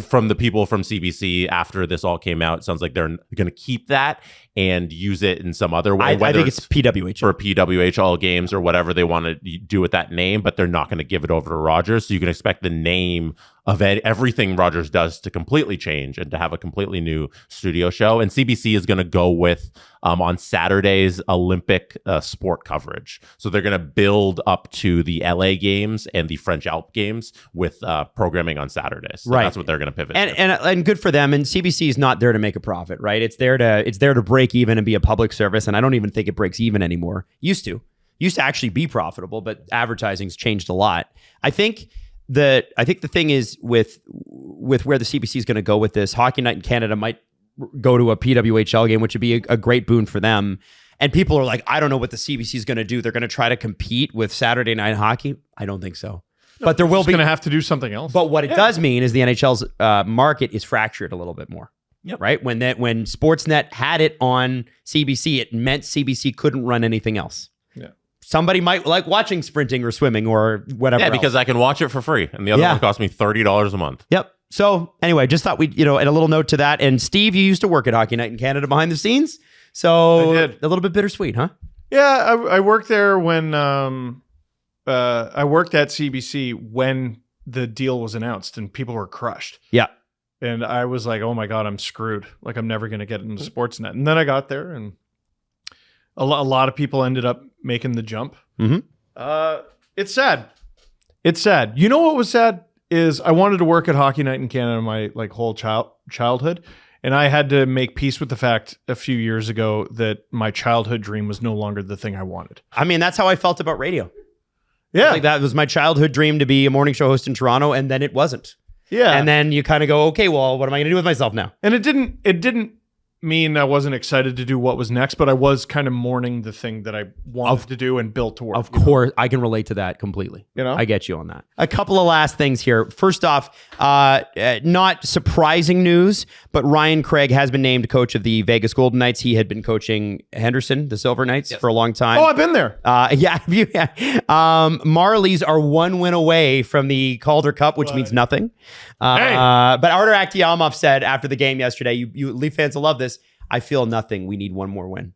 from the people from CBC after this all came out. It sounds like they're going to keep that and use it in some other way. I think it's PWH. For PWHL games or whatever they want to do with that name, but they're not going to give it over to Rogers. So you can expect the name of everything Rogers does to completely change and to have a completely new studio show. And CBC is going to go with, on Saturdays, Olympic sport coverage. So they're going to build up to the LA games and the French Alps games with programming on Saturdays. So right. That's what they're going to pivot to. And good for them. And CBC is not there to make a profit, right? It's there to break even and be a public service. And I don't even think it breaks even anymore. Used to actually be profitable, but advertising's changed a lot. I think the thing is with where the CBC is going to go with this, Hockey Night in Canada might go to a PWHL game, which would be a great boon for them. And people are like, I don't know what the CBC is going to do. They're going to try to compete with Saturday night hockey. I don't think so. But there will be going to have to do something else. But what it does mean is the NHL's market is fractured a little bit more. Yep. Right? When Sportsnet had it on CBC, it meant CBC couldn't run anything else. Yeah. Somebody might like watching sprinting or swimming or whatever. Yeah, because I can watch it for free. And the other one cost me $30 a month. Yep. So anyway, just thought we'd, and a little note to that. And Steve, you used to work at Hockey Night in Canada behind the scenes. So I did. A little bit bittersweet, huh? Yeah, I worked there when I worked at CBC when the deal was announced and people were crushed. Yeah. And I was like, oh my God, I'm screwed. Like, I'm never going to get into Sportsnet. And then I got there and a lot of people ended up making the jump. Mm-hmm. It's sad. It's sad. You know what was sad is I wanted to work at Hockey Night in Canada my whole childhood. And I had to make peace with the fact a few years ago that my childhood dream was no longer the thing I wanted. I mean, that's how I felt about radio. Yeah. Like that was my childhood dream to be a morning show host in Toronto, and then it wasn't. Yeah. And then you kind of go, okay, well, what am I going to do with myself now? And it didn't mean I wasn't excited to do what was next, but I was kind of mourning the thing that I wanted to do and built toward. Of course, I can relate to that completely. I get you on that. A couple of last things here. First off, not surprising news, but Ryan Craig has been named coach of the Vegas Golden Knights. He had been coaching Henderson, the Silver Knights, for a long time. Oh, I've been there. Yeah. Marlies are 1 win away from the Calder Cup, which means nothing. But Artur Akhtiamov said after the game yesterday, you Leaf fans will love this, I feel nothing. We need one more win.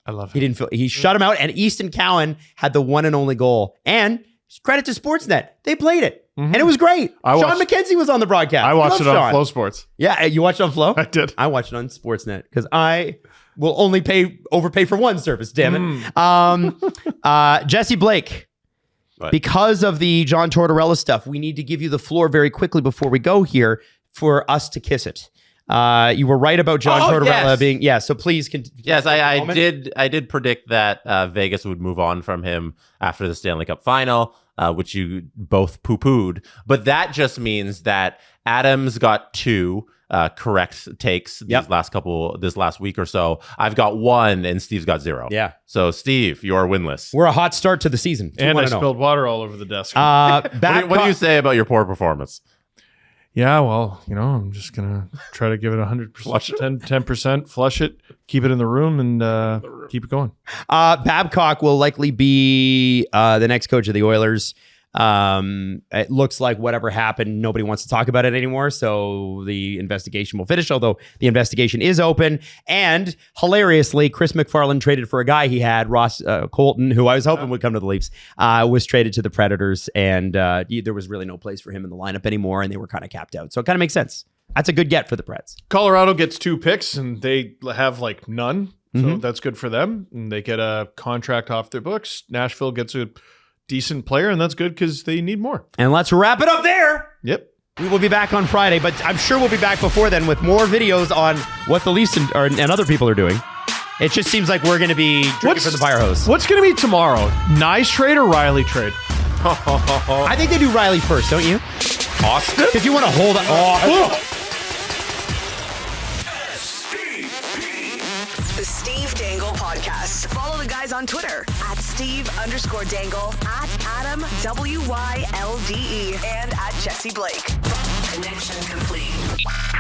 I love it. He shut him out, and Easton Cowan had the one and only goal. And credit to Sportsnet. They played it. And it was great. Sean McKenzie was on the broadcast. I watched it on Flow Sports. Yeah, you watched it on Flow? I did. I watched it on Sportsnet because I will only overpay for one service, damn it. Jesse Blake. What? Because of the John Tortorella stuff, we need to give you the floor very quickly before we go here for us to kiss it. You were right about John Tortorella being so please Yes, I did predict that Vegas would move on from him after the Stanley Cup final, which you both poo-pooed. But that just means that Adam's got 2 correct takes this last week or so. I've got 1 and Steve's got 0. Yeah. So Steve, you are winless. We're a hot start to the season. And I spilled water all over the desk. What do you say about your poor performance? Yeah, well, I'm just going to try to give it 100%, 10%, flush it, keep it in the room, and keep it going. Babcock will likely be the next coach of the Oilers. It looks like whatever happened, nobody wants to talk about it anymore. So the investigation will finish, although the investigation is open. And hilariously, Chris McFarland traded for a guy he had, Ross Colton, who I was hoping would come to the Leafs, was traded to the Predators. And there was really no place for him in the lineup anymore. And they were kind of capped out. So it kind of makes sense. That's a good get for the Preds. Colorado gets 2 picks and they have like none. So that's good for them. And they get a contract off their books. Nashville gets a decent player, and that's good because they need more. And let's wrap it up there. Yep. We will be back on Friday, but I'm sure we'll be back before then with more videos on what the Leafs and other people are doing. It just seems like we're going to be drinking from the fire hose. What's going to be tomorrow? Knies trade or Riley trade? I think they do Riley first, don't you? Austin? If you want to hold it. The Steve Dangle Podcast. Follow the guys on Twitter at Steve_Dangle, at AdamWYLDE, and at Jesse Blake. Connection complete.